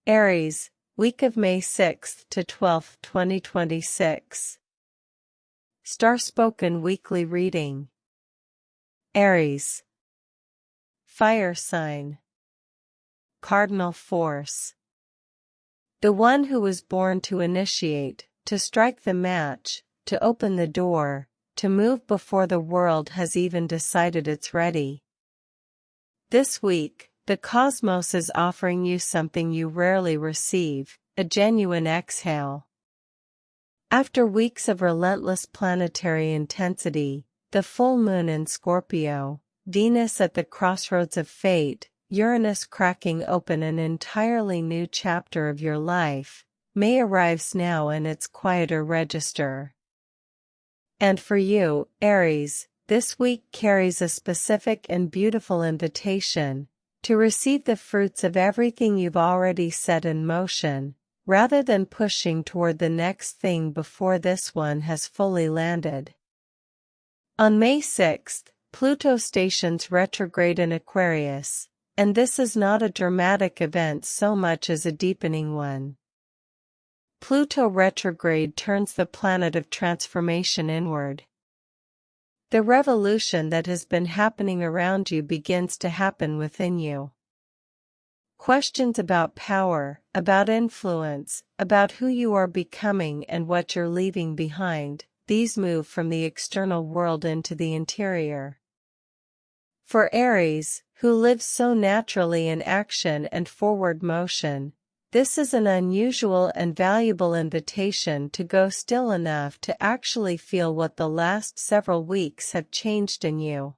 Aries, week of May 6th to 12th, 2026. Starspoken weekly reading. Aries. Fire sign. Cardinal force. The one who was born to initiate, to strike the match, to open the door, to move before the world has even decided it's ready. This week, the cosmos is offering you something you rarely receive, a genuine exhale. After weeks of relentless planetary intensity, the full moon in Scorpio, Venus at the crossroads of fate, Uranus cracking open an entirely new chapter of your life, May arrives now in its quieter register. And for you, Aries, this week carries a specific and beautiful invitation to receive the fruits of everything you've already set in motion, rather than pushing toward the next thing before this one has fully landed. On May 6th, Pluto stations retrograde in Aquarius, and this is not a dramatic event so much as a deepening one. Pluto retrograde turns the planet of transformation inward. The revolution that has been happening around you begins to happen within you. Questions about power, about influence, about who you are becoming and what you're leaving behind, these move from the external world into the interior. For Aries, who lives so naturally in action and forward motion, this is an unusual and valuable invitation to go still enough to actually feel what the last several weeks have changed in you.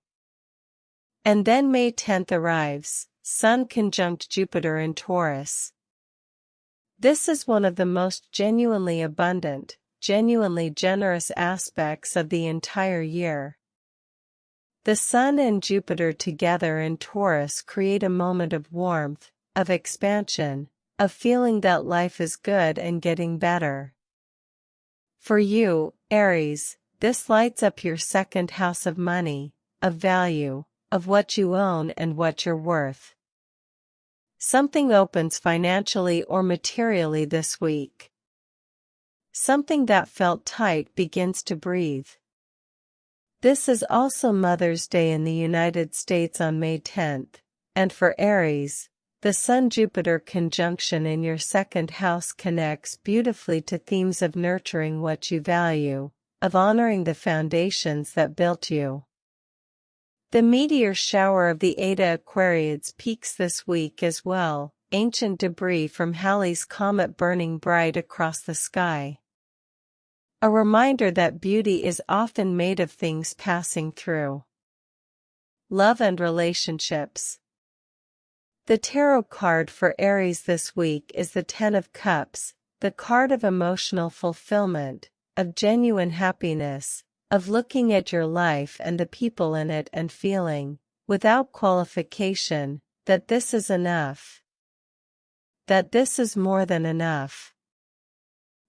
And then May 10th arrives, Sun conjunct Jupiter in Taurus. This is one of the most genuinely abundant, genuinely generous aspects of the entire year. The Sun and Jupiter together in Taurus create a moment of warmth, of expansion, of feeling that life is good and getting better. For you, Aries, this lights up your second house of money, of value, of what you own and what you're worth. Something opens financially or materially this week. Something that felt tight begins to breathe. This is also Mother's Day in the United States on May 10th, and for Aries, the Sun-Jupiter conjunction in your second house connects beautifully to themes of nurturing what you value, of honoring the foundations that built you. The meteor shower of the etaaquariids peaks this week as well, ancient debris from Halley's comet burning bright across the sky. A reminder that beauty is often made of things passing through. Love and relationships. The tarot card for Aries this week is the Ten of Cups, the card of emotional fulfillment, of genuine happiness, of looking at your life and the people in it and feeling, without qualification, that this is enough. That this is more than enough.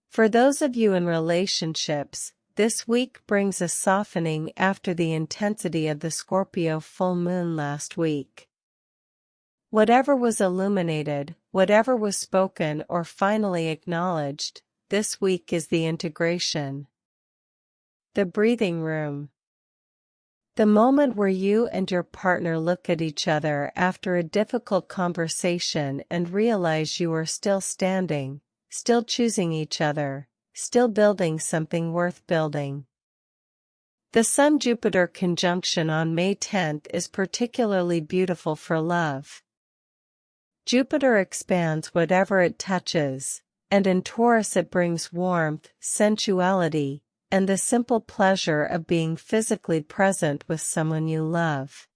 For those of you in relationships, this week brings a softening after the intensity of the Scorpio full moon last week. Whatever was illuminated, whatever was spoken or finally acknowledged, this week is the integration. The breathing room. The moment where you and your partner look at each other after a difficult conversation and realize you are still standing, still choosing each other, still building something worth building. The Sun-Jupiter conjunction on May 10th is particularly beautiful for love. Jupiter expands whatever it touches, and in Taurus it brings warmth, sensuality, and the simple pleasure of being physically present with someone you love.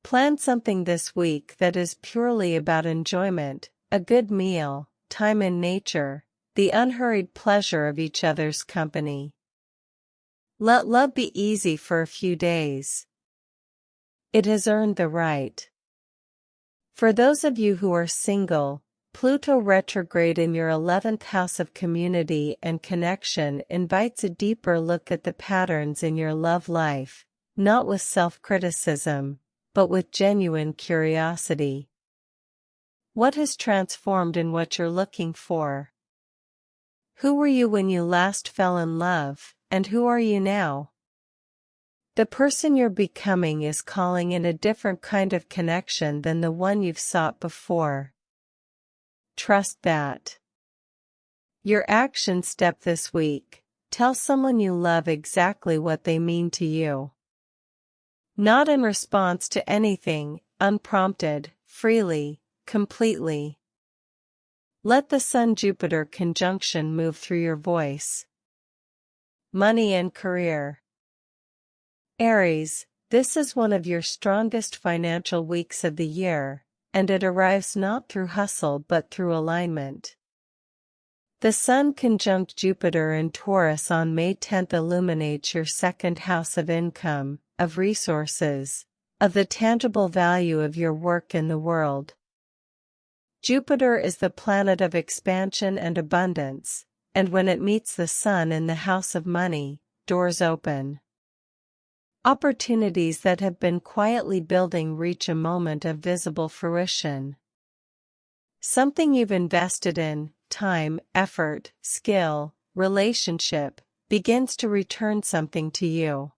Plan something this week that is purely about enjoyment, a good meal, time in nature, the unhurried pleasure of each other's company. Let love be easy for a few days. It has earned the right. For those of you who are single, Pluto retrograde in your 11th house of community and connection invites a deeper look at the patterns in your love life, not with self-criticism, but with genuine curiosity. What has transformed in what you're looking for? Who were you when you last fell in love, and who are you now? The person you're becoming is calling in a different kind of connection than the one you've sought before. Trust that. Your action step this week: tell someone you love exactly what they mean to you. Not in response to anything, unprompted, freely, completely. Let the Sun-Jupiter conjunction move through your voice. Money and career. Aries, this is one of your strongest financial weeks of the year, and it arrives not through hustle but through alignment. The Sun conjunct Jupiter in Taurus on May 10th illuminates your second house of income, of resources, of the tangible value of your work in the world. Jupiter is the planet of expansion and abundance, and when it meets the Sun in the house of money, doors open. Opportunities that have been quietly building reach a moment of visible fruition. Something you've invested in, time, effort, skill, relationship, begins to return something to you.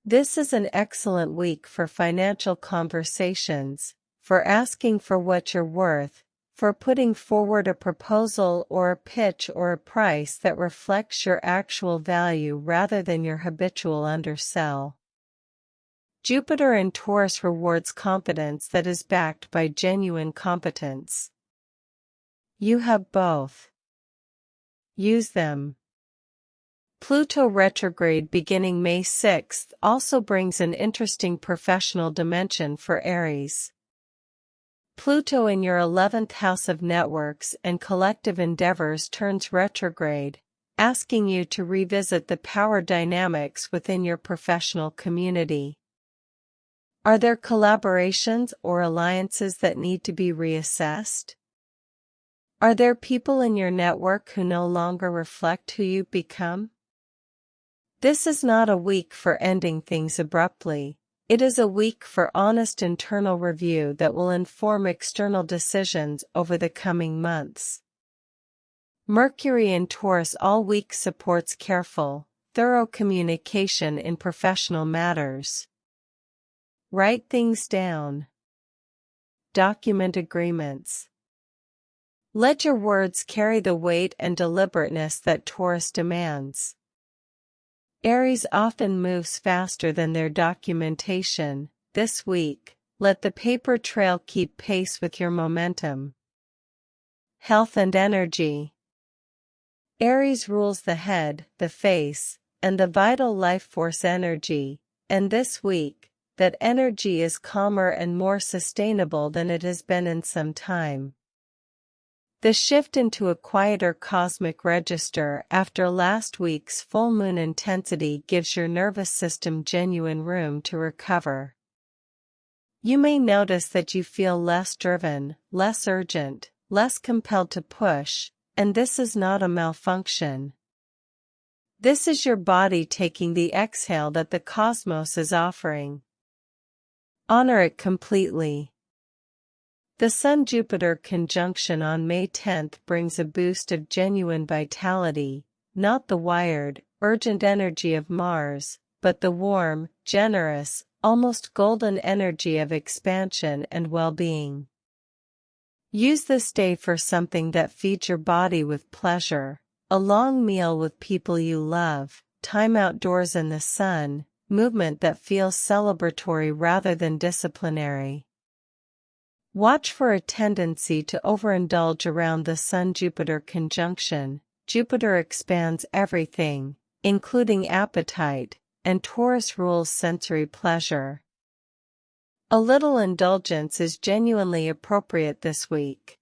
This is an excellent week for financial conversations, for asking for what you're worth, for putting forward a proposal or a pitch or a price that reflects your actual value rather than your habitual undersell. Jupiter in Taurus rewards confidence that is backed by genuine competence. You have both. Use them. Pluto retrograde beginning May 6th also brings an interesting professional dimension for Aries. Pluto in your 11th house of networks and collective endeavors turns retrograde, asking you to revisit the power dynamics within your professional community. Are there collaborations or alliances that need to be reassessed? Are there people in your network who no longer reflect who you've become? This is not a week for ending things abruptly. It is a week for honest internal review that will inform external decisions over the coming months. Mercury in Taurus all week supports careful, thorough communication in professional matters. Write things down. Document agreements. Let your words carry the weight and deliberateness that Taurus demands. Aries often moves faster than their documentation. This week, let the paper trail keep pace with your momentum. Health and energy. Aries rules the head, the face, and the vital life force energy, and this week, that energy is calmer and more sustainable than it has been in some time. The shift into a quieter cosmic register after last week's full moon intensity gives your nervous system genuine room to recover. You may notice that you feel less driven, less urgent, less compelled to push, and this is not a malfunction. This is your body taking the exhale that the cosmos is offering. Honor it completely. The Sun-Jupiter conjunction on May 10th brings a boost of genuine vitality, not the wired, urgent energy of Mars, but the warm, generous, almost golden energy of expansion and well-being. Use this day for something that feeds your body with pleasure, a long meal with people you love, time outdoors in the sun, movement that feels celebratory rather than disciplinary. Watch for a tendency to overindulge around the Sun-Jupiter conjunction. Jupiter expands everything, including appetite, and Taurus rules sensory pleasure. A little indulgence is genuinely appropriate this week.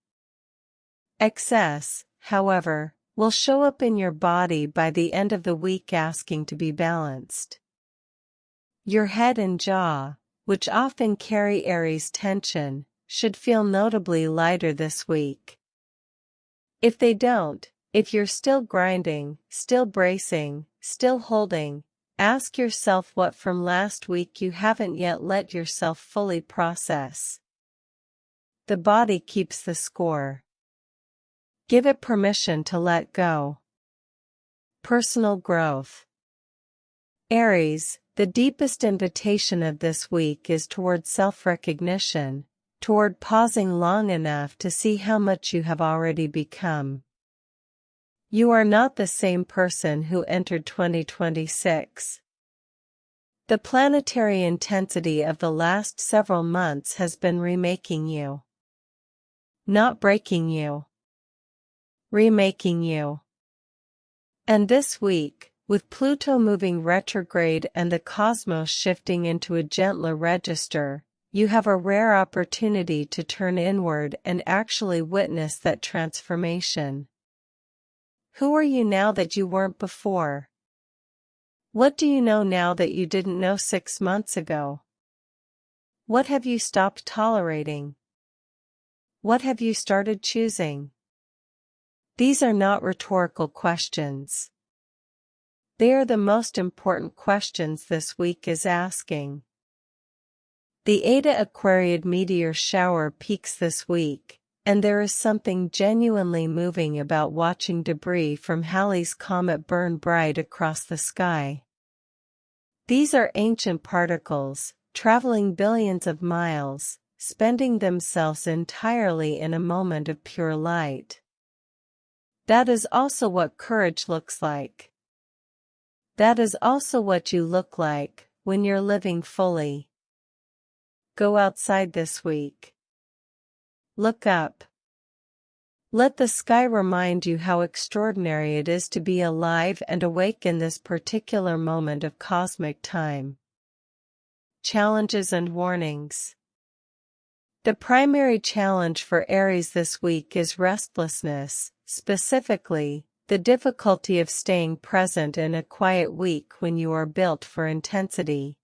Excess, however, will show up in your body by the end of the week asking to be balanced. Your head and jaw, which often carry Aries tension, should feel notably lighter this week. If they don't, if you're still grinding, still bracing, still holding, ask yourself what from last week you haven't yet let yourself fully process. the body keeps the score. Give it permission to let go. Personal growth. Aries, the deepest invitation of this week is toward self-recognition, toward pausing long enough to see how much you have already become. You are not the same person who entered 2026. The planetary intensity of the last several months has been remaking you. Not breaking you. Remaking you. And this week, with Pluto moving retrograde and the cosmos shifting into a gentler register, you have a rare opportunity to turn inward and actually witness that transformation. Who are you now that you weren't before? What do you know now that you didn't know 6 months ago? What have you stopped tolerating? What have you started choosing? These are not rhetorical questions. They are the most important questions this week is asking. The etaaquariid meteor shower peaks this week, and there is something genuinely moving about watching debris from Halley's Comet burn bright across the sky. These are ancient particles, traveling billions of miles, spending themselves entirely in a moment of pure light. That is also what courage looks like. That is also what you look like when you're living fully. Go outside this week. Look up. Let the sky remind you how extraordinary it is to be alive and awake in this particular moment of cosmic time. Challenges and warnings. The primary challenge for Aries this week is restlessness, specifically, the difficulty of staying present in a quiet week when you are built for intensity.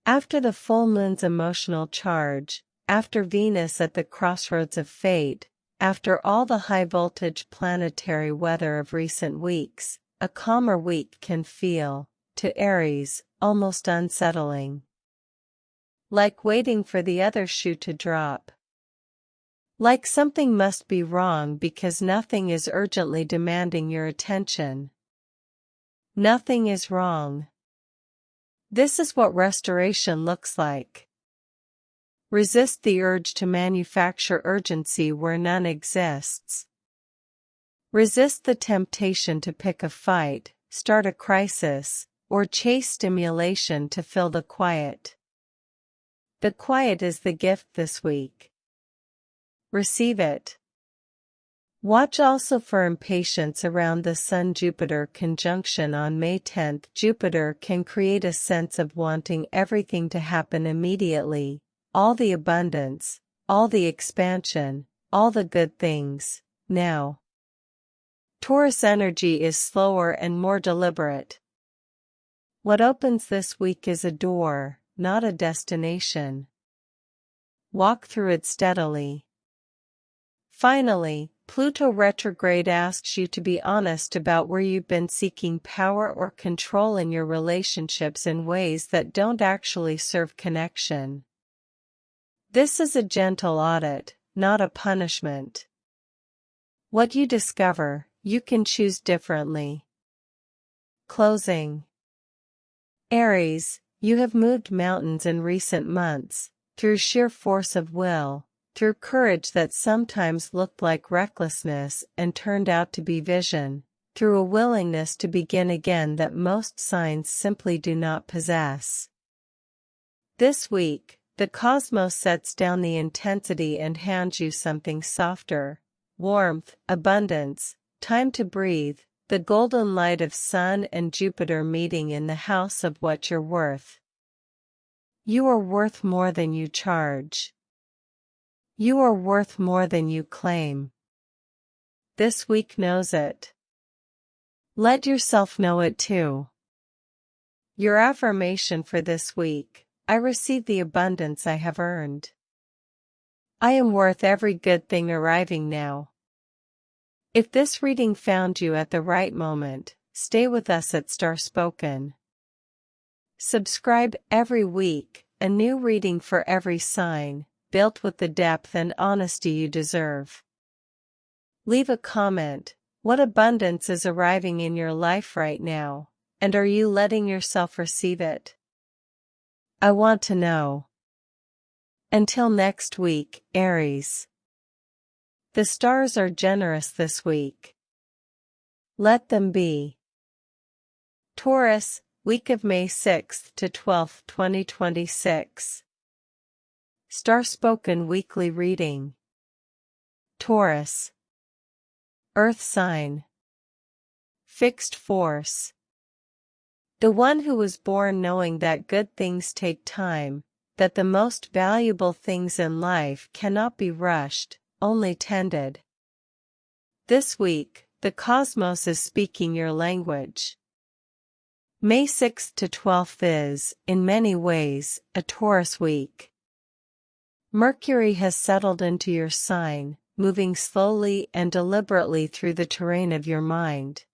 After the full moon's emotional charge, after Venus at the crossroads of fate, after all the high-voltage planetary weather of recent weeks, a calmer week can feel, to Aries, almost unsettling. Like waiting for the other shoe to drop. Like something must be wrong because nothing is urgently demanding your attention. Nothing is wrong. This is what restoration looks like. Resist the urge to manufacture urgency where none exists. Resist the temptation to pick a fight, start a crisis, or chase stimulation to fill the quiet. The quiet is the gift this week. Receive it. Watch also for impatience around the Sun-Jupiter conjunction on May 10th. Jupiter can create a sense of wanting everything to happen immediately, all the abundance, all the expansion, all the good things, now. Taurus energy is slower and more deliberate. What opens this week is a door, not a destination. Walk through it steadily. Finally, Pluto retrograde asks you to be honest about where you've been seeking power or control in your relationships in ways that don't actually serve connection. This is a gentle audit, not a punishment. What you discover, you can choose differently. Closing. Aries, you have moved mountains in recent months, through sheer force of will, through courage that sometimes looked like recklessness and turned out to be vision, through a willingness to begin again that most signs simply do not possess. This week, the cosmos sets down the intensity and hands you something softer: warmth, abundance, time to breathe, the golden light of Sun and Jupiter meeting in the house of what you're worth. You are worth more than you charge. You are worth more than you claim. This week knows it. Let yourself know it too. Your affirmation for this week: I receive the abundance I have earned. I am worth every good thing arriving now. If this reading found you at the right moment, stay with us at Starspoken. Subscribe every week, a new reading for every sign. built with the depth and honesty you deserve. Leave a comment. What abundance is arriving in your life right now, and are you letting yourself receive it? I want to know. Until next week, Aries. The stars are generous this week. Let them be. Taurus, week of May 6th to 12th, 2026. Starspoken weekly reading. Taurus. Earth sign. Fixed force. The one who was born knowing that good things take time, that the most valuable things in life cannot be rushed, only tended. This week, the cosmos is speaking your language. May 6th to 12th is, in many ways, a Taurus week. Mercury has settled into your sign, moving slowly and deliberately through the terrain of your mind.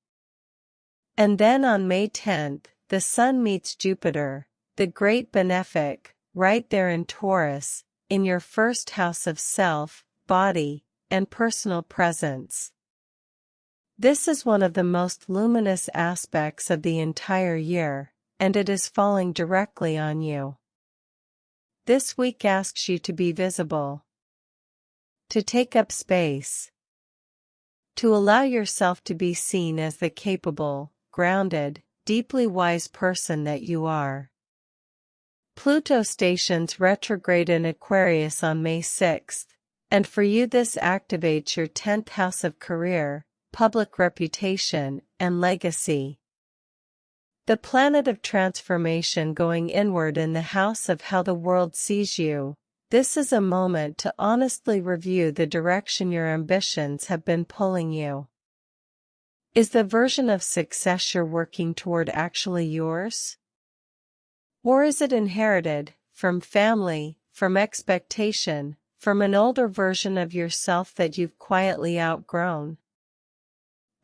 And then on May 10th, the Sun meets Jupiter, the great benefic, right there in Taurus, in your first house of self, body, and personal presence. This is one of the most luminous aspects of the entire year, and it is falling directly on you. This week asks you to be visible, to take up space, to allow yourself to be seen as the capable, grounded, deeply wise person that you are. Pluto stations retrograde in Aquarius on May 6th, and for you this activates your 10th house of career, public reputation, and legacy. The planet of transformation going inward in the house of how the world sees you. This is a moment to honestly review the direction your ambitions have been pulling you. Is the version of success you're working toward actually yours? Or is it inherited, from family, from expectation, from an older version of yourself that you've quietly outgrown?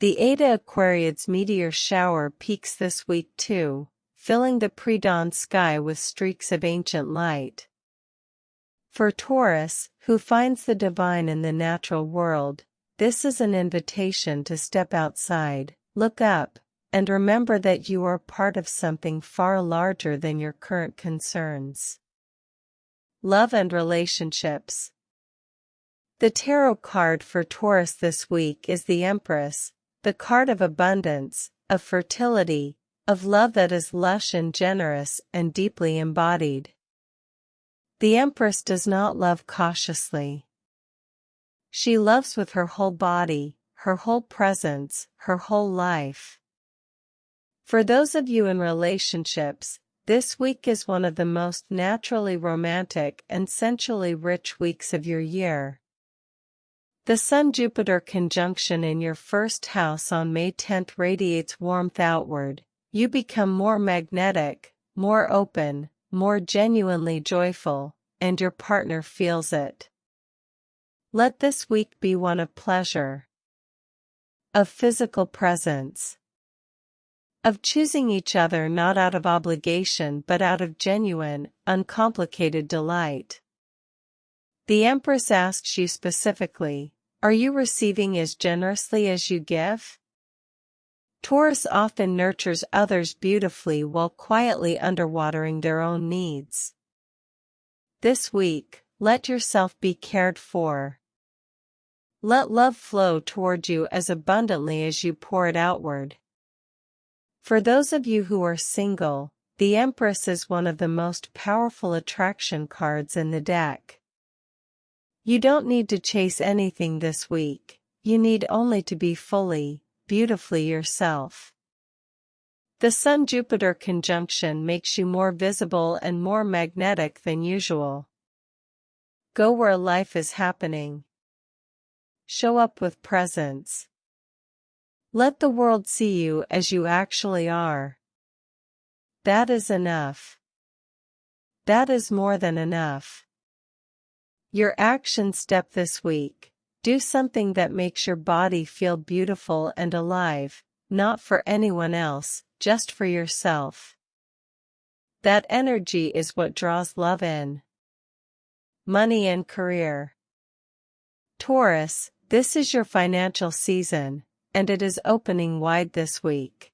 The etaaquariids meteor shower peaks this week too, filling the pre-dawn sky with streaks of ancient light. For Taurus, who finds the divine in the natural world, this is an invitation to step outside, look up, and remember that you are part of something far larger than your current concerns. Love and relationships. The tarot card for Taurus this week is the Empress, the card of abundance, of fertility, of love that is lush and generous and deeply embodied. The Empress does not love cautiously. She loves with her whole body, her whole presence, her whole life. For those of you in relationships, this week is one of the most naturally romantic and sensually rich weeks of your year. The Sun-Jupiter conjunction in your first house on May 10th radiates warmth outward. You become more magnetic, more open, more genuinely joyful, and your partner feels it. Let this week be one of pleasure, of physical presence, of choosing each other not out of obligation but out of genuine, uncomplicated delight. The Empress asks you specifically, are you receiving as generously as you give? Taurus often nurtures others beautifully while quietly underwatering their own needs. This week, let yourself be cared for. Let love flow toward you as abundantly as you pour it outward. For those of you who are single, the Empress is one of the most powerful attraction cards in the deck. You don't need to chase anything this week, you need only to be fully, beautifully yourself. The Sun-Jupiter conjunction makes you more visible and more magnetic than usual. Go where life is happening. Show up with presence. Let the world see you as you actually are. That is enough. That is more than enough. Your action step this week. Do something that makes your body feel beautiful and alive, not for anyone else, just for yourself. That energy is what draws love in. money and career. Taurus, this is your financial season, and it is opening wide this week.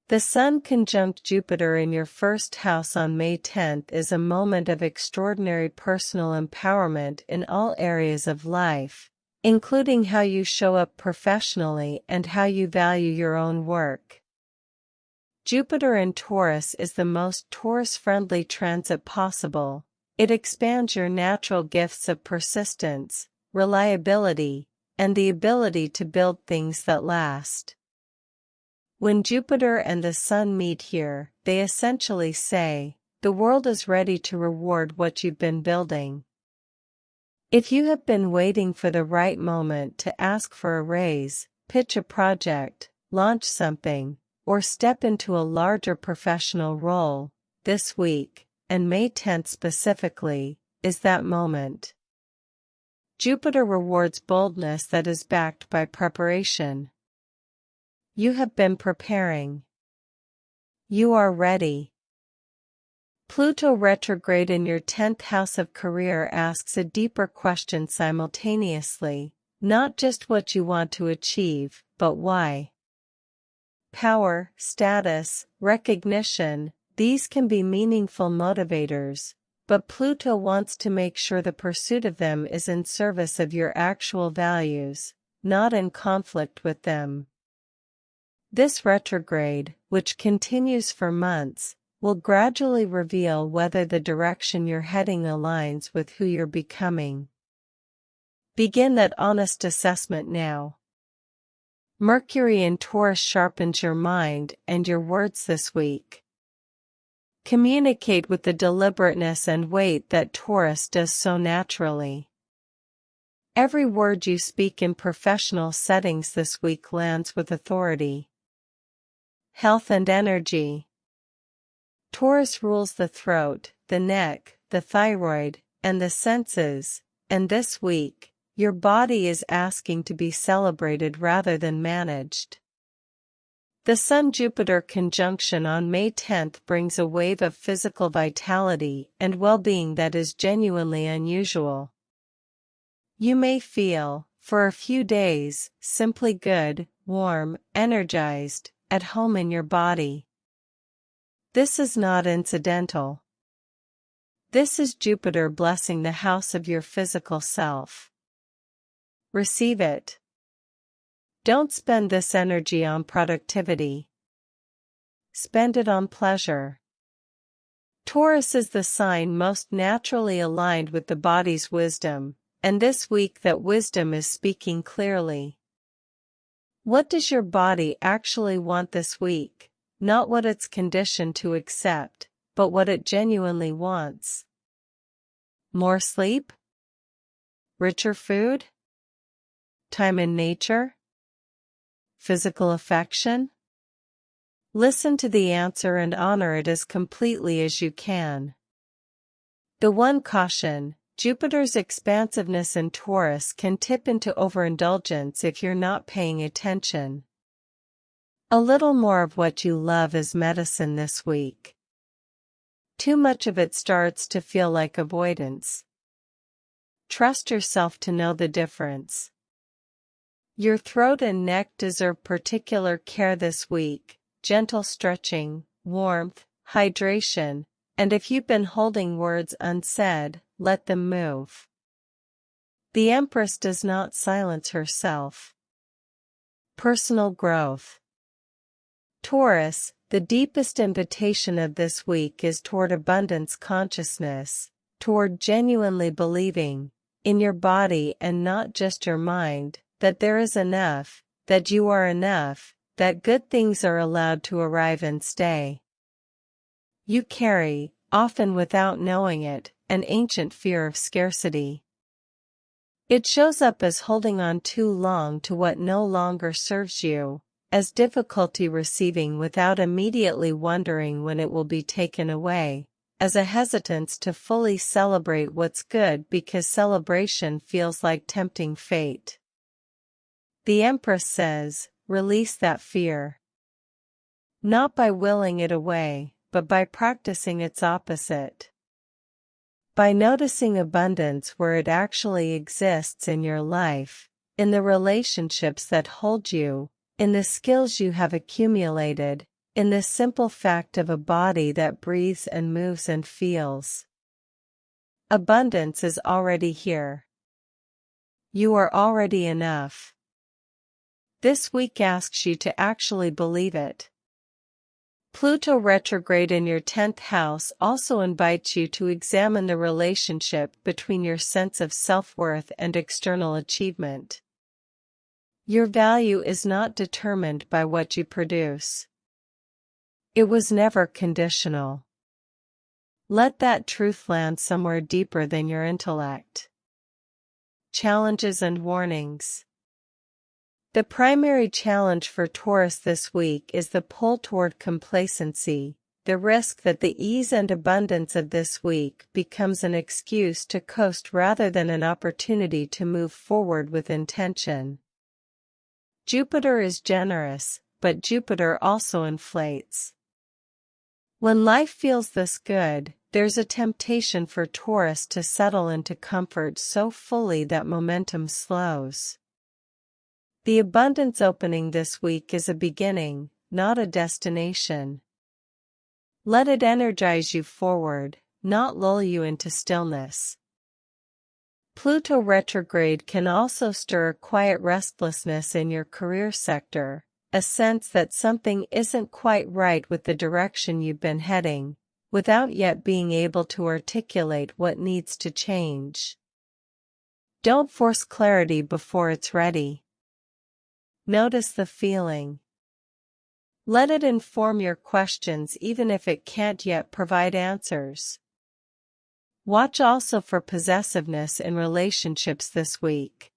The Sun conjunct Jupiter in your first house on May 10th is a moment of extraordinary personal empowerment in all areas of life, including how you show up professionally and how you value your own work. Jupiter in Taurus is the most Taurus-friendly transit possible. It expands your natural gifts of persistence, reliability, and the ability to build things that last. When Jupiter and the Sun meet here, they essentially say, the world is ready to reward what you've been building. If you have been waiting for the right moment to ask for a raise, pitch a project, launch something, or step into a larger professional role, this week, and May 10th specifically, is that moment. Jupiter rewards boldness that is backed by preparation. You have been preparing. You are ready. Pluto retrograde in your 10th house of career asks a deeper question simultaneously, not just what you want to achieve, but why. Power, status, recognition, these can be meaningful motivators, but Pluto wants to make sure the pursuit of them is in service of your actual values, not in conflict with them. This retrograde, which continues for months, will gradually reveal whether the direction you're heading aligns with who you're becoming. Begin that honest assessment now. Mercury in Taurus sharpens your mind and your words this week. Communicate with the deliberateness and weight that Taurus does so naturally. Every word you speak in professional settings this week lands with authority. Health and energy. Taurus rules the throat, the neck, the thyroid, and the senses, and this week, your body is asking to be celebrated rather than managed. The Sun-Jupiter conjunction on May 10th brings a wave of physical vitality and well-being that is genuinely unusual. You may feel, for a few days, simply good, warm, energized, at home in your body. This is not incidental. This is Jupiter blessing the house of your physical self. Receive it. Don't spend this energy on productivity. Spend it on pleasure. Taurus is the sign most naturally aligned with the body's wisdom, and this week that wisdom is speaking clearly. What does your body actually want this week? Not what it's conditioned to accept, but what it genuinely wants. More sleep? Richer food? Time in nature? Physical affection? Listen to the answer and honor it as completely as you can. The one caution: Jupiter's expansiveness in Taurus can tip into overindulgence if you're not paying attention. A little more of what you love is medicine this week. Too much of it starts to feel like avoidance. Trust yourself to know the difference. Your throat and neck deserve particular care this week: gentle stretching, warmth, hydration, and if you've been holding words unsaid, let them move. The Empress does not silence herself. Personal growth. Taurus, the deepest invitation of this week is toward abundance consciousness, toward genuinely believing, in your body and not just your mind, that there is enough, that you are enough, that good things are allowed to arrive and stay. You carry, often without knowing it, an ancient fear of scarcity. It shows up as holding on too long to what no longer serves you, as difficulty receiving without immediately wondering when it will be taken away, as a hesitance to fully celebrate what's good because celebration feels like tempting fate. The Empress says, release that fear. Not by willing it away, but by practicing its opposite. By noticing abundance where it actually exists in your life, in the relationships that hold you, in the skills you have accumulated, in the simple fact of a body that breathes and moves and feels. Abundance is already here. You are already enough. This week asks you to actually believe it. Pluto retrograde in your 10th house also invites you to examine the relationship between your sense of self-worth and external achievement. Your value is not determined by what you produce. It was never conditional. Let that truth land somewhere deeper than your intellect. Challenges and warnings. The primary challenge for Taurus this week is the pull toward complacency, the risk that the ease and abundance of this week becomes an excuse to coast rather than an opportunity to move forward with intention. Jupiter is generous, but Jupiter also inflates. When life feels this good, there's a temptation for Taurus to settle into comfort so fully that momentum slows. The abundance opening this week is a beginning, not a destination. Let it energize you forward, not lull you into stillness. Pluto retrograde can also stir a quiet restlessness in your career sector, a sense that something isn't quite right with the direction you've been heading, without yet being able to articulate what needs to change. Don't force clarity before it's ready. Notice the feeling. Let it inform your questions even if it can't yet provide answers. Watch also for possessiveness in relationships this week.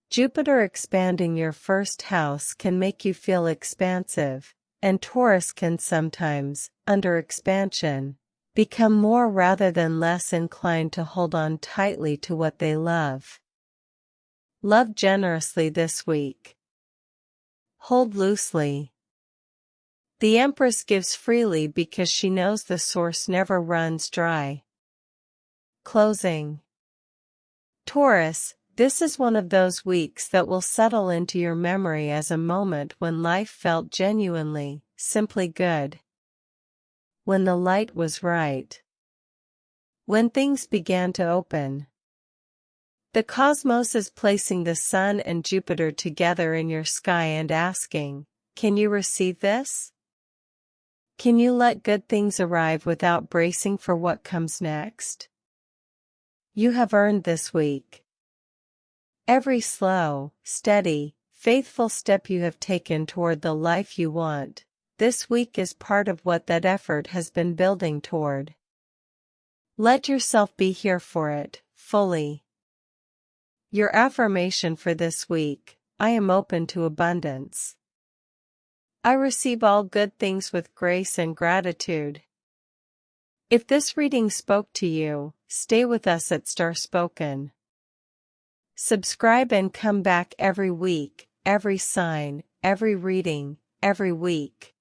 Jupiter expanding your first house can make you feel expansive, and Taurus can sometimes, under expansion, become more rather than less inclined to hold on tightly to what they love. Love generously this week. Hold loosely. The Empress gives freely because she knows the source never runs dry. Closing. Taurus, this is one of those weeks that will settle into your memory as a moment when life felt genuinely, simply good. When the light was right. When things began to open. The cosmos is placing the Sun and Jupiter together in your sky and asking, can you receive this? Can you let good things arrive without bracing for what comes next? You have earned this week. Every slow, steady, faithful step you have taken toward the life you want, this week is part of what that effort has been building toward. Let yourself be here for it, fully. Your affirmation for this week: I am open to abundance. I receive all good things with grace and gratitude. If this reading spoke to you, stay with us at Starspoken. Subscribe and come back every week, every sign, every reading, every week.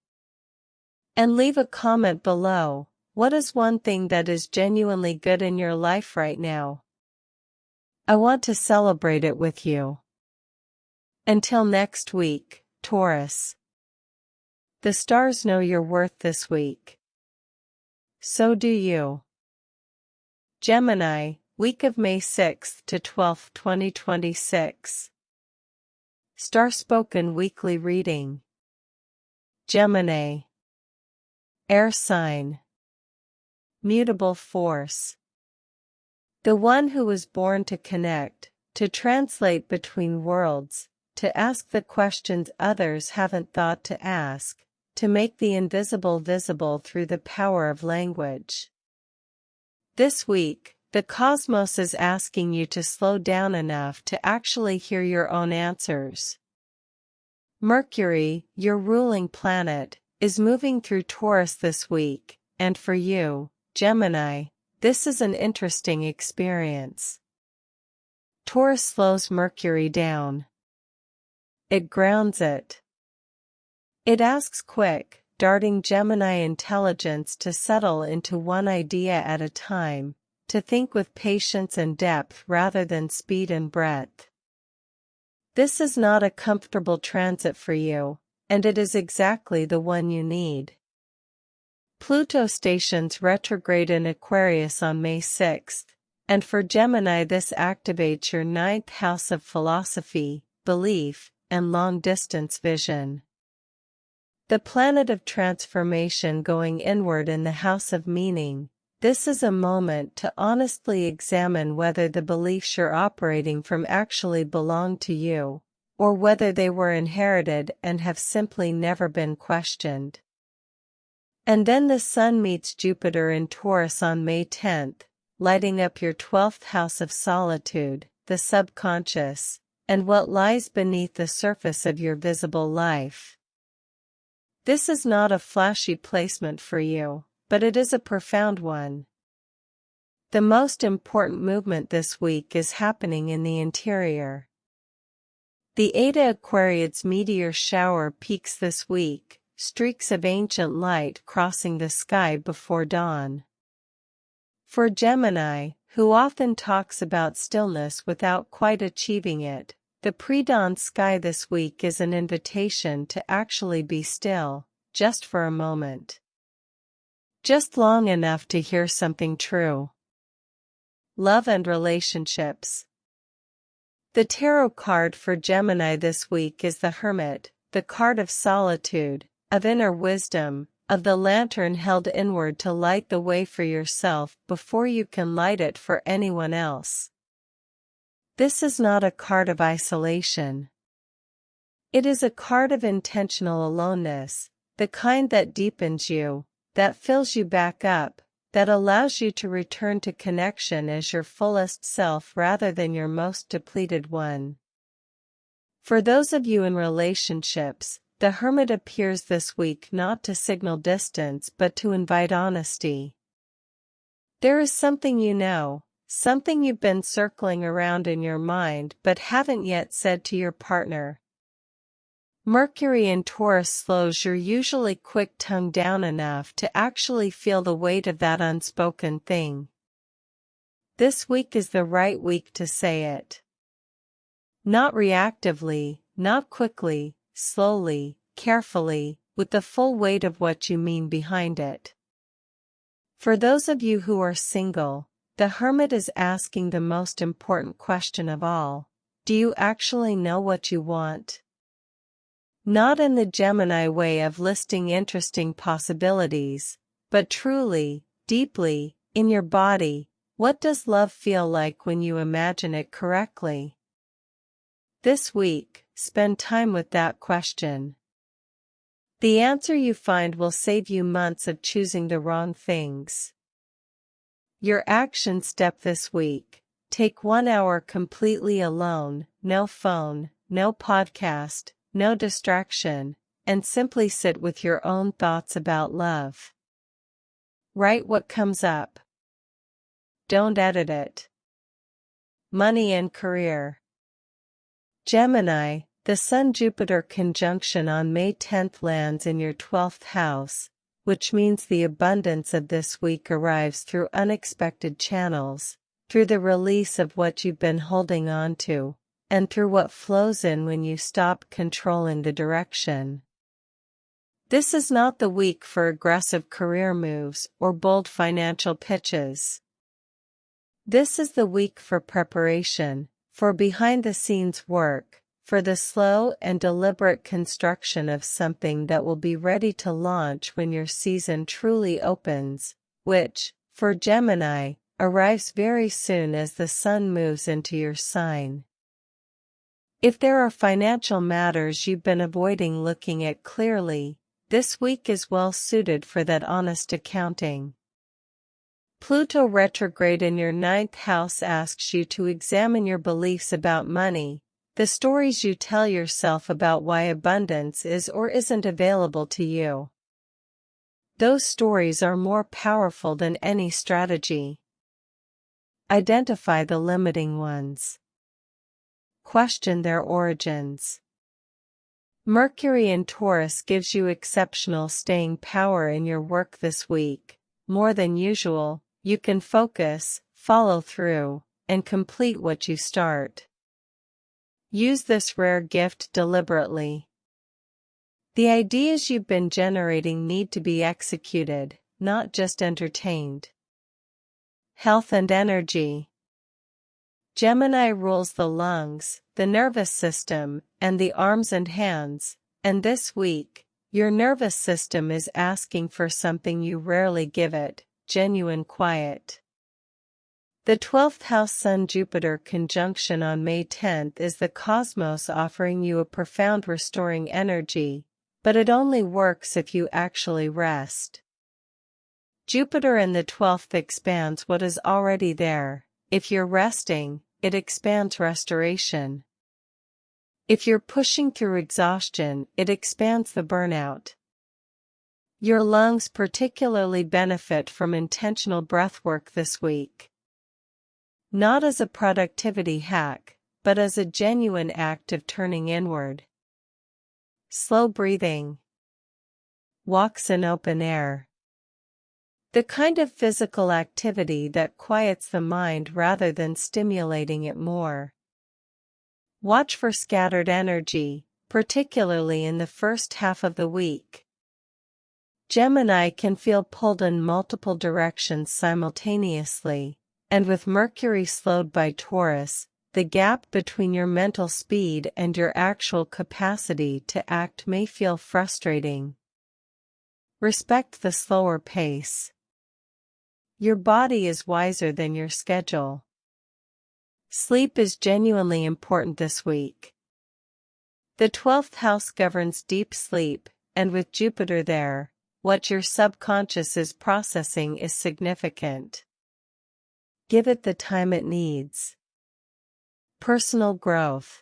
And leave a comment below. What is one thing that is genuinely good in your life right now? I want to celebrate it with you. Until next week, Taurus. The stars know your worth this week. So do you. Gemini, week of May 6th to 12th, 2026. Starspoken weekly reading. Gemini. Air sign. Mutable force. The one who was born to connect, to translate between worlds, to ask the questions others haven't thought to ask, to make the invisible visible through the power of language. This week, the cosmos is asking you to slow down enough to actually hear your own answers. Mercury, your ruling planet, is moving through Taurus this week, and for you, Gemini, this is an interesting experience. Taurus slows Mercury down. It grounds it. It asks quick, darting Gemini intelligence to settle into one idea at a time, to think with patience and depth rather than speed and breadth. This is not a comfortable transit for you, and it is exactly the one you need. Pluto stations retrograde in Aquarius on May 6th, and for Gemini this activates your ninth house of philosophy, belief, and long-distance vision. The planet of transformation going inward in the house of meaning, this is a moment to honestly examine whether the beliefs you're operating from actually belong to you, or whether they were inherited and have simply never been questioned. And then the Sun meets Jupiter in Taurus on May 10th, lighting up your 12th house of solitude, the subconscious, and what lies beneath the surface of your visible life. This is not a flashy placement for you, but it is a profound one. The most important movement this week is happening in the interior. The etaaquariids meteor shower peaks this week, streaks of ancient light crossing the sky before dawn. For Gemini, who often talks about stillness without quite achieving it, the pre-dawn sky this week is an invitation to actually be still, just for a moment. Just long enough to hear something true. Love and relationships. The tarot card for Gemini this week is the Hermit, the card of solitude, of inner wisdom, of the lantern held inward to light the way for yourself before you can light it for anyone else. This is not a card of isolation. It is a card of intentional aloneness, the kind that deepens you, that fills you back up, that allows you to return to connection as your fullest self rather than your most depleted one. For those of you in relationships, the Hermit appears this week not to signal distance but to invite honesty. There is something you know, something you've been circling around in your mind but haven't yet said to your partner. Mercury in Taurus slows your usually quick tongue down enough to actually feel the weight of that unspoken thing. This week is the right week to say it. Not reactively, not quickly, slowly, carefully, with the full weight of what you mean behind it. For those of you who are single, the Hermit is asking the most important question of all: do you actually know what you want? Not in the Gemini way of listing interesting possibilities, but truly, deeply, in your body, what does love feel like when you imagine it correctly? This week, spend time with that question. The answer you find will save you months of choosing the wrong things. Your action step this week: take 1 hour completely alone, no phone, no podcast, no distraction, and simply sit with your own thoughts about love. Write what comes up. Don't edit it. Money and career. Gemini, the Sun-Jupiter conjunction on May 10th lands in your 12th house, which means the abundance of this week arrives through unexpected channels, through the release of what you've been holding on to, and through what flows in when you stop controlling the direction. This is not the week for aggressive career moves or bold financial pitches. This is the week for preparation, for behind-the-scenes work, for the slow and deliberate construction of something that will be ready to launch when your season truly opens, which, for Gemini, arrives very soon as the Sun moves into your sign. If there are financial matters you've been avoiding looking at clearly, this week is well suited for that honest accounting. Pluto retrograde in your 9th house asks you to examine your beliefs about money, the stories you tell yourself about why abundance is or isn't available to you. Those stories are more powerful than any strategy. Identify the limiting ones. Question their origins. Mercury in Taurus gives you exceptional staying power in your work this week. More than usual, you can focus, follow through, and complete what you start. Use this rare gift deliberately. The ideas you've been generating need to be executed, not just entertained. Health and energy. Gemini rules the lungs, the nervous system, and the arms and hands, and this week, your nervous system is asking for something you rarely give it: genuine quiet. The 12th house Sun-Jupiter conjunction on May 10th is the cosmos offering you a profound restoring energy, but it only works if you actually rest. Jupiter in the 12th expands what is already there. If you're resting, it expands restoration. If you're pushing through exhaustion, it expands the burnout. Your lungs particularly benefit from intentional breathwork this week. Not as a productivity hack, but as a genuine act of turning inward. Slow breathing. Walks in open air. The kind of physical activity that quiets the mind rather than stimulating it more. Watch for scattered energy, particularly in the first half of the week. Gemini can feel pulled in multiple directions simultaneously, and with Mercury slowed by Taurus, the gap between your mental speed and your actual capacity to act may feel frustrating. Respect the slower pace. Your body is wiser than your schedule. Sleep is genuinely important this week. The 12th house governs deep sleep, and with Jupiter there, what your subconscious is processing is significant. Give it the time it needs. Personal growth.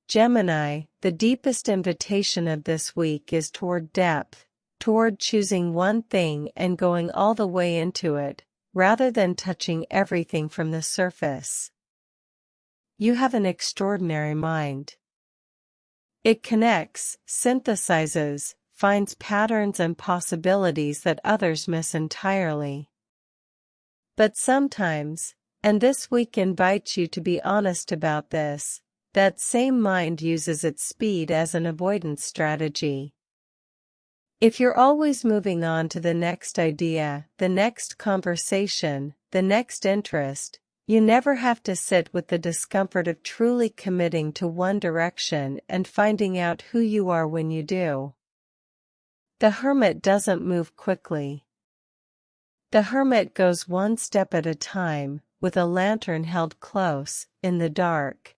Gemini, the deepest invitation of this week is toward depth, toward choosing one thing and going all the way into it, rather than touching everything from the surface. You have an extraordinary mind. It connects, synthesizes, finds patterns and possibilities that others miss entirely. But sometimes, and this week invites you to be honest about this, that same mind uses its speed as an avoidance strategy. If you're always moving on to the next idea, the next conversation, the next interest, you never have to sit with the discomfort of truly committing to one direction and finding out who you are when you do. The hermit doesn't move quickly. The hermit goes one step at a time, with a lantern held close, in the dark.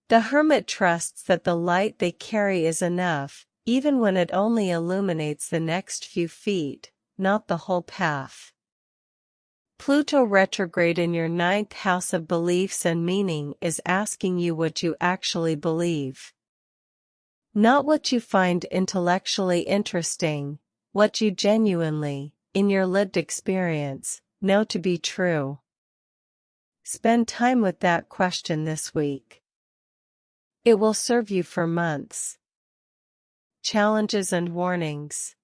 The hermit trusts that the light they carry is enough, even when it only illuminates the next few feet, not the whole path. Pluto retrograde in your 9th house of beliefs and meaning is asking you what you actually believe. Not what you find intellectually interesting, what you genuinely, in your lived experience, know to be true. Spend time with that question this week. It will serve you for months. Challenges and warnings.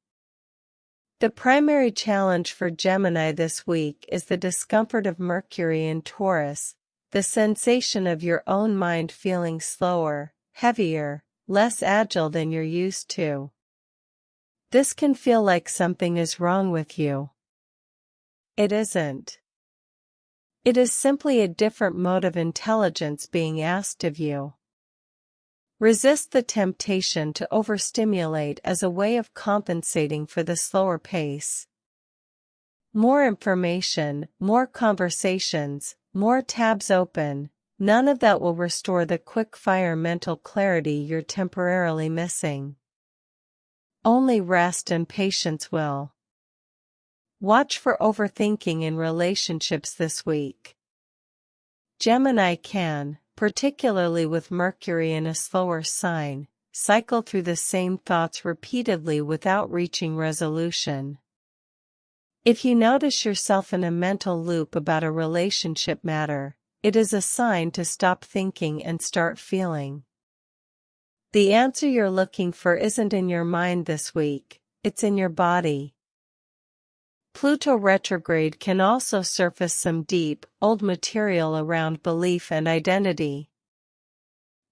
The primary challenge for Gemini this week is the discomfort of Mercury in Taurus, the sensation of your own mind feeling slower, heavier, less agile than you're used to. This can feel like something is wrong with you. It isn't. It is simply a different mode of intelligence being asked of you. Resist the temptation to overstimulate as a way of compensating for the slower pace. More information, more conversations, more tabs open, none of that will restore the quick-fire mental clarity you're temporarily missing. Only rest and patience will. Watch for overthinking in relationships this week. Gemini can, particularly with Mercury in a slower sign, cycle through the same thoughts repeatedly without reaching resolution. If you notice yourself in a mental loop about a relationship matter, it is a sign to stop thinking and start feeling. The answer you're looking for isn't in your mind this week, it's in your body. Pluto retrograde can also surface some deep, old material around belief and identity.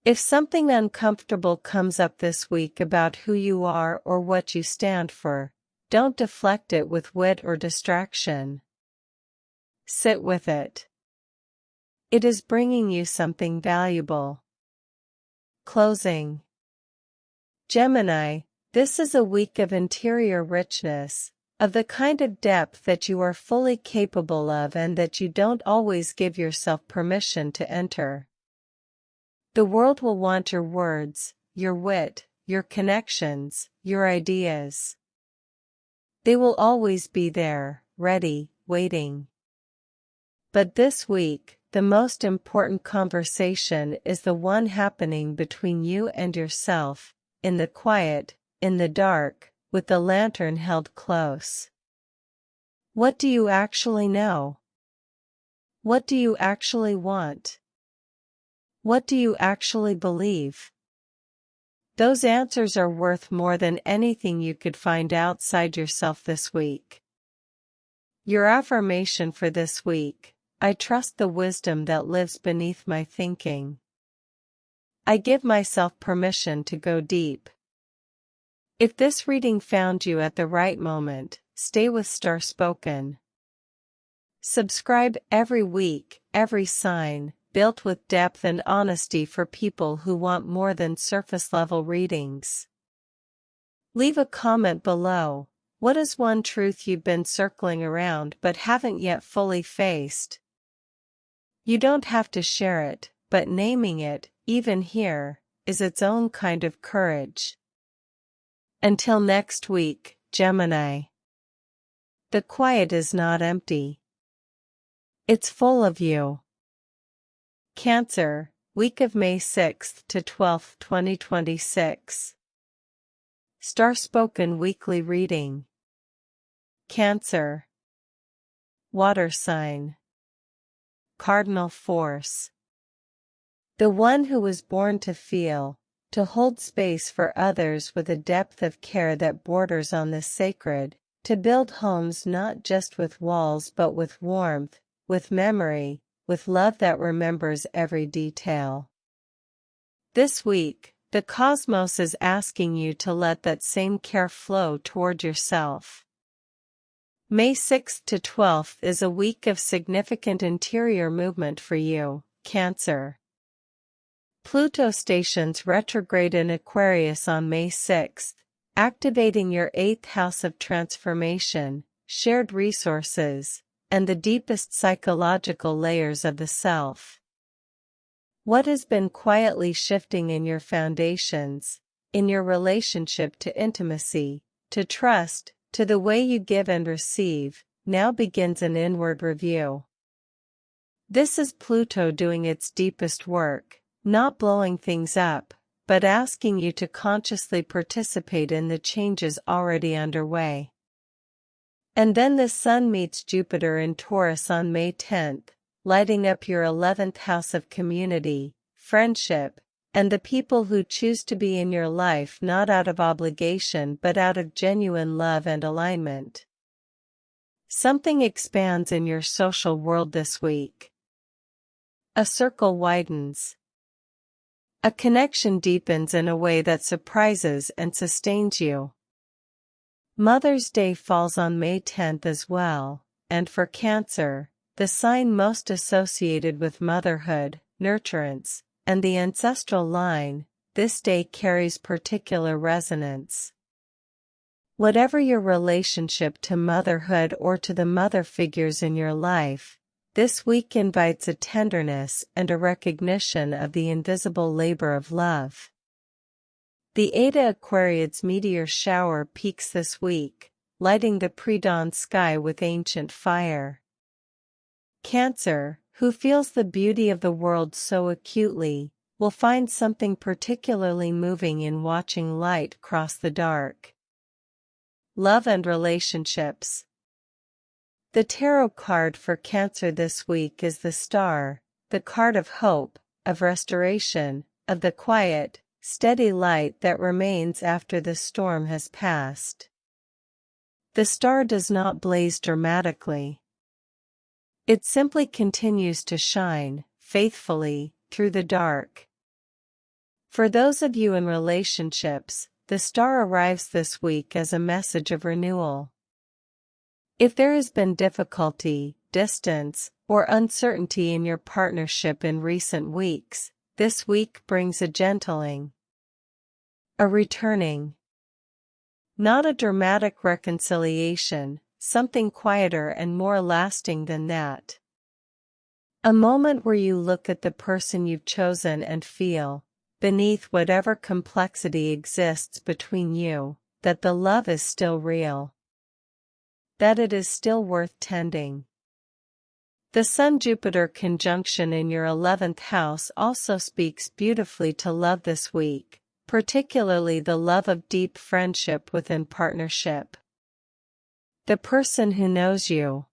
If something uncomfortable comes up this week about who you are or what you stand for, don't deflect it with wit or distraction. Sit with it. It is bringing you something valuable. Closing. Gemini, this is a week of interior richness, of the kind of depth that you are fully capable of and that you don't always give yourself permission to enter. The world will want your words, your wit, your connections, your ideas. They will always be there, ready, waiting. But this week, the most important conversation is the one happening between you and yourself, in the quiet, in the dark, with the lantern held close. What do you actually know? What do you actually want? What do you actually believe? Those answers are worth more than anything you could find outside yourself this week. Your affirmation for this week: I trust the wisdom that lives beneath my thinking. I give myself permission to go deep. If this reading found you at the right moment, stay with Starspoken. Subscribe every week, every sign, built with depth and honesty for people who want more than surface-level readings. Leave a comment below. What is one truth you've been circling around but haven't yet fully faced? You don't have to share it, but naming it, even here, is its own kind of courage. Until next week, Gemini. The quiet is not empty. It's full of you. Cancer, week of May 6th to 12th, 2026. Starspoken weekly reading. Cancer. Water sign. Cardinal force. The one who was born to feel, to hold space for others with a depth of care that borders on the sacred, to build homes not just with walls but with warmth, with memory, with love that remembers every detail. This week, the cosmos is asking you to let that same care flow toward yourself. May 6th to 12th is a week of significant interior movement for you, Cancer. Pluto stations retrograde in Aquarius on May 6th, activating your 8th house of transformation, shared resources, and the deepest psychological layers of the self. What has been quietly shifting in your foundations, in your relationship to intimacy, to trust, to the way you give and receive, now begins an inward review. This is Pluto doing its deepest work, not blowing things up, but asking you to consciously participate in the changes already underway. And then the Sun meets Jupiter in Taurus on May 10th, lighting up your 11th house of community, friendship, and the people who choose to be in your life not out of obligation but out of genuine love and alignment. Something expands in your social world this week. A circle widens. A connection deepens in a way that surprises and sustains you. Mother's Day falls on May 10th as well, and for Cancer, the sign most associated with motherhood, nurturance, and the ancestral line, this day carries particular resonance. Whatever your relationship to motherhood or to the mother figures in your life, this week invites a tenderness and a recognition of the invisible labor of love. The Aquariids meteor shower peaks this week, lighting the pre-dawn sky with ancient fire. Cancer, who feels the beauty of the world so acutely, will find something particularly moving in watching light cross the dark. Love and relationships. The tarot card for Cancer this week is the Star, the card of hope, of restoration, of the quiet, steady light that remains after the storm has passed. The star does not blaze dramatically. It simply continues to shine, faithfully, through the dark. For those of you in relationships, the star arrives this week as a message of renewal. If there has been difficulty, distance, or uncertainty in your partnership in recent weeks, this week brings a gentling, a returning. Not a dramatic reconciliation, something quieter and more lasting than that. A moment where you look at the person you've chosen and feel, beneath whatever complexity exists between you, that the love is still real. That it is still worth tending. The Sun-Jupiter conjunction in your 11th house also speaks beautifully to love this week, particularly the love of deep friendship within partnership. The person who knows you.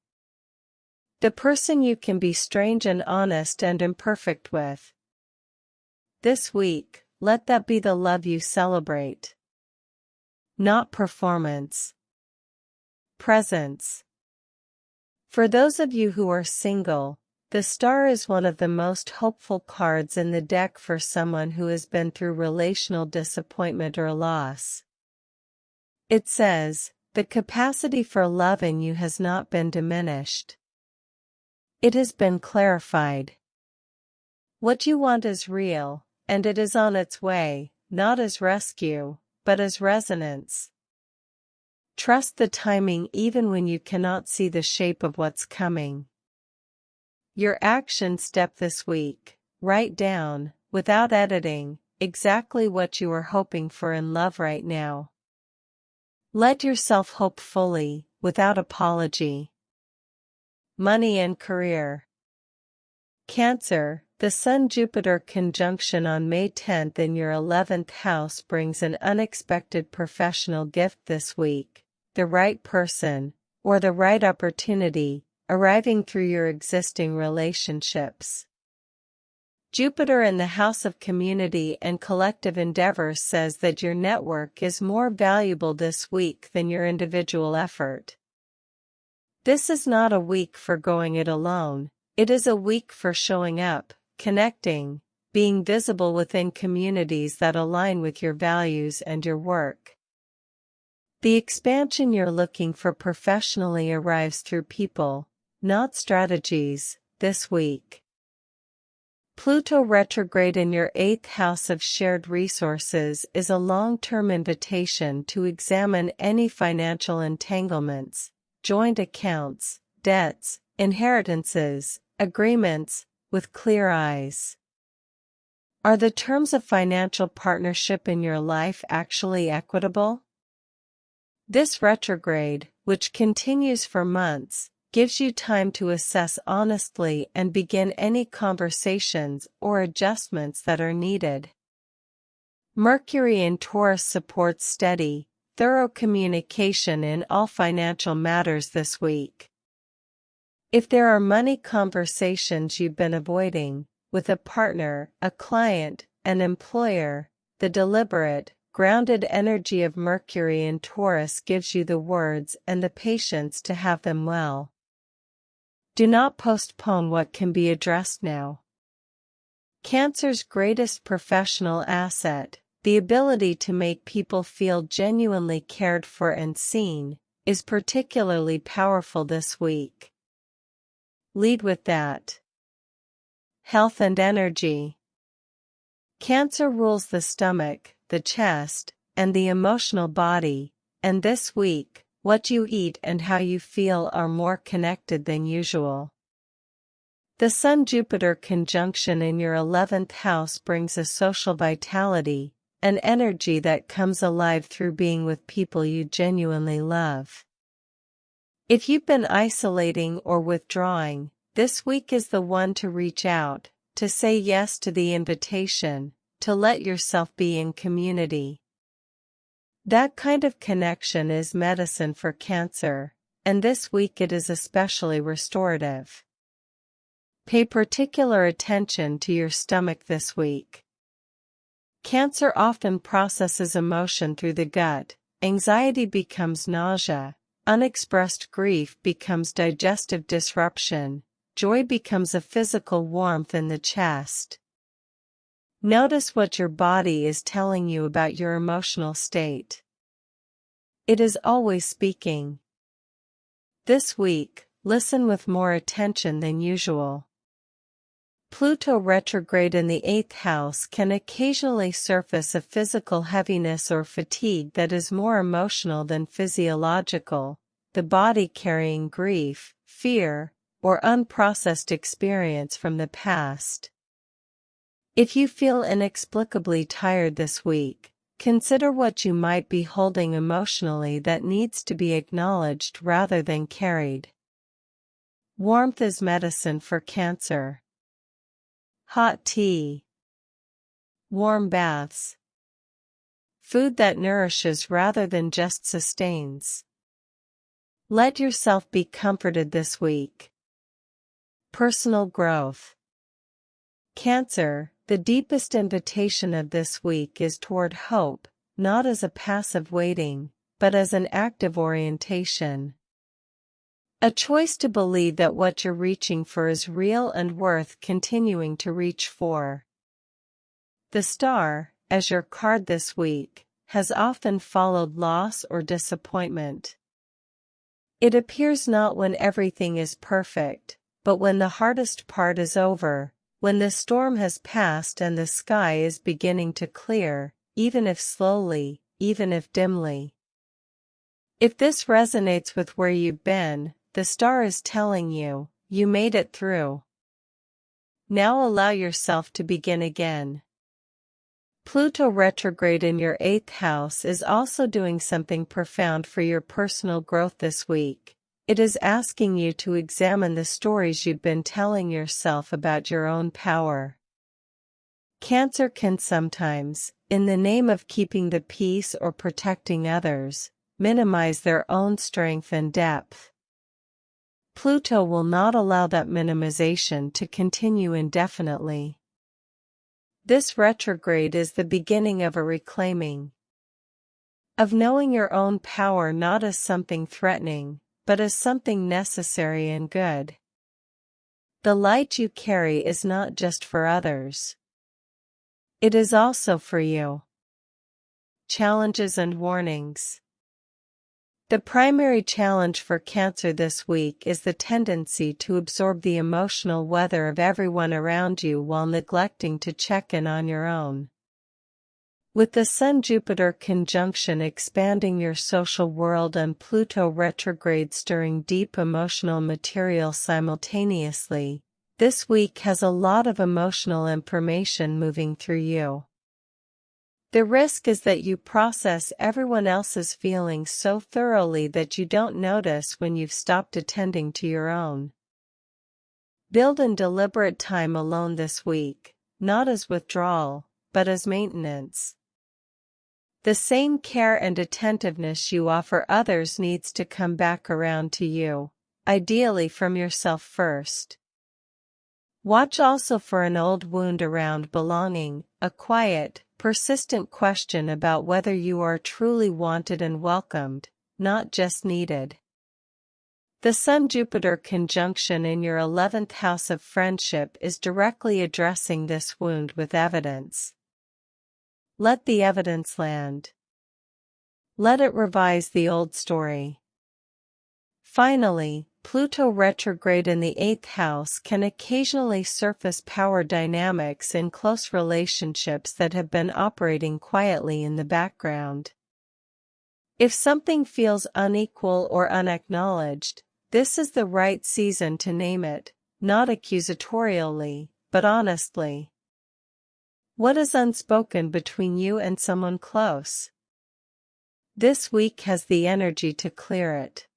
The person you can be strange and honest and imperfect with. This week, let that be the love you celebrate. Not performance. Presence. For those of you who are single, the star is one of the most hopeful cards in the deck for someone who has been through relational disappointment or loss. It says, the capacity for love in you has not been diminished. It has been clarified. What you want is real, and it is on its way, not as rescue, but as resonance. Trust the timing even when you cannot see the shape of what's coming. Your action step this week: write down, without editing, exactly what you are hoping for in love right now. Let yourself hope fully, without apology. Money and career. Cancer, the Sun-Jupiter conjunction on May 10th in your 11th house brings an unexpected professional gift this week, the right person, or the right opportunity, arriving through your existing relationships. Jupiter in the house of community and collective endeavors says that your network is more valuable this week than your individual effort. This is not a week for going it alone, it is a week for showing up, connecting, being visible within communities that align with your values and your work. The expansion you're looking for professionally arrives through people, not strategies, this week. Pluto retrograde in your 8th house of shared resources is a long-term invitation to examine any financial entanglements, joint accounts, debts, inheritances, agreements, with clear eyes. Are the terms of financial partnership in your life actually equitable? This retrograde, which continues for months, gives you time to assess honestly and begin any conversations or adjustments that are needed. Mercury in Taurus supports steady, thorough communication in all financial matters this week. If there are money conversations you've been avoiding, with a partner, a client, an employer, the deliberate, grounded energy of Mercury in Taurus gives you the words and the patience to have them well. Do not postpone what can be addressed now. Cancer's greatest professional asset, the ability to make people feel genuinely cared for and seen, is particularly powerful this week. Lead with that. Health and energy. Cancer rules the stomach, the chest, and the emotional body, and this week, what you eat and how you feel are more connected than usual. The Sun-Jupiter conjunction in your 11th house brings a social vitality, an energy that comes alive through being with people you genuinely love. If you've been isolating or withdrawing, this week is the one to reach out, to say yes to the invitation, to let yourself be in community. That kind of connection is medicine for Cancer, and this week it is especially restorative. Pay particular attention to your stomach this week. Cancer often processes emotion through the gut, anxiety becomes nausea, unexpressed grief becomes digestive disruption, joy becomes a physical warmth in the chest. Notice what your body is telling you about your emotional state. It is always speaking. This week, listen with more attention than usual. Pluto retrograde in the 8th house can occasionally surface a physical heaviness or fatigue that is more emotional than physiological, the body carrying grief, fear, or unprocessed experience from the past. If you feel inexplicably tired this week, consider what you might be holding emotionally that needs to be acknowledged rather than carried. Warmth is medicine for Cancer. Hot tea. Warm baths. Food that nourishes rather than just sustains. Let yourself be comforted this week. Personal growth. Cancer, the deepest invitation of this week is toward hope, not as a passive waiting, but as an active orientation. A choice to believe that what you're reaching for is real and worth continuing to reach for. The star, as your card this week, has often followed loss or disappointment. It appears not when everything is perfect, but when the hardest part is over, when the storm has passed and the sky is beginning to clear, even if slowly, even if dimly. If this resonates with where you've been, the star is telling you, you made it through. Now allow yourself to begin again. Pluto retrograde in your 8th house is also doing something profound for your personal growth this week. It is asking you to examine the stories you've been telling yourself about your own power. Cancer can sometimes, in the name of keeping the peace or protecting others, minimize their own strength and depth. Pluto will not allow that minimization to continue indefinitely. This retrograde is the beginning of a reclaiming. Of knowing your own power not as something threatening, but as something necessary and good. The light you carry is not just for others. It is also for you. Challenges and warnings. The primary challenge for Cancer this week is the tendency to absorb the emotional weather of everyone around you while neglecting to check in on your own. With the Sun-Jupiter conjunction expanding your social world and Pluto retrograde stirring deep emotional material simultaneously, this week has a lot of emotional information moving through you. The risk is that you process everyone else's feelings so thoroughly that you don't notice when you've stopped attending to your own. Build in deliberate time alone this week, not as withdrawal, but as maintenance. The same care and attentiveness you offer others needs to come back around to you, ideally from yourself first. Watch also for an old wound around belonging, a quiet, persistent question about whether you are truly wanted and welcomed, not just needed. The Sun-Jupiter conjunction in your 11th house of friendship is directly addressing this wound with evidence. Let the evidence land. Let it revise the old story. Finally, Pluto retrograde in the 8th house can occasionally surface power dynamics in close relationships that have been operating quietly in the background. If something feels unequal or unacknowledged, this is the right season to name it, not accusatorially, but honestly. What is unspoken between you and someone close? This week has the energy to clear it.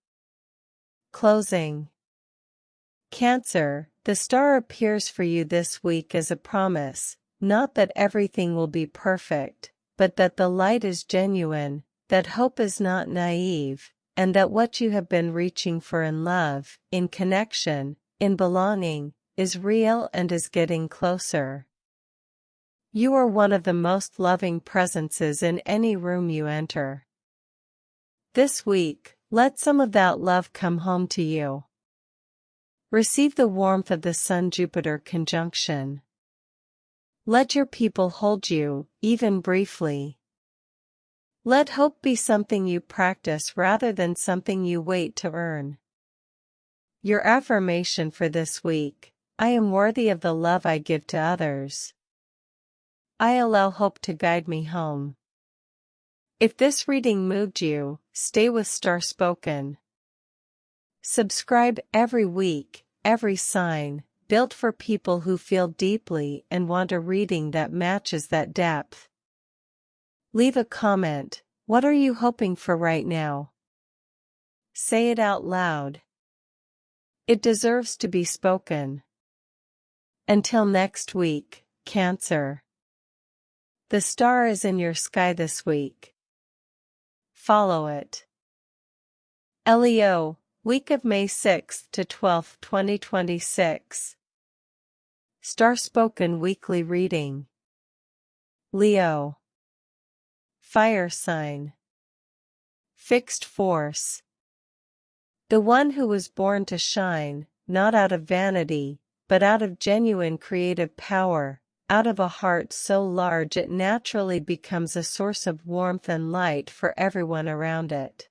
Closing. Cancer, the star appears for you this week as a promise, not that everything will be perfect, but that the light is genuine, that hope is not naive, and that what you have been reaching for in love, in connection, in belonging, is real and is getting closer. You are one of the most loving presences in any room you enter. This week, Let some of that love come home to you. Receive the warmth of the Sun-Jupiter conjunction. Let your people hold you, even briefly. Let hope be something you practice rather than something you wait to earn. Your affirmation for this week: I am worthy of the love I give to others. I allow hope to guide me home. If this reading moved you, stay with Starspoken. Subscribe every week, every sign, built for people who feel deeply and want a reading that matches that depth. Leave a comment. What are you hoping for right now? Say it out loud. It deserves to be spoken. Until next week, Cancer. The star is in your sky this week. Follow it. Leo, week of May 6th to 12th, 2026. Starspoken weekly reading. Leo. Fire sign. Fixed force. The one who was born to shine, not out of vanity, but out of genuine creative power, out of a heart so large it naturally becomes a source of warmth and light for everyone around it.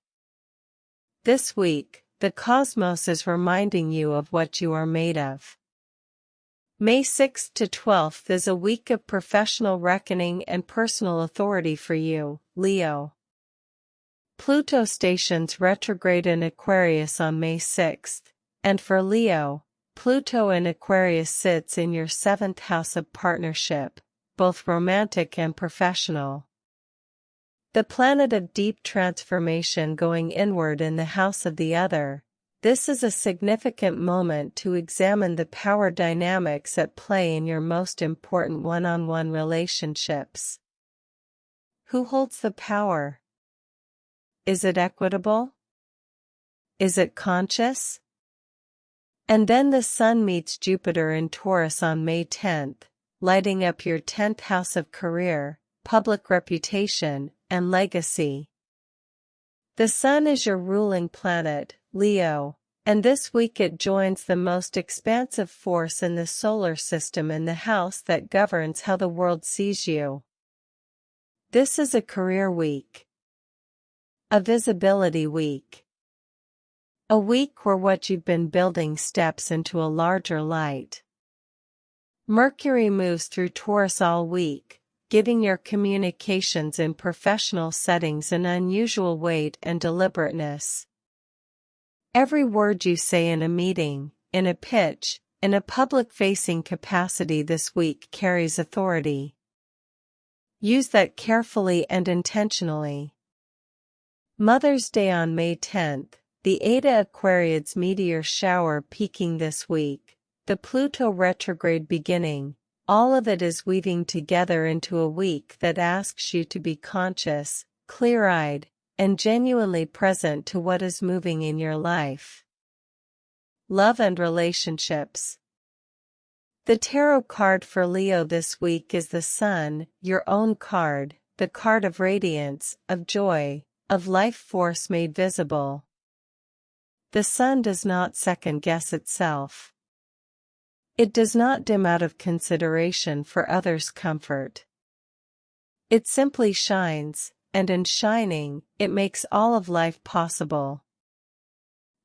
This week, the cosmos is reminding you of what you are made of. May 6th to 12th is a week of professional reckoning and personal authority for you, Leo. Pluto stations retrograde in Aquarius on May 6th, and for Leo, Pluto in Aquarius sits in your 7th house of partnership, both romantic and professional. The planet of deep transformation going inward in the house of the other. This is a significant moment to examine the power dynamics at play in your most important one-on-one relationships. Who holds the power? Is it equitable? Is it conscious? And then the Sun meets Jupiter in Taurus on May 10th, lighting up your 10th house of career, public reputation, and legacy. The Sun is your ruling planet, Leo, and this week it joins the most expansive force in the solar system in the house that governs how the world sees you. This is a career week. A visibility week. A week where what you've been building steps into a larger light. Mercury moves through Taurus all week, giving your communications in professional settings an unusual weight and deliberateness. Every word you say in a meeting, in a pitch, in a public-facing capacity this week carries authority. Use that carefully and intentionally. Mother's Day on May 10th, the etaaquariids meteor shower peaking this week, the Pluto retrograde beginning, all of it is weaving together into a week that asks you to be conscious, clear-eyed, and genuinely present to what is moving in your life. Love and relationships. The tarot card for Leo this week is the Sun, your own card, the card of radiance, of joy, of life force made visible. The Sun does not second-guess itself. It does not dim out of consideration for others' comfort. It simply shines, and in shining, it makes all of life possible.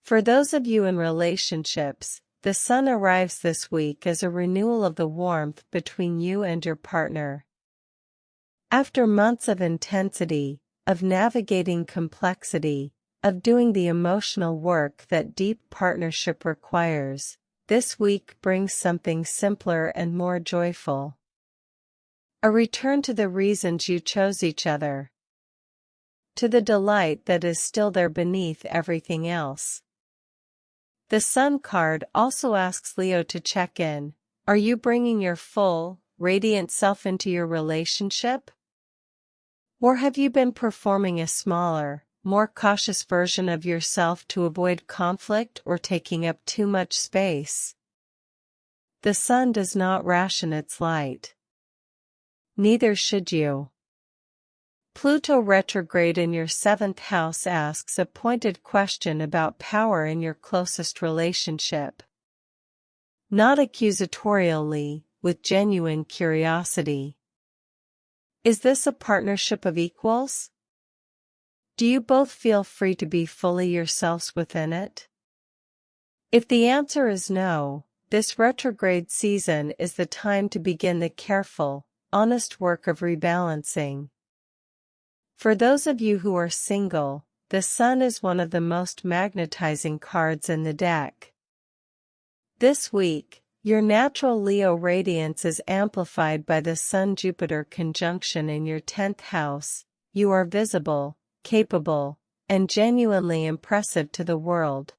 For those of you in relationships, the Sun arrives this week as a renewal of the warmth between you and your partner. After months of intensity, of navigating complexity, of doing the emotional work that deep partnership requires, this week brings something simpler and more joyful. A return to the reasons you chose each other. To the delight that is still there beneath everything else. The Sun card also asks Leo to check in. Are you bringing your full, radiant self into your relationship? Or have you been performing a smaller, more cautious version of yourself to avoid conflict or taking up too much space? The Sun does not ration its light. Neither should you. Pluto retrograde in your 7th house asks a pointed question about power in your closest relationship. Not accusatorially, with genuine curiosity. Is this a partnership of equals? Do you both feel free to be fully yourselves within it? If the answer is no, this retrograde season is the time to begin the careful, honest work of rebalancing. For those of you who are single, the Sun is one of the most magnetizing cards in the deck. This week, your natural Leo radiance is amplified by the Sun-Jupiter conjunction in your 10th house. You are visible, capable, and genuinely impressive to the world.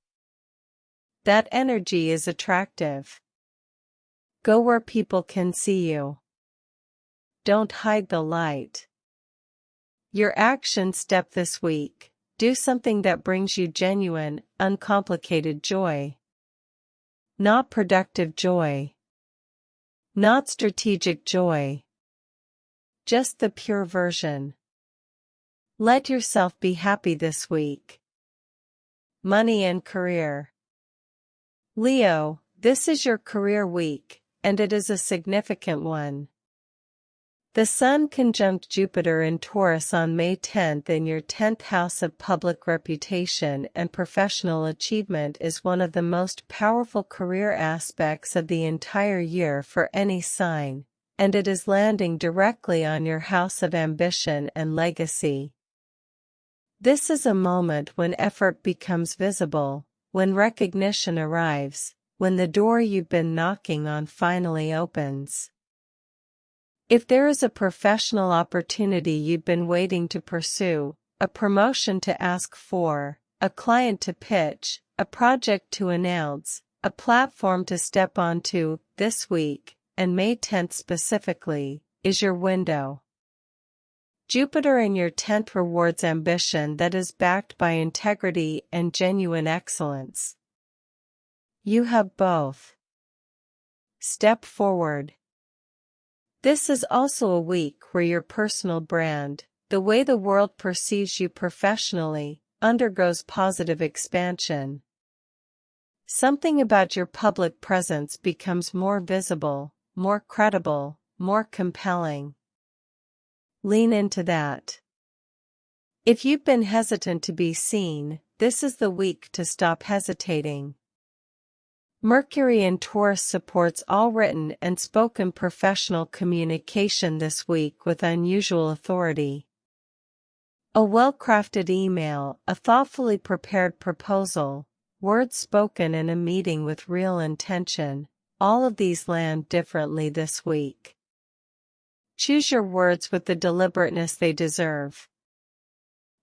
That energy is attractive. Go where people can see you. Don't hide the light. Your action step this week: do something that brings you genuine, uncomplicated joy. Not productive joy. Not strategic joy. Just the pure version. Let yourself be happy this week. Money and career. Leo, this is your career week, and it is a significant one. The Sun conjunct Jupiter in Taurus on May 10th in your 10th house of public reputation and professional achievement is one of the most powerful career aspects of the entire year for any sign, and it is landing directly on your house of ambition and legacy. This is a moment when effort becomes visible, when recognition arrives, when the door you've been knocking on finally opens. If there is a professional opportunity you've been waiting to pursue, a promotion to ask for, a client to pitch, a project to announce, a platform to step onto, this week, and May 10th specifically, is your window. Jupiter in your 10th rewards ambition that is backed by integrity and genuine excellence. You have both. Step forward. This is also a week where your personal brand, the way the world perceives you professionally, undergoes positive expansion. Something about your public presence becomes more visible, more credible, more compelling. Lean into that. If you've been hesitant to be seen, this is the week to stop hesitating. Mercury in Taurus supports all written and spoken professional communication this week with unusual authority. A well-crafted email, a thoughtfully prepared proposal, words spoken in a meeting with real intention, all of these land differently this week. Choose your words with the deliberateness they deserve.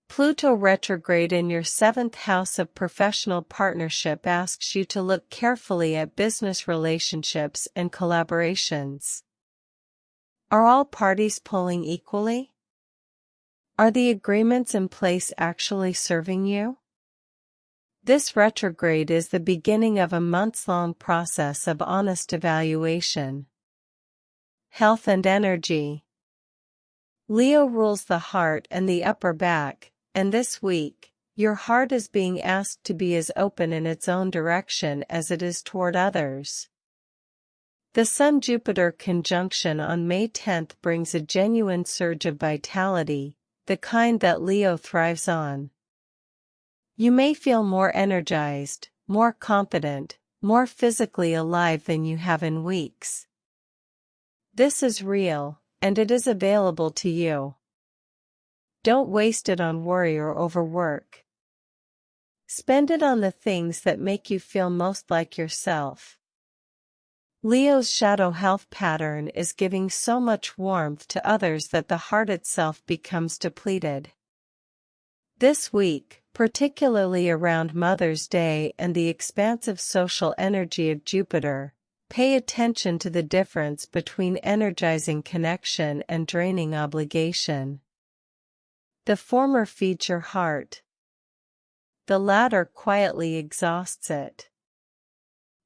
Pluto retrograde in your 7th house of professional partnership asks you to look carefully at business relationships and collaborations. Are all parties pulling equally? Are the agreements in place actually serving you? This retrograde is the beginning of a months-long process of honest evaluation. Health and energy. Leo rules the heart and the upper back, and this week, your heart is being asked to be as open in its own direction as it is toward others. The Sun-Jupiter conjunction on May 10th brings a genuine surge of vitality, the kind that Leo thrives on. You may feel more energized, more confident, more physically alive than you have in weeks. This is real, and it is available to you. Don't waste it on worry or overwork. Spend it on the things that make you feel most like yourself. Leo's shadow health pattern is giving so much warmth to others that the heart itself becomes depleted. This week, particularly around Mother's Day and the expansive social energy of Jupiter, pay attention to the difference between energizing connection and draining obligation. The former feeds your heart. The latter quietly exhausts it.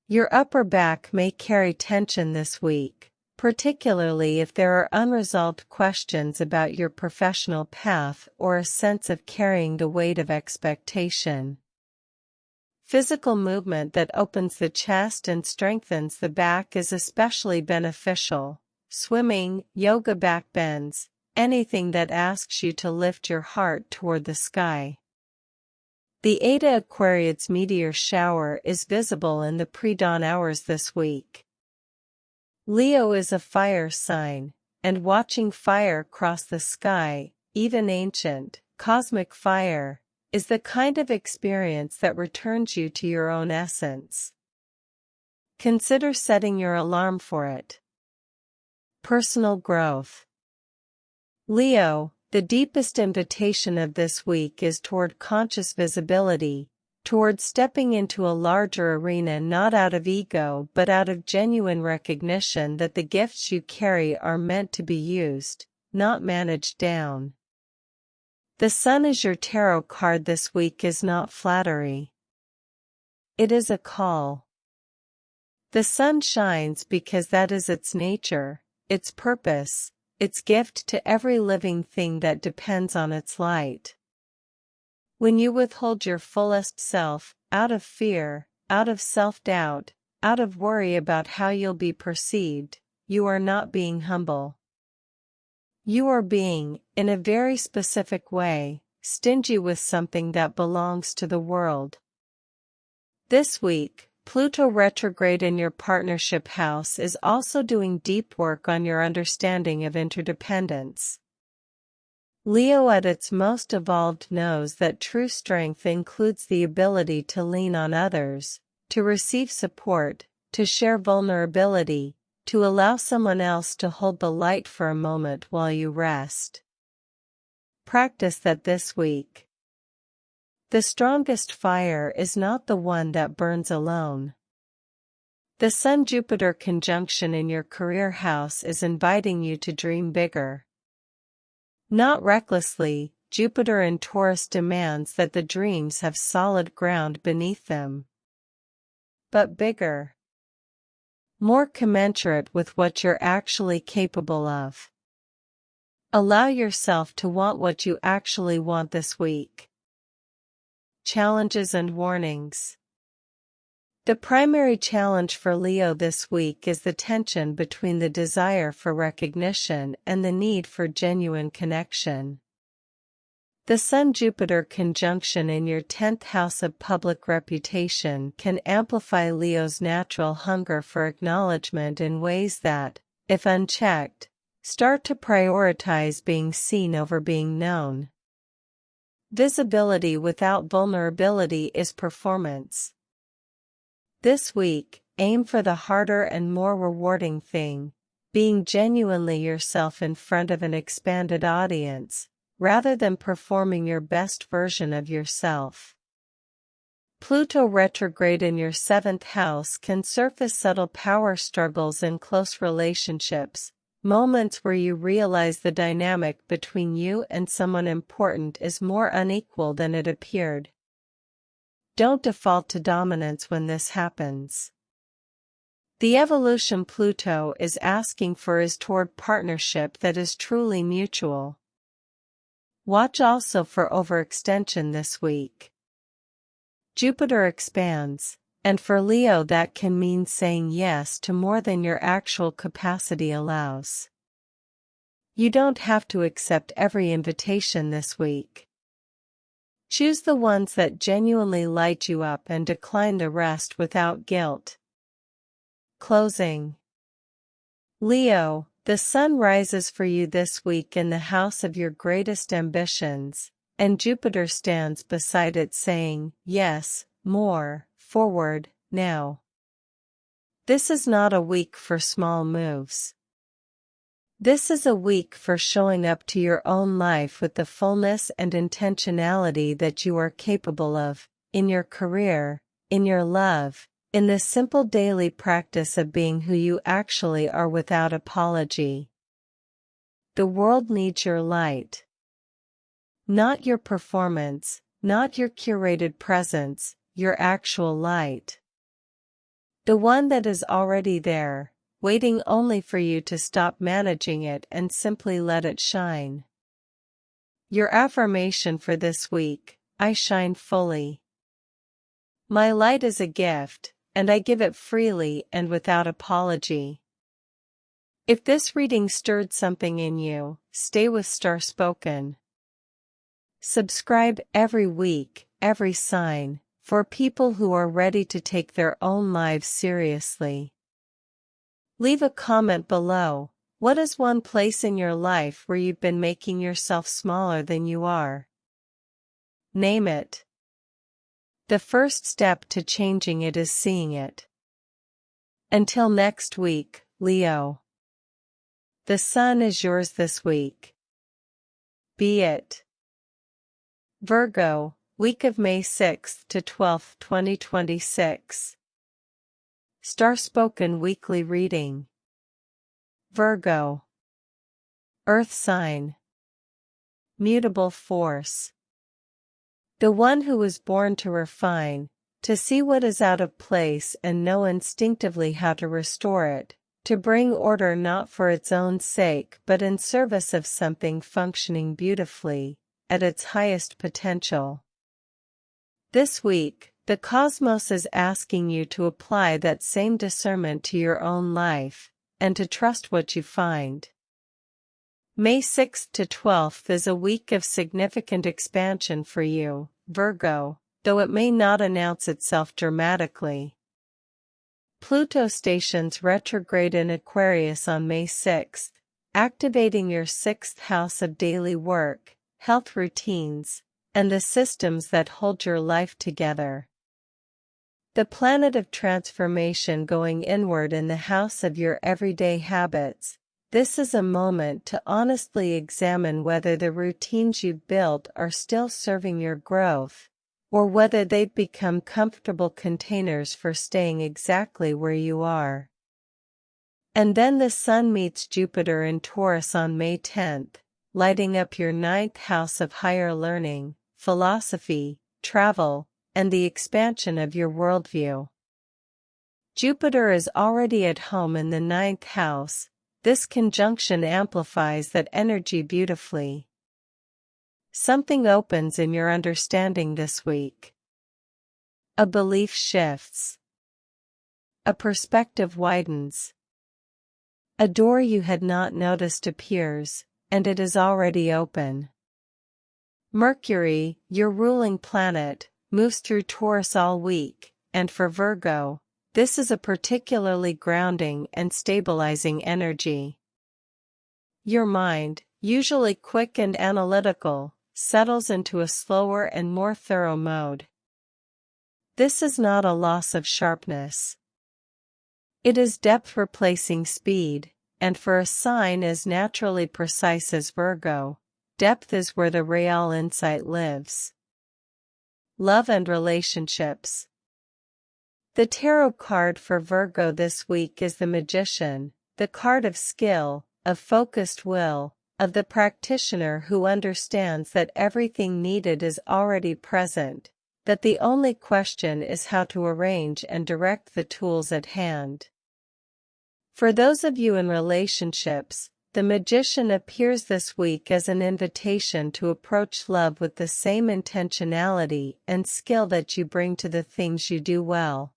Your upper back may carry tension this week, particularly if there are unresolved questions about your professional path or a sense of carrying the weight of expectation. Physical movement that opens the chest and strengthens the back is especially beneficial. Swimming, yoga, back bends, anything that asks you to lift your heart toward the sky. The etaaquariids meteor shower is visible in the pre-dawn hours this week. Leo is a fire sign, and watching fire cross the sky, even ancient, cosmic fire, is the kind of experience that returns you to your own essence. Consider setting your alarm for it. Personal growth. Leo, the deepest invitation of this week is toward conscious visibility, toward stepping into a larger arena not out of ego but out of genuine recognition that the gifts you carry are meant to be used, not managed down. The Sun as your tarot card this week is not flattery. It is a call. The sun shines because that is its nature, its purpose, its gift to every living thing that depends on its light. When you withhold your fullest self, out of fear, out of self-doubt, out of worry about how you'll be perceived, you are not being humble. You are being, in a very specific way, stingy with something that belongs to the world. This week, Pluto retrograde in your partnership house is also doing deep work on your understanding of interdependence. Leo at its most evolved knows that true strength includes the ability to lean on others, to receive support, to share vulnerability, to allow someone else to hold the light for a moment while you rest. Practice that this week. The strongest fire is not the one that burns alone. The Sun-Jupiter conjunction in your career house is inviting you to dream bigger. Not recklessly, Jupiter in Taurus demands that the dreams have solid ground beneath them. But bigger. More commensurate with what you're actually capable of. Allow yourself to want what you actually want this week. Challenges and warnings. The primary challenge for Leo this week is the tension between the desire for recognition and the need for genuine connection. The Sun-Jupiter conjunction in your 10th house of public reputation can amplify Leo's natural hunger for acknowledgement in ways that, if unchecked, start to prioritize being seen over being known. Visibility without vulnerability is performance. This week, aim for the harder and more rewarding thing, being genuinely yourself in front of an expanded audience, rather than performing your best version of yourself. Pluto retrograde in your 7th house can surface subtle power struggles in close relationships, moments where you realize the dynamic between you and someone important is more unequal than it appeared. Don't default to dominance when this happens. The evolution Pluto is asking for is toward partnership that is truly mutual. Watch also for overextension this week. Jupiter expands, and for Leo that can mean saying yes to more than your actual capacity allows. You don't have to accept every invitation this week. Choose the ones that genuinely light you up and decline the rest without guilt. Closing. Leo, the sun rises for you this week in the house of your greatest ambitions, and Jupiter stands beside it saying, yes, more, forward, now. This is not a week for small moves. This is a week for showing up to your own life with the fullness and intentionality that you are capable of, in your career, in your love, in the simple daily practice of being who you actually are without apology. The world needs your light. Not your performance, not your curated presence, your actual light. The one that is already there, waiting only for you to stop managing it and simply let it shine. Your affirmation for this week: I shine fully. My light is a gift, and I give it freely and without apology. If this reading stirred something in you, stay with Starspoken. Subscribe every week, every sign, for people who are ready to take their own lives seriously. Leave a comment below. What is one place in your life where you've been making yourself smaller than you are? Name it. The first step to changing it is seeing it. Until next week, Leo. The sun is yours this week. Be it. Virgo, week of May 6th to 12th, 2026. Starspoken weekly reading. Virgo. Earth sign. Mutable force. The one who was born to refine, to see what is out of place and know instinctively how to restore it, to bring order not for its own sake but in service of something functioning beautifully, at its highest potential. This week, the cosmos is asking you to apply that same discernment to your own life, and to trust what you find. May 6th to 12th is a week of significant expansion for you, Virgo, though it may not announce itself dramatically. Pluto stations retrograde in Aquarius on May 6th, activating your 6th house of daily work, health routines, and the systems that hold your life together. The planet of transformation going inward in the house of your everyday habits. This is a moment to honestly examine whether the routines you've built are still serving your growth, or whether they've become comfortable containers for staying exactly where you are. And then the Sun meets Jupiter in Taurus on May 10th, lighting up your 9th house of higher learning, philosophy, travel, and the expansion of your worldview. Jupiter is already at home in the 9th house. This conjunction amplifies that energy beautifully. Something opens in your understanding this week. A belief shifts. A perspective widens. A door you had not noticed appears, and it is already open. Mercury, your ruling planet, moves through Taurus all week, and for Virgo, this is a particularly grounding and stabilizing energy. Your mind, usually quick and analytical, settles into a slower and more thorough mode. This is not a loss of sharpness. It is depth replacing speed, and for a sign as naturally precise as Virgo, depth is where the real insight lives. Love and relationships. The tarot card for Virgo this week is the Magician, the card of skill, of focused will, of the practitioner who understands that everything needed is already present, that the only question is how to arrange and direct the tools at hand. For those of you in relationships, the Magician appears this week as an invitation to approach love with the same intentionality and skill that you bring to the things you do well.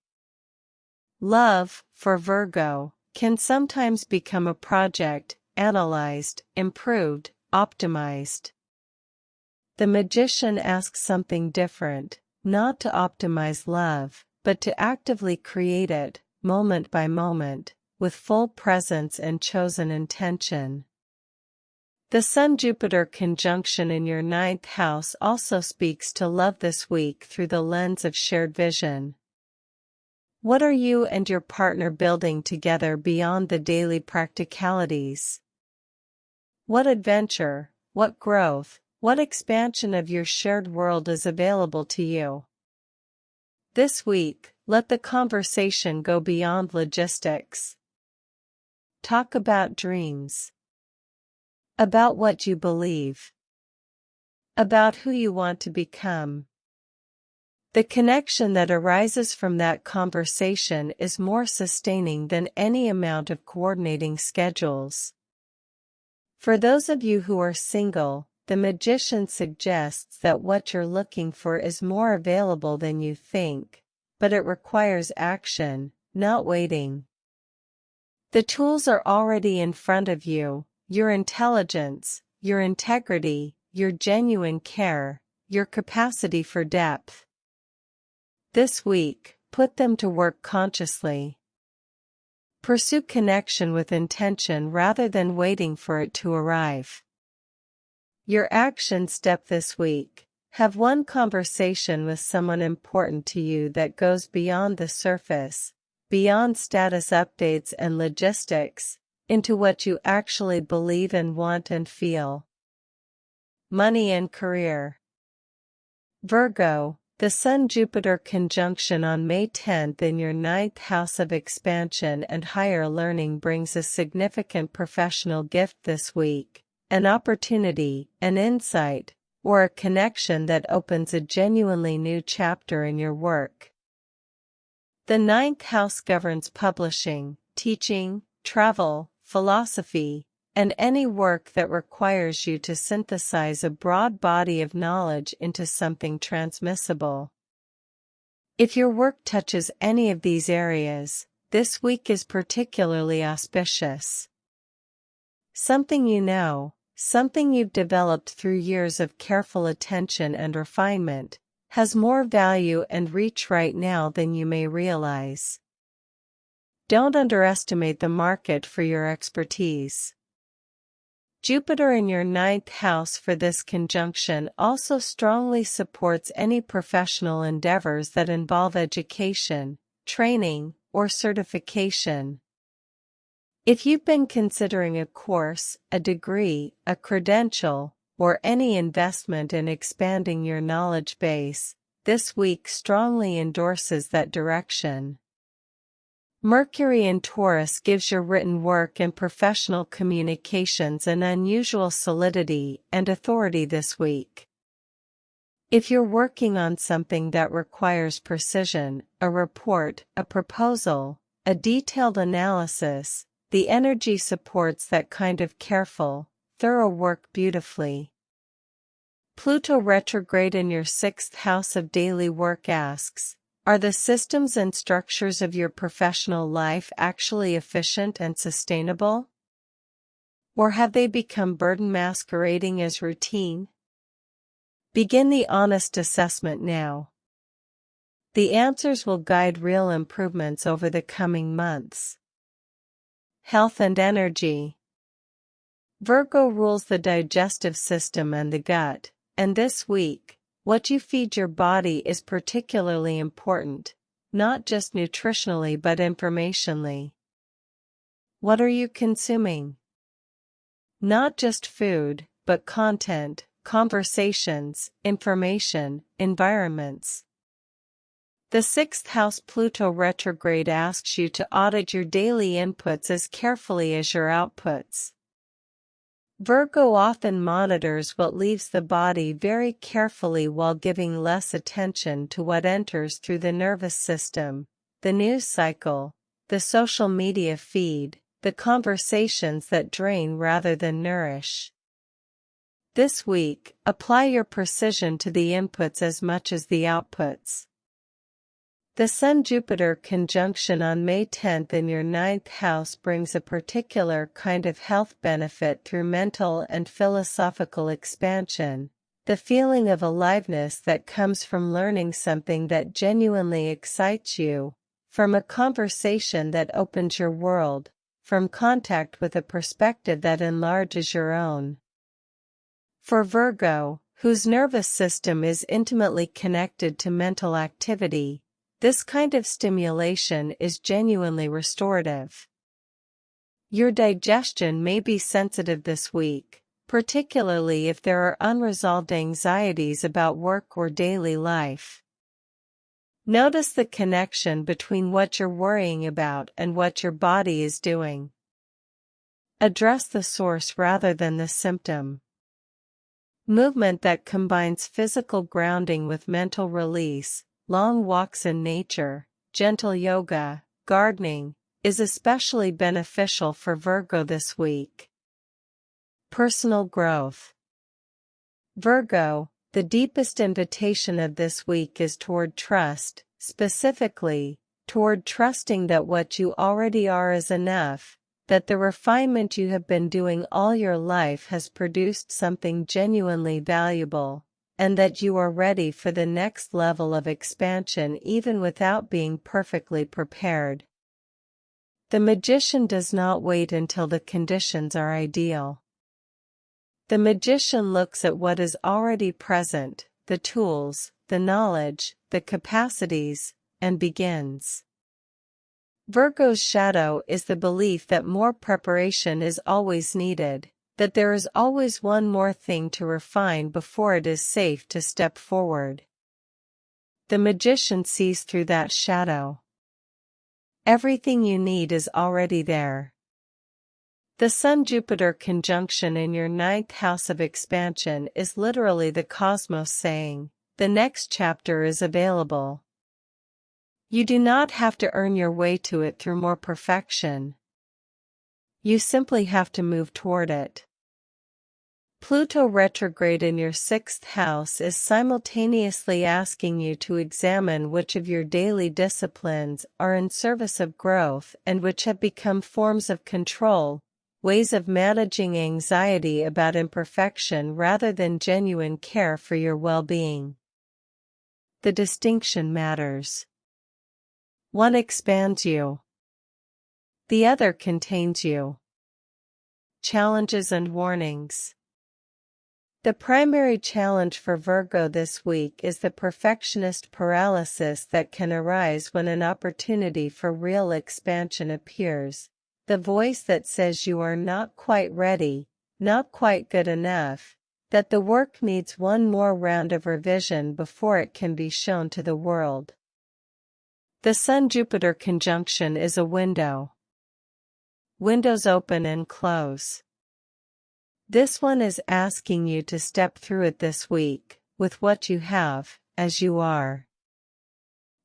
Love, for Virgo, can sometimes become a project, analyzed, improved, optimized. The Magician asks something different, not to optimize love, but to actively create it, moment by moment, with full presence and chosen intention. The Sun-Jupiter conjunction in your 9th house also speaks to love this week through the lens of shared vision. What are you and your partner building together beyond the daily practicalities? What adventure, what growth, what expansion of your shared world is available to you? This week, let the conversation go beyond logistics. Talk about dreams. About what you believe. About who you want to become. The connection that arises from that conversation is more sustaining than any amount of coordinating schedules. For those of you who are single, the Magician suggests that what you're looking for is more available than you think, but it requires action, not waiting. The tools are already in front of you: your intelligence, your integrity, your genuine care, your capacity for depth. This week, put them to work consciously. Pursue connection with intention rather than waiting for it to arrive. Your action step this week: have one conversation with someone important to you that goes beyond the surface, beyond status updates and logistics, into what you actually believe and want and feel. Money and career. Virgo, the Sun-Jupiter conjunction on May 10th in your 9th house of expansion and higher learning brings a significant professional gift this week, an opportunity, an insight, or a connection that opens a genuinely new chapter in your work. The 9th house governs publishing, teaching, travel, philosophy, and any work that requires you to synthesize a broad body of knowledge into something transmissible. If your work touches any of these areas, this week is particularly auspicious. Something you know, something you've developed through years of careful attention and refinement, has more value and reach right now than you may realize. Don't underestimate the market for your expertise. Jupiter in your 9th house for this conjunction also strongly supports any professional endeavors that involve education, training, or certification. If you've been considering a course, a degree, a credential, or any investment in expanding your knowledge base, this week strongly endorses that direction. Mercury in Taurus gives your written work and professional communications an unusual solidity and authority this week. If you're working on something that requires precision, a report, a proposal, a detailed analysis, the energy supports that kind of careful, thorough work beautifully. Pluto retrograde in your 6th house of daily work asks, are the systems and structures of your professional life actually efficient and sustainable? Or have they become burden masquerading as routine? Begin the honest assessment now. The answers will guide real improvements over the coming months. Health and energy. Virgo rules the digestive system and the gut, and this week, what you feed your body is particularly important, not just nutritionally but informationally. What are you consuming? Not just food, but content, conversations, information, environments. The 6th house Pluto retrograde asks you to audit your daily inputs as carefully as your outputs. Virgo often monitors what leaves the body very carefully while giving less attention to what enters through the nervous system, the news cycle, the social media feed, the conversations that drain rather than nourish. This week, apply your precision to the inputs as much as the outputs. The Sun-Jupiter conjunction on May 10th in your 9th house brings a particular kind of health benefit through mental and philosophical expansion, the feeling of aliveness that comes from learning something that genuinely excites you, from a conversation that opens your world, from contact with a perspective that enlarges your own. For Virgo, whose nervous system is intimately connected to mental activity, this kind of stimulation is genuinely restorative. Your digestion may be sensitive this week, particularly if there are unresolved anxieties about work or daily life. Notice the connection between what you're worrying about and what your body is doing. Address the source rather than the symptom. Movement that combines physical grounding with mental release, long walks in nature, gentle yoga, gardening, is especially beneficial for Virgo this week. Personal growth. Virgo, the deepest invitation of this week is toward trust, specifically, toward trusting that what you already are is enough, that the refinement you have been doing all your life has produced something genuinely valuable, and that you are ready for the next level of expansion even without being perfectly prepared. The magician does not wait until the conditions are ideal. The magician looks at what is already present, the tools, the knowledge, the capacities, and begins. Virgo's shadow is the belief that more preparation is always needed, that there is always one more thing to refine before it is safe to step forward. The magician sees through that shadow. Everything you need is already there. The Sun-Jupiter conjunction in your 9th house of expansion is literally the cosmos saying, the next chapter is available. You do not have to earn your way to it through more perfection. You simply have to move toward it. Pluto retrograde in your 6th house is simultaneously asking you to examine which of your daily disciplines are in service of growth and which have become forms of control, ways of managing anxiety about imperfection rather than genuine care for your well-being. The distinction matters. One expands you. The other contains you. Challenges and warnings. The primary challenge for Virgo this week is the perfectionist paralysis that can arise when an opportunity for real expansion appears. The voice that says you are not quite ready, not quite good enough, that the work needs one more round of revision before it can be shown to the world. The Sun-Jupiter conjunction is a window. Windows open and close. This one is asking you to step through it this week, with what you have, as you are.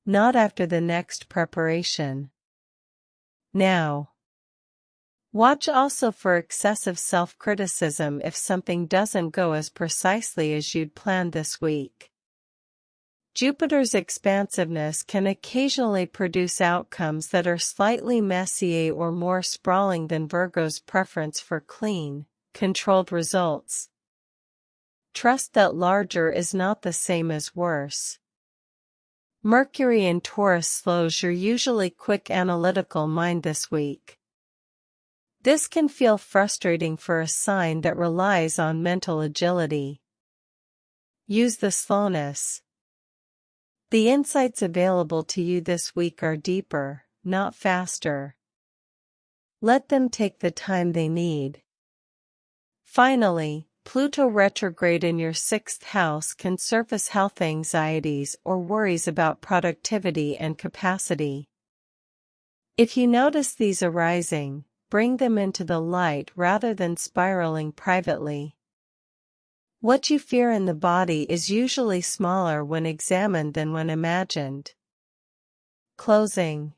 Not after the next preparation. Now. Watch also for excessive self-criticism if something doesn't go as precisely as you'd planned this week. Jupiter's expansiveness can occasionally produce outcomes that are slightly messy or more sprawling than Virgo's preference for clean, controlled results. Trust that larger is not the same as worse. Mercury in Taurus slows your usually quick analytical mind this week. This can feel frustrating for a sign that relies on mental agility. Use the slowness. The insights available to you this week are deeper, not faster. Let them take the time they need. Finally, Pluto retrograde in your 6th house can surface health anxieties or worries about productivity and capacity. If you notice these arising, bring them into the light rather than spiraling privately. What you fear in the body is usually smaller when examined than when imagined. Closing.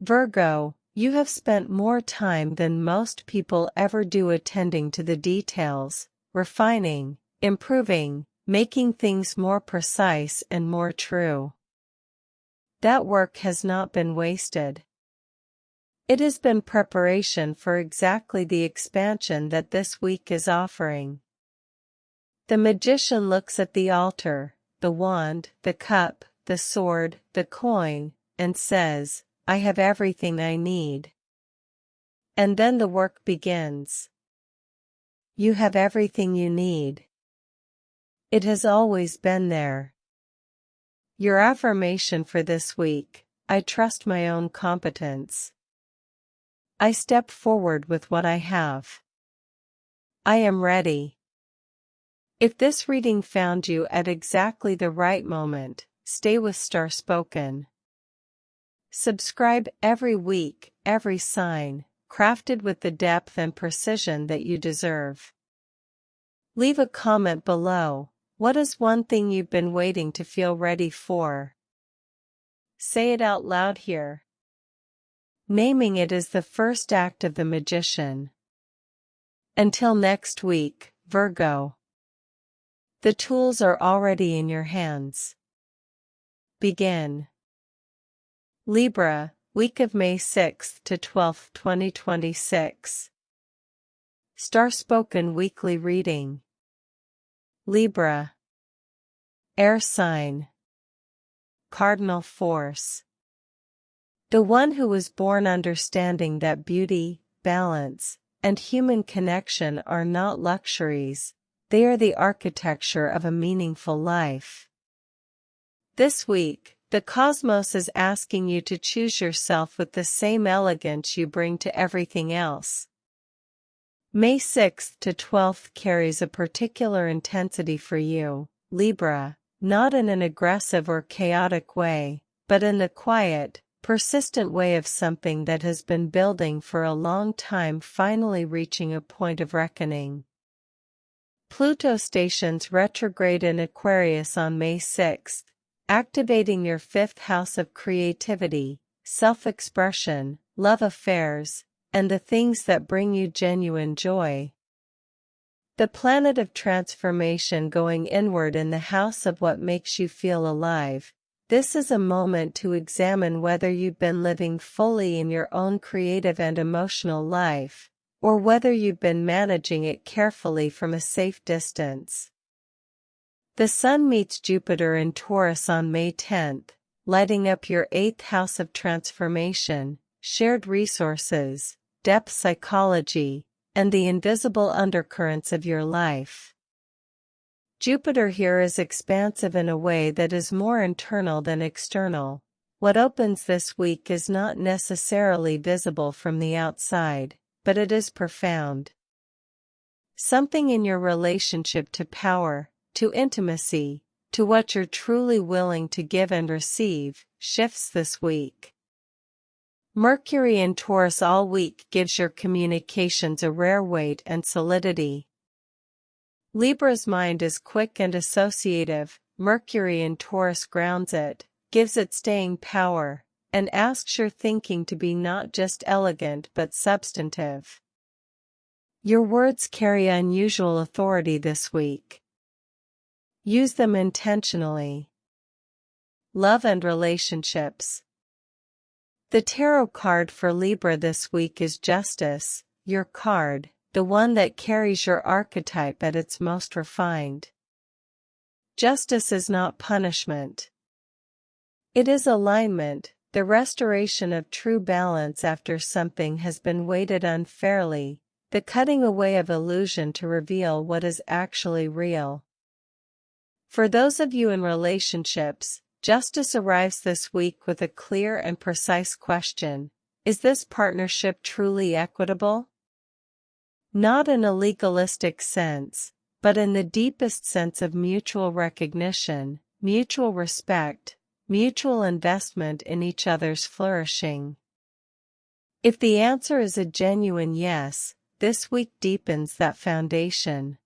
Virgo, you have spent more time than most people ever do attending to the details, refining, improving, making things more precise and more true. That work has not been wasted. It has been preparation for exactly the expansion that this week is offering. The magician looks at the altar, the wand, the cup, the sword, the coin, and says, I have everything I need. And then the work begins. You have everything you need. It has always been there. Your affirmation for this week, I trust my own competence. I step forward with what I have. I am ready. If this reading found you at exactly the right moment, stay with Starspoken. Subscribe every week, every sign, crafted with the depth and precision that you deserve. Leave a comment below, What is one thing you've been waiting to feel ready for? Say it out loud here. Naming it is the first act of the magician. Until next week, Virgo. The tools are already in your hands. Begin. Libra, week of May 6th to 12th, 2026. Starspoken weekly reading. Libra. Air sign. Cardinal force. The one who was born understanding that beauty, balance, and human connection are not luxuries, they are the architecture of a meaningful life. This week, the cosmos is asking you to choose yourself with the same elegance you bring to everything else. May 6th to 12th carries a particular intensity for you, Libra, not in an aggressive or chaotic way, but in the quiet, persistent way of something that has been building for a long time finally reaching a point of reckoning. Pluto stations retrograde in Aquarius on May 6th, activating your fifth house of creativity, self-expression, love affairs, and the things that bring you genuine joy. The planet of transformation going inward in the house of what makes you feel alive. This is a moment to examine whether you've been living fully in your own creative and emotional life, or whether you've been managing it carefully from a safe distance. The Sun meets Jupiter in Taurus on May 10th, lighting up your 8th house of transformation, shared resources, depth psychology, and the invisible undercurrents of your life. Jupiter here is expansive in a way that is more internal than external. What opens this week is not necessarily visible from the outside, but it is profound. Something in your relationship to power, to intimacy, to what you're truly willing to give and receive, shifts this week. Mercury in Taurus all week gives your communications a rare weight and solidity. Libra's mind is quick and associative. Mercury in Taurus grounds it, gives it staying power, and asks your thinking to be not just elegant but substantive. Your words carry unusual authority this week. Use them intentionally. Love and relationships. The tarot card for Libra this week is Justice, your card, the one that carries your archetype at its most refined. Justice is not punishment. It is alignment, the restoration of true balance after something has been weighted unfairly, the cutting away of illusion to reveal what is actually real. For those of you in relationships, justice arrives this week with a clear and precise question: is this partnership truly equitable? Not in a legalistic sense, but in the deepest sense of mutual recognition, mutual respect, mutual investment in each other's flourishing. If the answer is a genuine yes, this week deepens that foundation.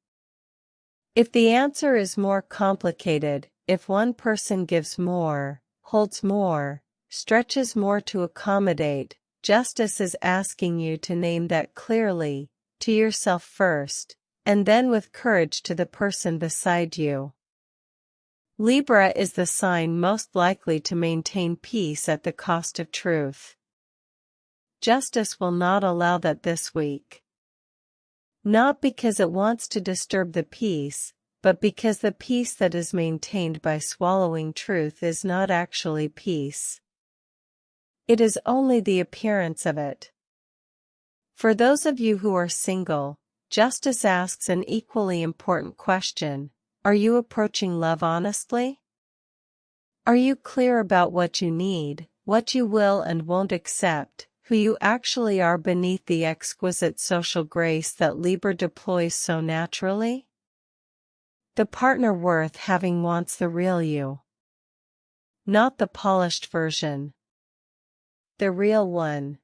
If the answer is more complicated, if one person gives more, holds more, stretches more to accommodate, justice is asking you to name that clearly, to yourself first, and then with courage to the person beside you. Libra is the sign most likely to maintain peace at the cost of truth. Justice will not allow that this week. Not because it wants to disturb the peace, but because the peace that is maintained by swallowing truth is not actually peace. It is only the appearance of it. For those of you who are single, justice asks an equally important question: are you approaching love honestly? Are you clear about what you need, what you will and won't accept, who you actually are beneath the exquisite social grace that Libra deploys so naturally? The partner worth having wants the real you. Not the polished version. The real one.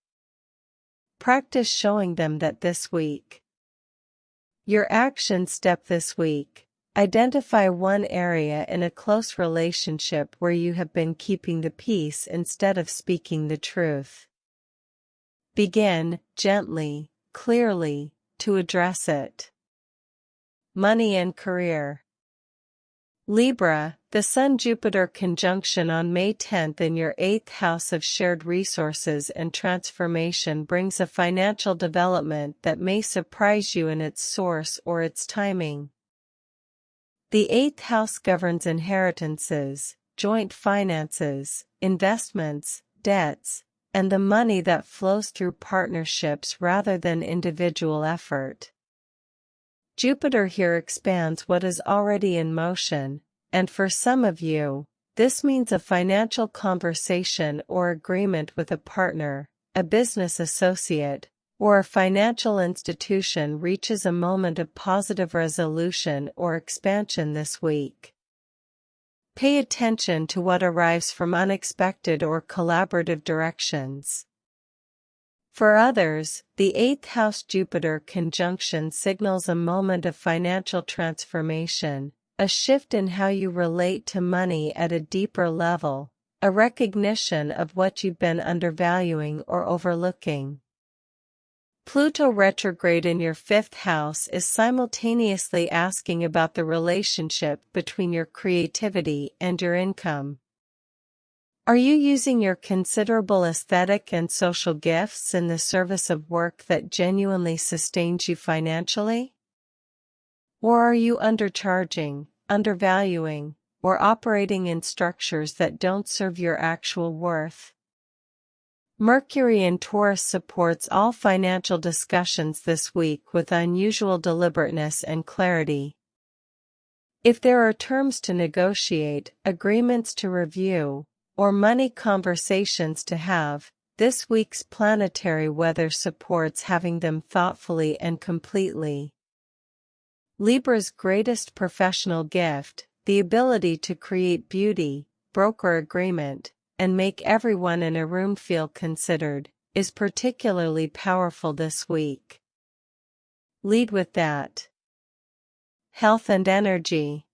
Practice showing them that this week. Your action step this week: Identify one area in a close relationship where you have been keeping the peace instead of speaking the truth. Begin, gently, clearly, to address it. Money and career. Libra, the Sun-Jupiter conjunction on May 10th in your 8th house of shared resources and transformation brings a financial development that may surprise you in its source or its timing. The 8th house governs inheritances, joint finances, investments, debts, and the money that flows through partnerships rather than individual effort. Jupiter here expands what is already in motion, and for some of you, this means a financial conversation or agreement with a partner, a business associate, or a financial institution reaches a moment of positive resolution or expansion this week. Pay attention to what arrives from unexpected or collaborative directions. For others, the 8th house Jupiter conjunction signals a moment of financial transformation, a shift in how you relate to money at a deeper level, a recognition of what you've been undervaluing or overlooking. Pluto retrograde in your 5th house is simultaneously asking about the relationship between your creativity and your income. Are you using your considerable aesthetic and social gifts in the service of work that genuinely sustains you financially? Or are you undercharging, undervaluing, or operating in structures that don't serve your actual worth? Mercury in Taurus supports all financial discussions this week with unusual deliberateness and clarity. If there are terms to negotiate, agreements to review, or money conversations to have, this week's planetary weather supports having them thoughtfully and completely. Libra's greatest professional gift, the ability to create beauty, broker agreement, and make everyone in a room feel considered, is particularly powerful this week. Lead with that. Health and energy.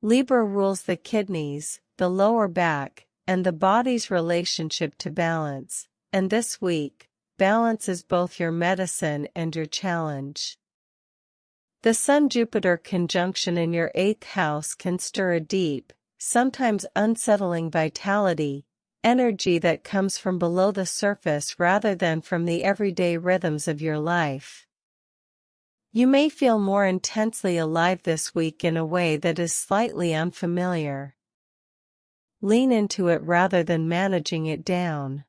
Libra rules the kidneys, the lower back, and the body's relationship to balance, and this week, balance is both your medicine and your challenge. The Sun-Jupiter conjunction in your 8th house can stir a deep, sometimes unsettling vitality, energy that comes from below the surface rather than from the everyday rhythms of your life. You may feel more intensely alive this week in a way that is slightly unfamiliar. Lean into it rather than managing it down.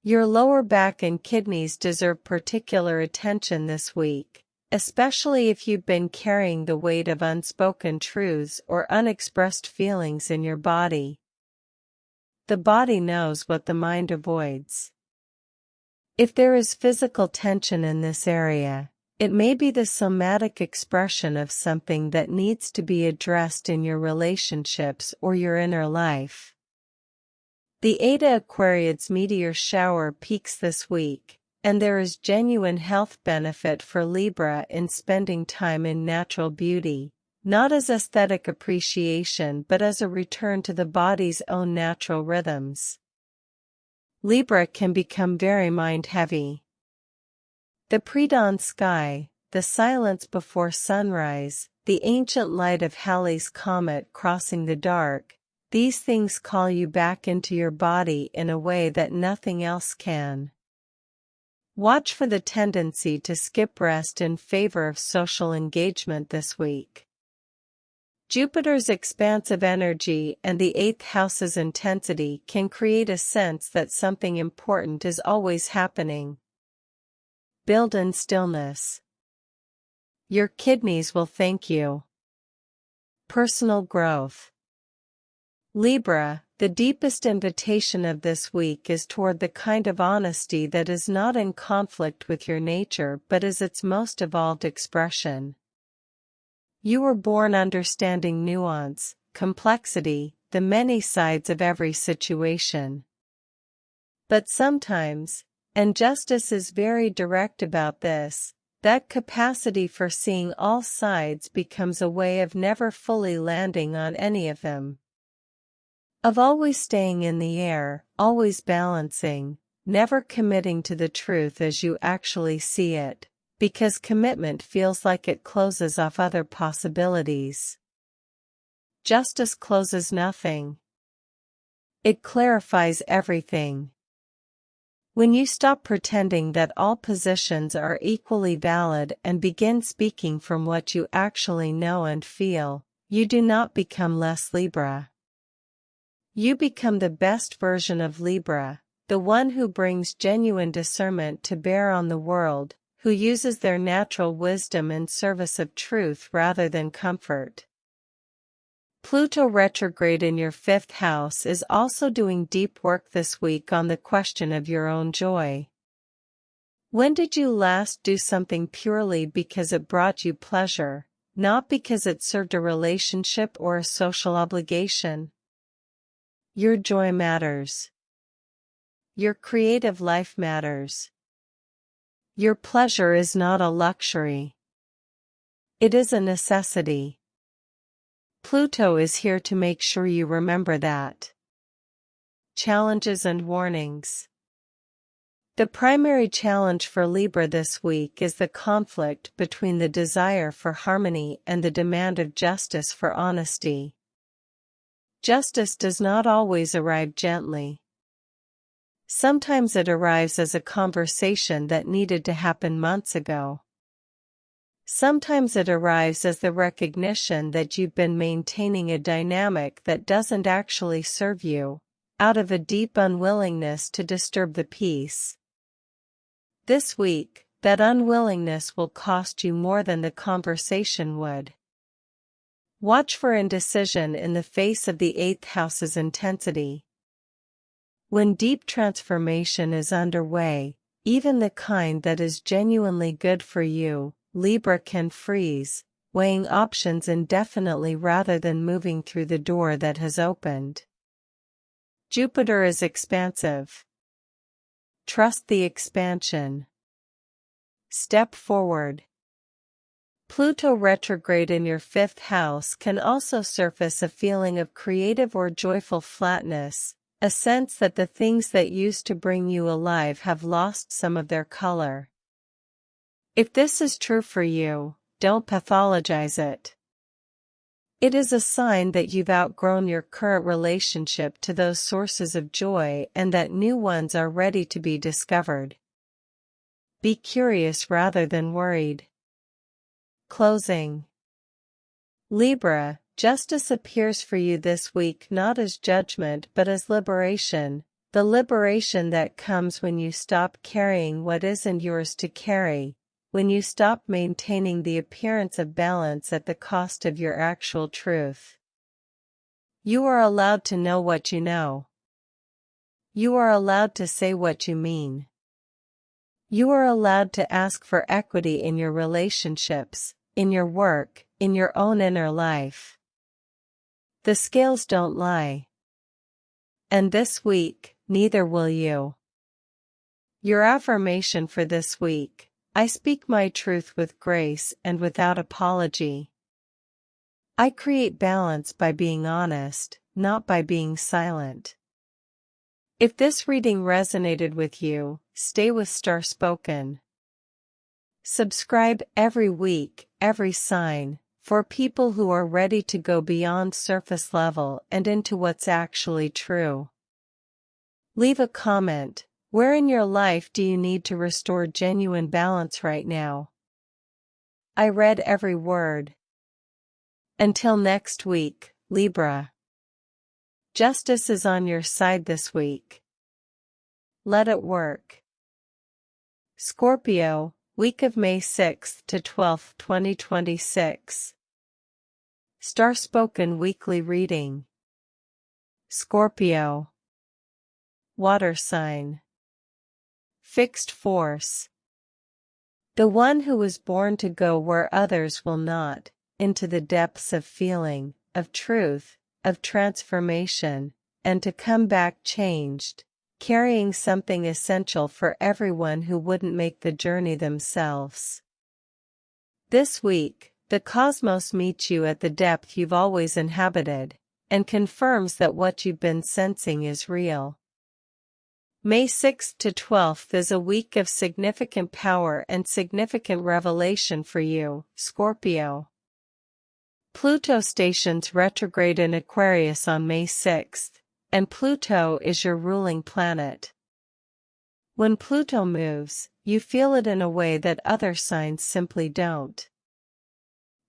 Your lower back and kidneys deserve particular attention this week, especially if you've been carrying the weight of unspoken truths or unexpressed feelings in your body. The body knows what the mind avoids. If there is physical tension in this area, it may be the somatic expression of something that needs to be addressed in your relationships or your inner life. The etaaquariids meteor shower peaks this week, and there is genuine health benefit for Libra in spending time in natural beauty, not as aesthetic appreciation but as a return to the body's own natural rhythms. Libra can become very mind-heavy. The pre-dawn sky, the silence before sunrise, the ancient light of Halley's comet crossing the dark, these things call you back into your body in a way that nothing else can. Watch for the tendency to skip rest in favor of social engagement this week. Jupiter's expansive energy and the 8th house's intensity can create a sense that something important is always happening. Build in stillness. Your kidneys will thank you. Personal growth. Libra, the deepest invitation of this week is toward the kind of honesty that is not in conflict with your nature but is its most evolved expression. You were born understanding nuance, complexity, the many sides of every situation. But sometimes, and Justice is very direct about this, That capacity for seeing all sides becomes a way of never fully landing on any of them. Of always staying in the air, always balancing, never committing to the truth as you actually see it, because commitment feels like it closes off other possibilities. Justice closes nothing. It clarifies everything. When you stop pretending that all positions are equally valid and begin speaking from what you actually know and feel, you do not become less Libra. You become the best version of Libra, the one who brings genuine discernment to bear on the world, who uses their natural wisdom in service of truth rather than comfort. Pluto retrograde in your 5th house is also doing deep work this week on the question of your own joy. When did you last do something purely because it brought you pleasure, not because it served a relationship or a social obligation? Your joy matters. Your creative life matters. Your pleasure is not a luxury. It is a necessity. Pluto is here to make sure you remember that. Challenges and warnings. The primary challenge for Libra this week is the conflict between the desire for harmony and the demand of justice for honesty. Justice does not always arrive gently. Sometimes it arrives as a conversation that needed to happen months ago. Sometimes it arrives as the recognition that you've been maintaining a dynamic that doesn't actually serve you, out of a deep unwillingness to disturb the peace. This week, that unwillingness will cost you more than the conversation would. Watch for indecision in the face of the 8th house's intensity. When deep transformation is underway, even the kind that is genuinely good for you, Libra can freeze, weighing options indefinitely rather than moving through the door that has opened. Jupiter is expansive. Trust the expansion. Step forward. Pluto retrograde in your 5th house can also surface a feeling of creative or joyful flatness, a sense that the things that used to bring you alive have lost some of their color. If this is true for you, don't pathologize it. It is a sign that you've outgrown your current relationship to those sources of joy and that new ones are ready to be discovered. Be curious rather than worried. Closing. Libra, justice appears for you this week not as judgment but as liberation, the liberation that comes when you stop carrying what isn't yours to carry, when you stop maintaining the appearance of balance at the cost of your actual truth. You are allowed to know what you know. You are allowed to say what you mean. You are allowed to ask for equity in your relationships, in your work, in your own inner life. The scales don't lie. And this week, neither will you. Your affirmation for this week: I speak my truth with grace and without apology. I create balance by being honest, not by being silent. If this reading resonated with you, stay with Starspoken. Subscribe every week, every sign, for people who are ready to go beyond surface level and into what's actually true. Leave a comment. Where in your life do you need to restore genuine balance right now? I read every word. Until next week, Libra. Justice is on your side this week. Let it work. Scorpio, week of May 6th to 12th, 2026. Starspoken weekly reading. Scorpio. Water sign. Fixed force. The one who was born to go where others will not, into the depths of feeling, of truth, of transformation, and to come back changed, carrying something essential for everyone who wouldn't make the journey themselves. This week, the cosmos meets you at the depth you've always inhabited, and confirms that what you've been sensing is real. May 6th to 12th is a week of significant power and significant revelation for you, Scorpio. Pluto stations retrograde in Aquarius on May 6th, and Pluto is your ruling planet. When Pluto moves, you feel it in a way that other signs simply don't.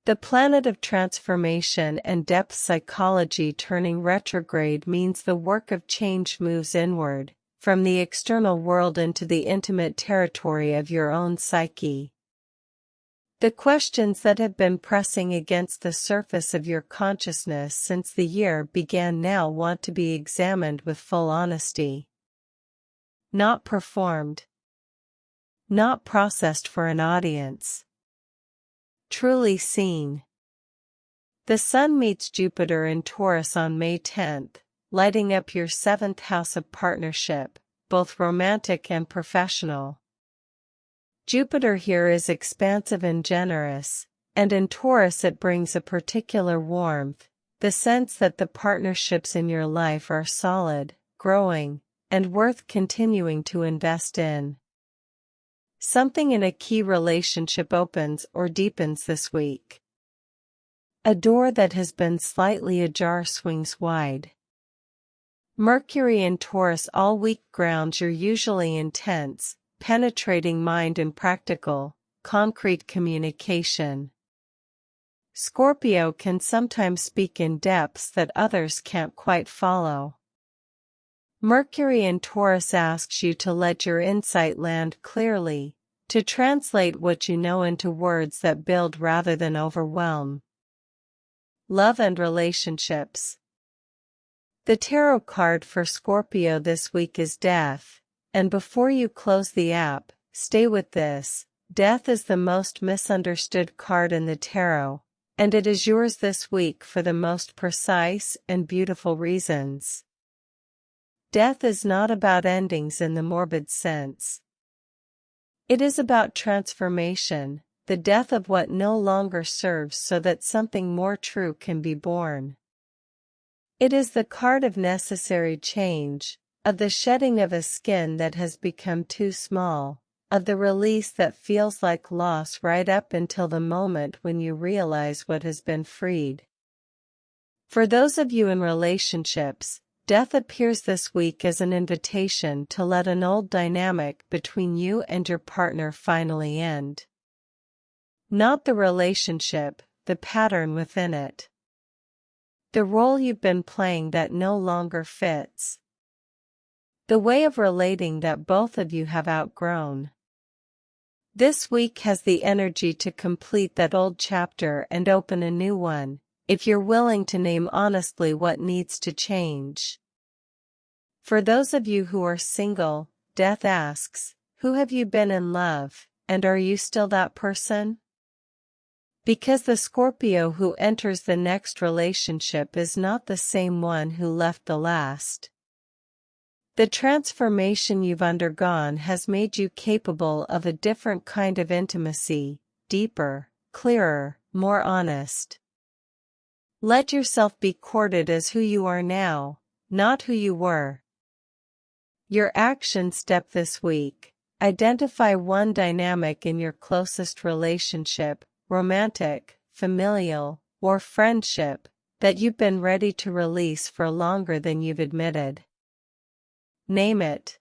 The planet of transformation and depth psychology turning retrograde means the work of change moves inward, from the external world into the intimate territory of your own psyche. The questions that have been pressing against the surface of your consciousness since the year began now want to be examined with full honesty. Not performed. Not processed for an audience. Truly seen. The Sun meets Jupiter in Taurus on May 10th, lighting up your 7th house of partnership, both romantic and professional. Jupiter here is expansive and generous, and in Taurus it brings a particular warmth, the sense that the partnerships in your life are solid, growing, and worth continuing to invest in. Something in a key relationship opens or deepens this week. A door that has been slightly ajar swings wide. Mercury in Taurus all week grounds your usually intense, penetrating mind in practical, concrete communication. Scorpio can sometimes speak in depths that others can't quite follow. Mercury in Taurus asks you to let your insight land clearly, to translate what you know into words that build rather than overwhelm. Love and relationships. The tarot card for Scorpio this week is Death, and before you close the app, stay with this. Death is the most misunderstood card in the tarot, and it is yours this week for the most precise and beautiful reasons. Death is not about endings in the morbid sense. It is about transformation, the death of what no longer serves so that something more true can be born. It is the card of necessary change, of the shedding of a skin that has become too small, of the release that feels like loss right up until the moment when you realize what has been freed. For those of you in relationships, Death appears this week as an invitation to let an old dynamic between you and your partner finally end. Not the relationship, the pattern within it. The role you've been playing that no longer fits. The way of relating that both of you have outgrown. This week has the energy to complete that old chapter and open a new one, if you're willing to name honestly what needs to change. For those of you who are single, Death asks, who have you been in love, and are you still that person? Because the Scorpio who enters the next relationship is not the same one who left the last. The transformation you've undergone has made you capable of a different kind of intimacy, deeper, clearer, more honest. Let yourself be courted as who you are now, not who you were. Your action step this week: identify one dynamic in your closest relationship, romantic, familial, or friendship, that you've been ready to release for longer than you've admitted. Name it.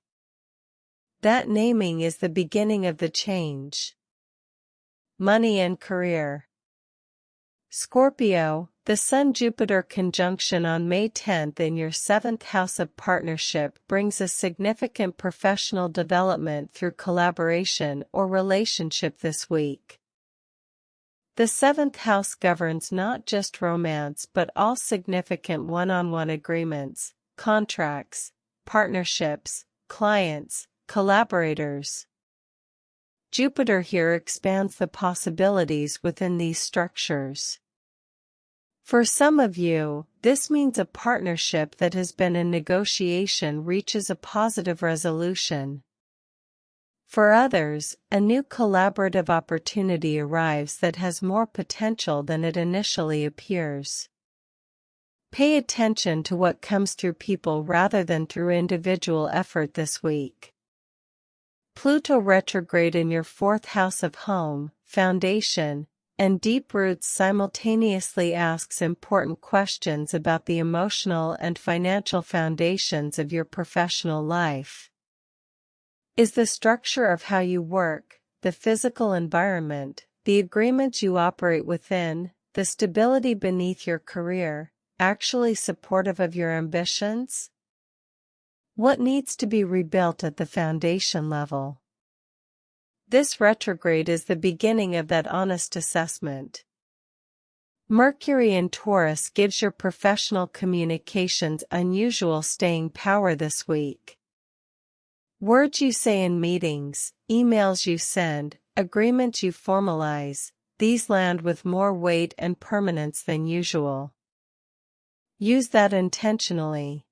That naming is the beginning of the change. Money and career. Scorpio, the Sun-Jupiter conjunction on May 10th in your 7th house of partnership brings a significant professional development through collaboration or relationship this week. The 7th house governs not just romance but all significant one-on-one agreements, contracts, partnerships, clients, collaborators. Jupiter here expands the possibilities within these structures. For some of you, this means a partnership that has been in negotiation reaches a positive resolution. For others, a new collaborative opportunity arrives that has more potential than it initially appears. Pay attention to what comes through people rather than through individual effort this week. Pluto retrograde in your fourth house of home, foundation, and deep roots simultaneously asks important questions about the emotional and financial foundations of your professional life. Is the structure of how you work, the physical environment, the agreements you operate within, the stability beneath your career, actually supportive of your ambitions? What needs to be rebuilt at the foundation level? This retrograde is the beginning of that honest assessment. Mercury in Taurus gives your professional communications unusual staying power this week. Words you say in meetings, emails you send, agreements you formalize, these land with more weight and permanence than usual. Use that intentionally.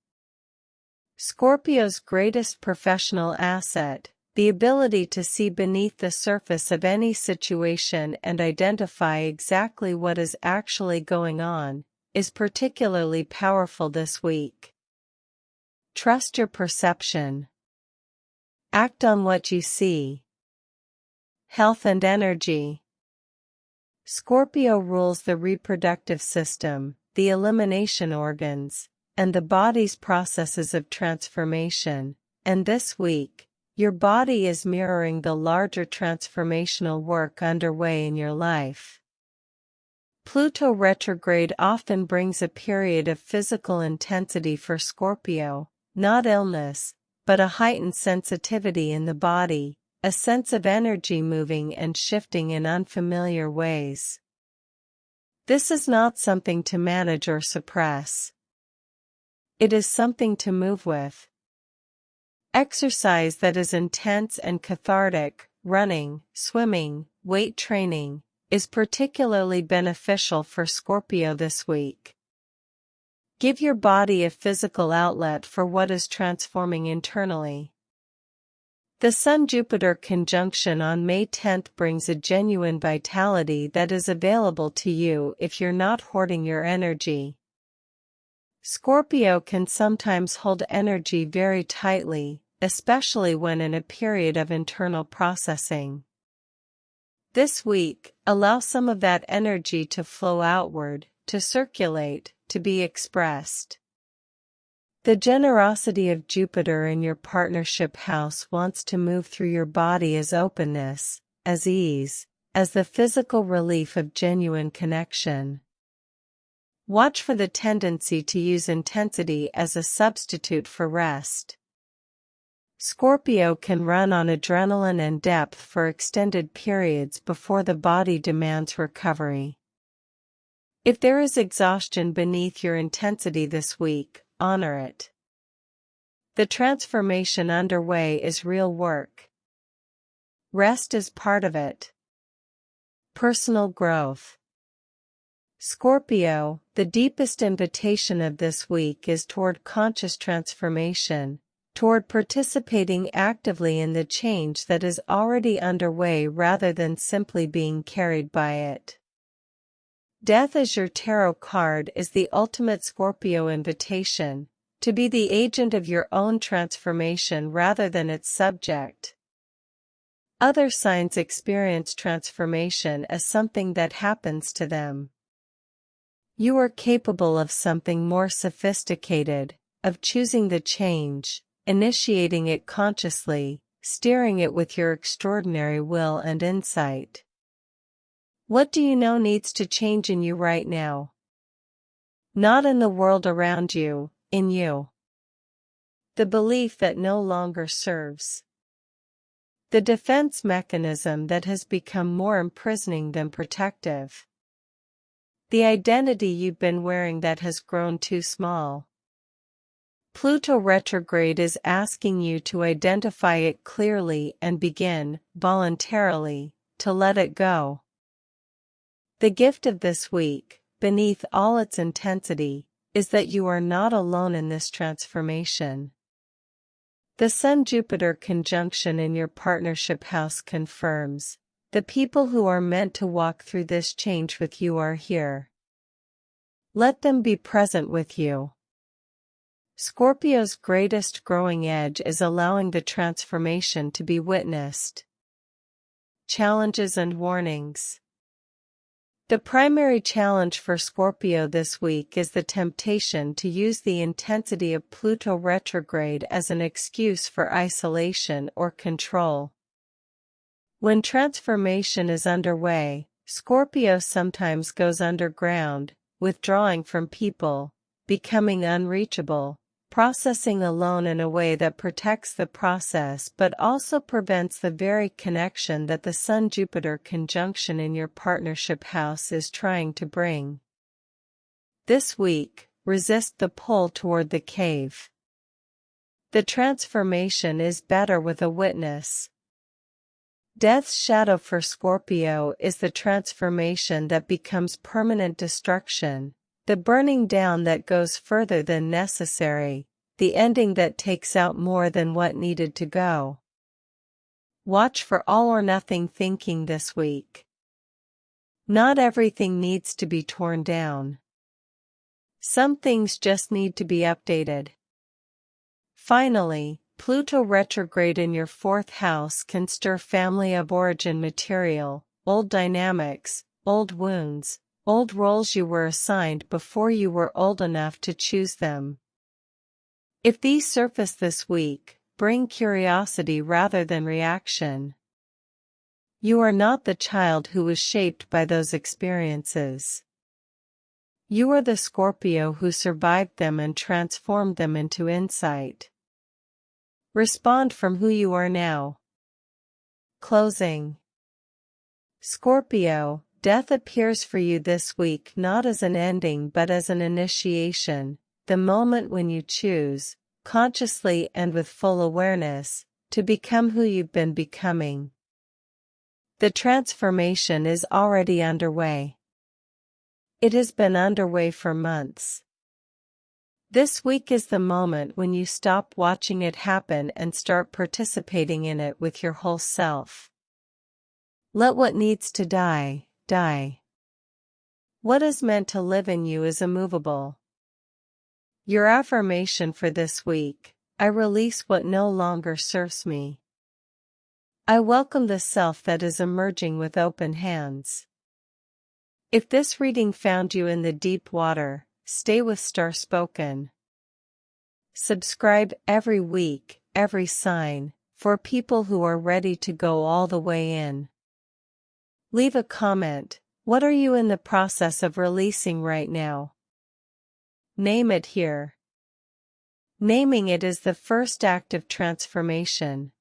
Scorpio's greatest professional asset, the ability to see beneath the surface of any situation and identify exactly what is actually going on, is particularly powerful this week. Trust your perception. Act on what you see. Health and energy. Scorpio rules the reproductive system, the elimination organs, and the body's processes of transformation, and this week, your body is mirroring the larger transformational work underway in your life. Pluto retrograde often brings a period of physical intensity for Scorpio, not illness, but a heightened sensitivity in the body, a sense of energy moving and shifting in unfamiliar ways. This is not something to manage or suppress. It is something to move with. Exercise that is intense and cathartic, running, swimming, weight training, is particularly beneficial for Scorpio this week. Give your body a physical outlet for what is transforming internally. The Sun-Jupiter conjunction on May 10th brings a genuine vitality that is available to you if you're not hoarding your energy. Scorpio can sometimes hold energy very tightly, especially when in a period of internal processing. This week, allow some of that energy to flow outward, to circulate, to be expressed. The generosity of Jupiter in your partnership house wants to move through your body as openness, as ease, as the physical relief of genuine connection. Watch for the tendency to use intensity as a substitute for rest. Scorpio can run on adrenaline and depth for extended periods before the body demands recovery. If there is exhaustion beneath your intensity this week, honor it. The transformation underway is real work. Rest is part of it. Personal growth. Scorpio, the deepest invitation of this week is toward conscious transformation, toward participating actively in the change that is already underway rather than simply being carried by it. Death as your tarot card is the ultimate Scorpio invitation, to be the agent of your own transformation rather than its subject. Other signs experience transformation as something that happens to them. You are capable of something more sophisticated, of choosing the change, initiating it consciously, steering it with your extraordinary will and insight. What do you know needs to change in you right now? Not in the world around you, in you. The belief that no longer serves. The defense mechanism that has become more imprisoning than protective. The identity you've been wearing that has grown too small. Pluto retrograde is asking you to identify it clearly and begin, voluntarily, to let it go. The gift of this week, beneath all its intensity, is that you are not alone in this transformation. The Sun-Jupiter conjunction in your partnership house confirms the people who are meant to walk through this change with you are here. Let them be present with you. Scorpio's greatest growing edge is allowing the transformation to be witnessed. Challenges and warnings. The primary challenge for Scorpio this week is the temptation to use the intensity of Pluto retrograde as an excuse for isolation or control. When transformation is underway, Scorpio sometimes goes underground, withdrawing from people, becoming unreachable, processing alone in a way that protects the process but also prevents the very connection that the Sun-Jupiter conjunction in your partnership house is trying to bring. This week, resist the pull toward the cave. The transformation is better with a witness. Death's shadow for Scorpio is the transformation that becomes permanent destruction, the burning down that goes further than necessary, the ending that takes out more than what needed to go. Watch for all or nothing thinking this week. Not everything needs to be torn down. Some things just need to be updated. Finally, Pluto retrograde in your 4th house can stir family of origin material, old dynamics, old wounds, old roles you were assigned before you were old enough to choose them. If these surface this week, bring curiosity rather than reaction. You are not the child who was shaped by those experiences. You are the Scorpio who survived them and transformed them into insight. Respond from who you are now. Closing. Scorpio, death appears for you this week not as an ending but as an initiation, the moment when you choose, consciously and with full awareness, to become who you've been becoming. The transformation is already underway. It has been underway for months. This week is the moment when you stop watching it happen and start participating in it with your whole self. Let what needs to die, die. What is meant to live in you is immovable. Your affirmation for this week: I release what no longer serves me. I welcome the self that is emerging with open hands. If this reading found you in the deep water, stay with Starspoken. Subscribe every week, every sign, for people who are ready to go all the way in. Leave a comment. What are you in the process of releasing right now? Name it here. Naming it is the first act of transformation.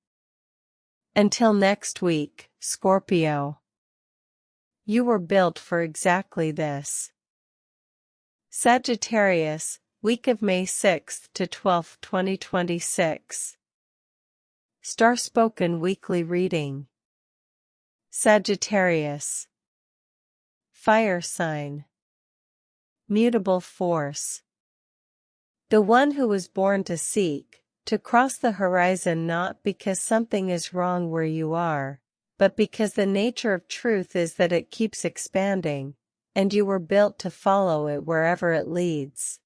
Until next week, Scorpio. You were built for exactly this. Sagittarius, week of May 6th to 12th, 2026. Starspoken weekly reading. Sagittarius. Fire sign. Mutable force. The one who was born to seek, to cross the horizon not because something is wrong where you are, but because the nature of truth is that it keeps expanding, and you were built to follow it wherever it leads.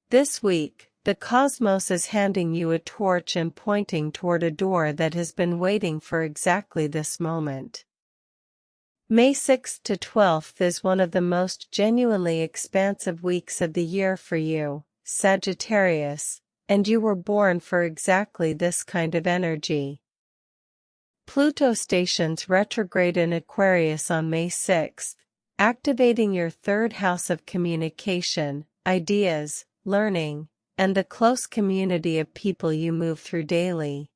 This week, the cosmos is handing you a torch and pointing toward a door that has been waiting for exactly this moment. May 6th to 12th is one of the most genuinely expansive weeks of the year for you, Sagittarius, and you were born for exactly this kind of energy. Pluto stations retrograde in Aquarius on May 6th, activating your 3rd house of communication, ideas, learning, and the close community of people you move through daily.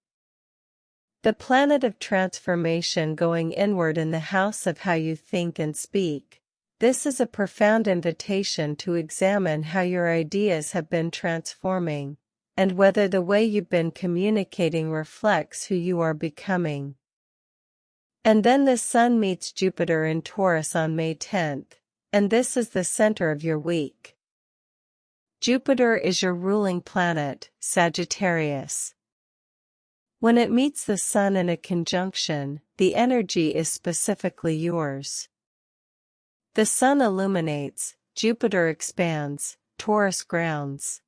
The planet of transformation going inward in the house of how you think and speak. This is a profound invitation to examine how your ideas have been transforming, and whether the way you've been communicating reflects who you are becoming. And then the Sun meets Jupiter in Taurus on May 10th, and this is the center of your week. Jupiter is your ruling planet, Sagittarius. When it meets the Sun in a conjunction, the energy is specifically yours. The Sun illuminates, Jupiter expands, Taurus grounds.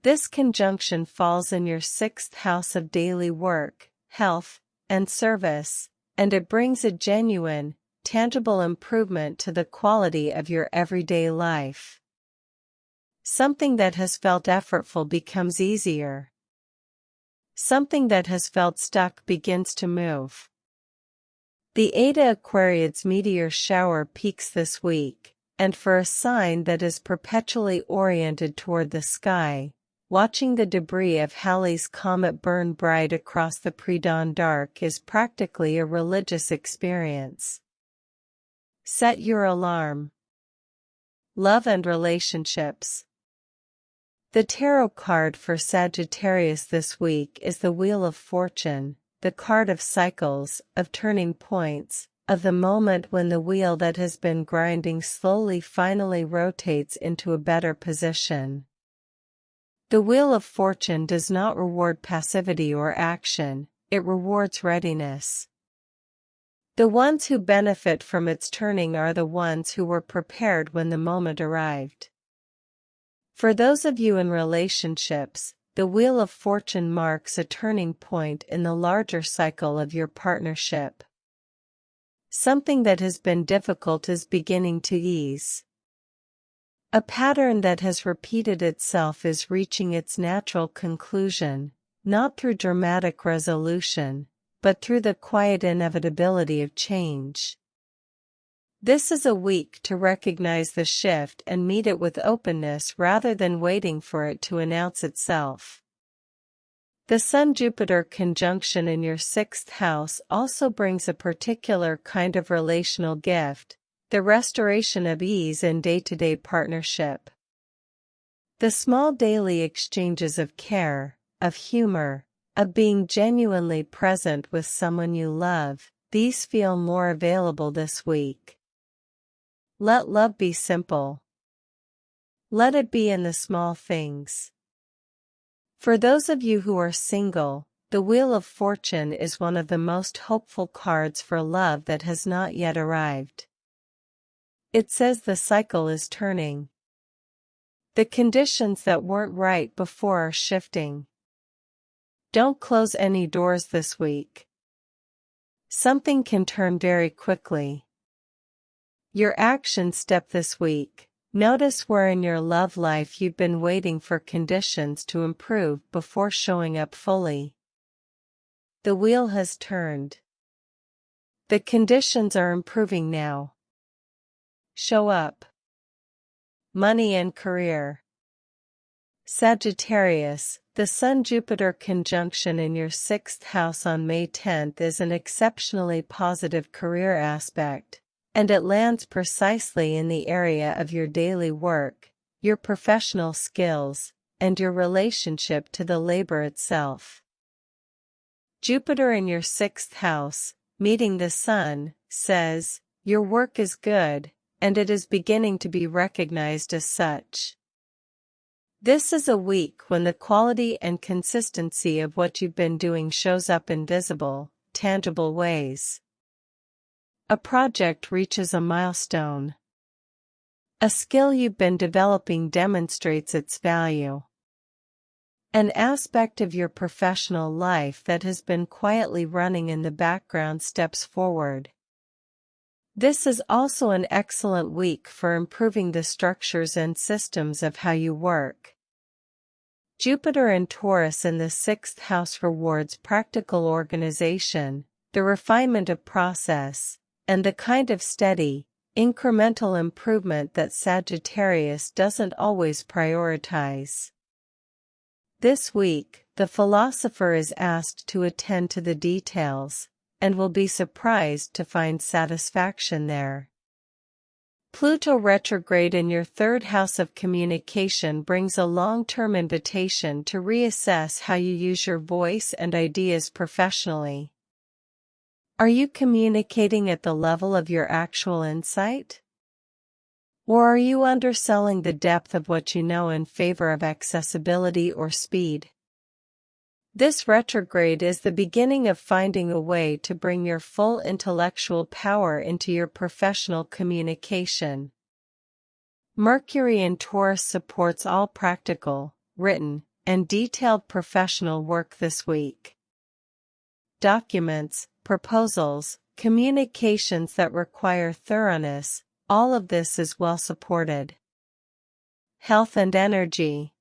This conjunction falls in your 6th house of daily work, health, and service, and it brings a genuine, tangible improvement to the quality of your everyday life. Something that has felt effortful becomes easier. Something that has felt stuck begins to move. The etaaquariids meteor shower peaks this week, and for a sign that is perpetually oriented toward the sky, watching the debris of Halley's Comet burn bright across the pre-dawn dark is practically a religious experience. Set your alarm. Love and relationships. The tarot card for Sagittarius this week is the Wheel of Fortune, the card of cycles, of turning points, of the moment when the wheel that has been grinding slowly finally rotates into a better position. The Wheel of Fortune does not reward passivity or action, it rewards readiness. The ones who benefit from its turning are the ones who were prepared when the moment arrived. For those of you in relationships, the Wheel of Fortune marks a turning point in the larger cycle of your partnership. Something that has been difficult is beginning to ease. A pattern that has repeated itself is reaching its natural conclusion, not through dramatic resolution, but through the quiet inevitability of change. This is a week to recognize the shift and meet it with openness rather than waiting for it to announce itself. The Sun-Jupiter conjunction in your 6th house also brings a particular kind of relational gift, the restoration of ease in day-to-day partnership. The small daily exchanges of care, of humor, of being genuinely present with someone you love, these feel more available this week. Let love be simple. Let it be in the small things. For those of you who are single, the Wheel of Fortune is one of the most hopeful cards for love that has not yet arrived. It says the cycle is turning. The conditions that weren't right before are shifting. Don't close any doors this week. Something can turn very quickly. Your action step this week. Notice where in your love life you've been waiting for conditions to improve before showing up fully. The wheel has turned. The conditions are improving now. Show up. Money and career. Sagittarius, the Sun-Jupiter conjunction in your 6th house on May 10th is an exceptionally positive career aspect, and it lands precisely in the area of your daily work, your professional skills, and your relationship to the labor itself. Jupiter in your 6th house, meeting the Sun, says, your work is good, and it is beginning to be recognized as such. This is a week when the quality and consistency of what you've been doing shows up in visible, tangible ways. A project reaches a milestone. A skill you've been developing demonstrates its value. An aspect of your professional life that has been quietly running in the background steps forward. This is also an excellent week for improving the structures and systems of how you work. Jupiter and Taurus in the 6th house rewards practical organization, the refinement of process, and the kind of steady, incremental improvement that Sagittarius doesn't always prioritize. This week, the philosopher is asked to attend to the details, and will be surprised to find satisfaction there. Pluto retrograde in your 3rd house of communication brings a long-term invitation to reassess how you use your voice and ideas professionally. Are you communicating at the level of your actual insight? Or are you underselling the depth of what you know in favor of accessibility or speed? This retrograde is the beginning of finding a way to bring your full intellectual power into your professional communication. Mercury in Taurus supports all practical, written, and detailed professional work this week. Documents, proposals, communications that require thoroughness, all of this is well supported. Health and energy.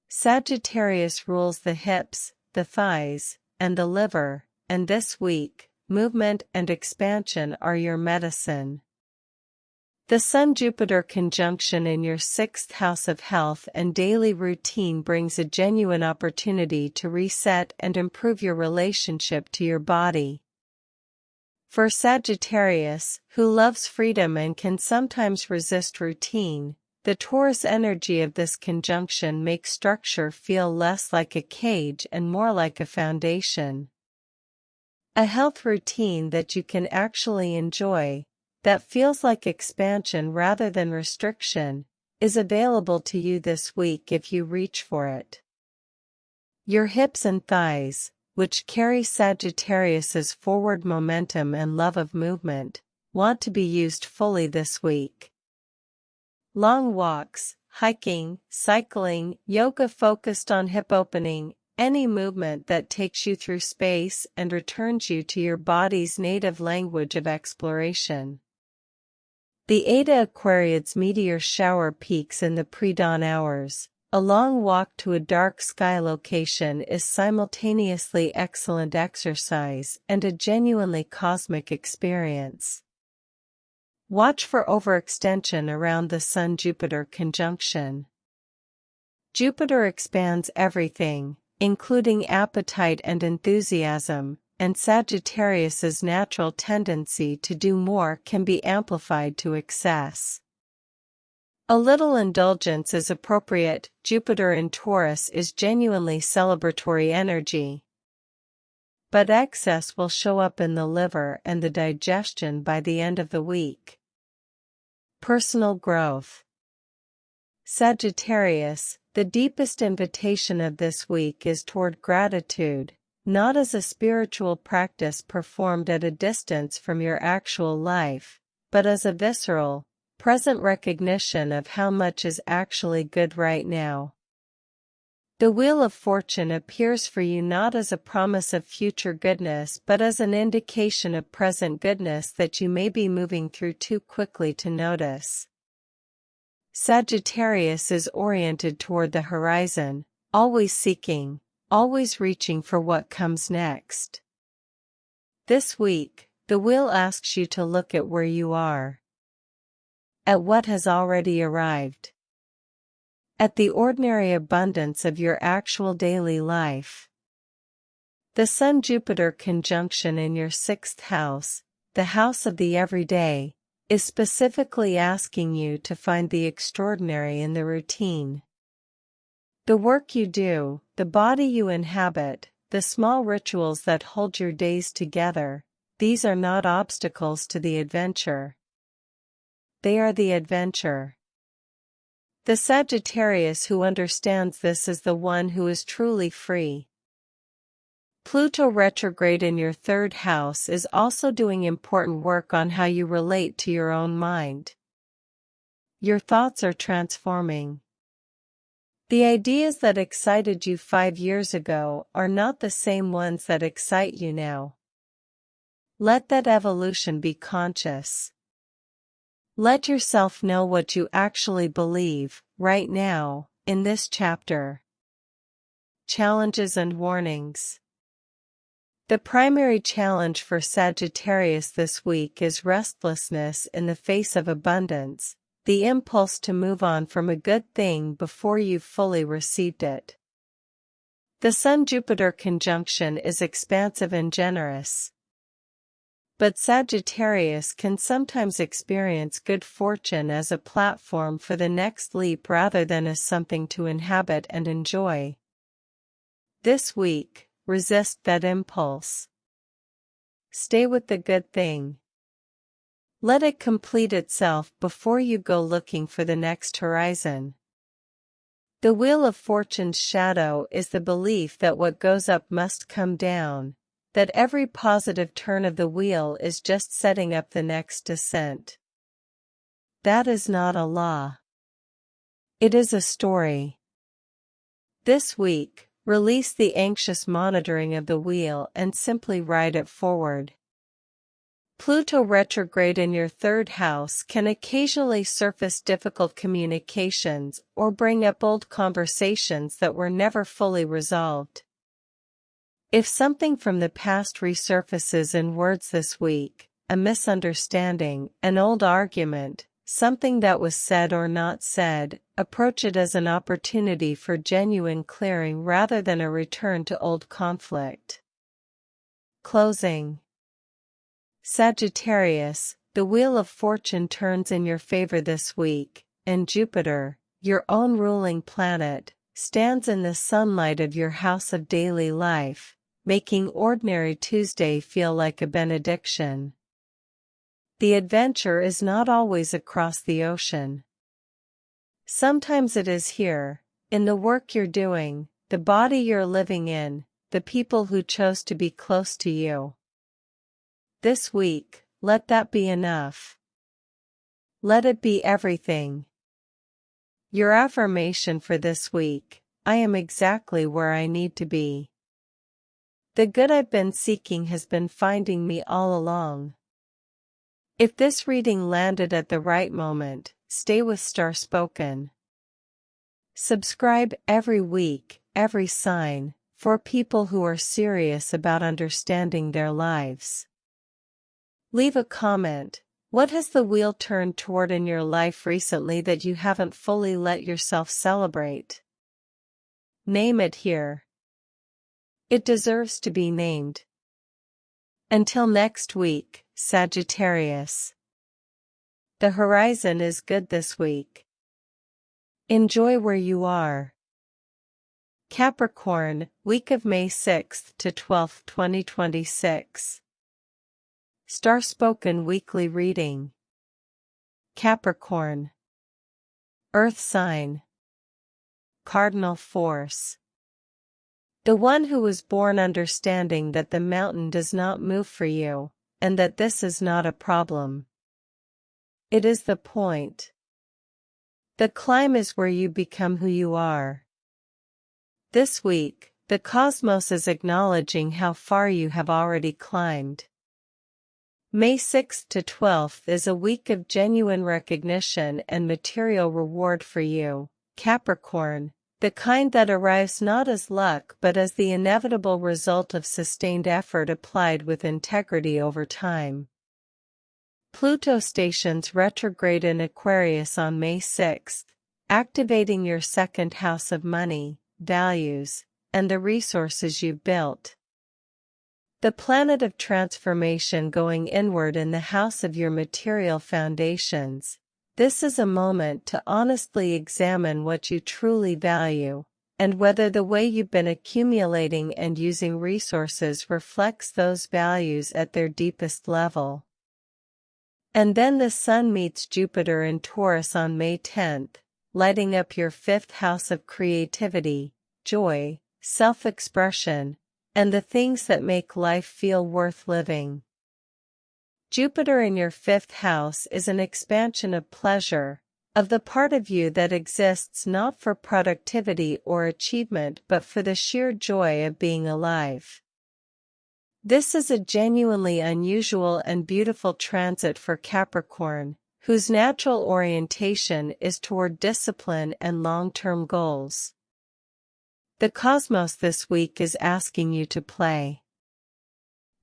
Sagittarius rules the hips, the thighs, and the liver, and this week, movement and expansion are your medicine. The Sun-Jupiter conjunction in your 6th house of health and daily routine brings a genuine opportunity to reset and improve your relationship to your body. For Sagittarius, who loves freedom and can sometimes resist routine, the Taurus energy of this conjunction makes structure feel less like a cage and more like a foundation. A health routine that you can actually enjoy, that feels like expansion rather than restriction, is available to you this week if you reach for it. Your hips and thighs, which carry Sagittarius's forward momentum and love of movement, want to be used fully this week. Long walks, hiking, cycling, yoga focused on hip opening, any movement that takes you through space and returns you to your body's native language of exploration. The etaaquariids meteor shower peaks in the pre-dawn hours. A long walk to a dark sky location is simultaneously excellent exercise and a genuinely cosmic experience. Watch for overextension around the Sun-Jupiter conjunction. Jupiter expands everything, including appetite and enthusiasm, and Sagittarius's natural tendency to do more can be amplified to excess. A little indulgence is appropriate. Jupiter in Taurus is genuinely celebratory energy. But excess will show up in the liver and the digestion by the end of the week. Personal growth. Sagittarius, the deepest invitation of this week is toward gratitude, not as a spiritual practice performed at a distance from your actual life, but as a visceral, present recognition of how much is actually good right now. The Wheel of Fortune appears for you not as a promise of future goodness but as an indication of present goodness that you may be moving through too quickly to notice. Sagittarius is oriented toward the horizon, always seeking, always reaching for what comes next. This week, the wheel asks you to look at where you are. At what has already arrived. At the ordinary abundance of your actual daily life. The Sun-Jupiter conjunction in your 6th house, the house of the everyday, is specifically asking you to find the extraordinary in the routine. The work you do, the body you inhabit, the small rituals that hold your days together, these are not obstacles to the adventure. They are the adventure. The Sagittarius who understands this is the one who is truly free. Pluto retrograde in your 3rd house is also doing important work on how you relate to your own mind. Your thoughts are transforming. The ideas that excited you 5 years ago are not the same ones that excite you now. Let that evolution be conscious. Let yourself know what you actually believe, right now, in this chapter. Challenges and warnings. The primary challenge for Sagittarius this week is restlessness in the face of abundance, the impulse to move on from a good thing before you've fully received it. The Sun-Jupiter conjunction is expansive and generous. But Sagittarius can sometimes experience good fortune as a platform for the next leap rather than as something to inhabit and enjoy. This week, resist that impulse. Stay with the good thing. Let it complete itself before you go looking for the next horizon. The Wheel of Fortune's shadow is the belief that what goes up must come down, that every positive turn of the wheel is just setting up the next descent. That is not a law. It is a story. This week, release the anxious monitoring of the wheel and simply ride it forward. Pluto retrograde in your third house can occasionally surface difficult communications or bring up old conversations that were never fully resolved. If something from the past resurfaces in words this week, a misunderstanding, an old argument, something that was said or not said, approach it as an opportunity for genuine clearing rather than a return to old conflict. Closing. Sagittarius, the Wheel of Fortune turns in your favor this week, and Jupiter, your own ruling planet, stands in the sunlight of your house of daily life, making ordinary Tuesday feel like a benediction. The adventure is not always across the ocean. Sometimes it is here, in the work you're doing, the body you're living in, the people who chose to be close to you. This week, let that be enough. Let it be everything. Your affirmation for this week: I am exactly where I need to be. The good I've been seeking has been finding me all along. If this reading landed at the right moment, stay with Starspoken. Subscribe every week, every sign, for people who are serious about understanding their lives. Leave a comment. What has the wheel turned toward in your life recently that you haven't fully let yourself celebrate? Name it here. It deserves to be named. Until next week, Sagittarius. The horizon is good this week. Enjoy where you are. Capricorn, week of May 6th to 12th, 2026. Starspoken weekly reading. Capricorn. Earth sign. Cardinal force. The one who was born understanding that the mountain does not move for you, and that this is not a problem. It is the point. The climb is where you become who you are. This week, the cosmos is acknowledging how far you have already climbed. May 6th to 12th is a week of genuine recognition and material reward for you, Capricorn, the kind that arrives not as luck but as the inevitable result of sustained effort applied with integrity over time. Pluto stations retrograde in Aquarius on May 6th, activating your second house of money, values, and the resources you've built. The planet of transformation going inward in the house of your material foundations. This is a moment to honestly examine what you truly value, and whether the way you've been accumulating and using resources reflects those values at their deepest level. And then the Sun meets Jupiter in Taurus on May 10th, lighting up your fifth house of creativity, joy, self-expression, and the things that make life feel worth living. Jupiter in your fifth house is an expansion of pleasure, of the part of you that exists not for productivity or achievement but for the sheer joy of being alive. This is a genuinely unusual and beautiful transit for Capricorn, whose natural orientation is toward discipline and long-term goals. The cosmos this week is asking you to play.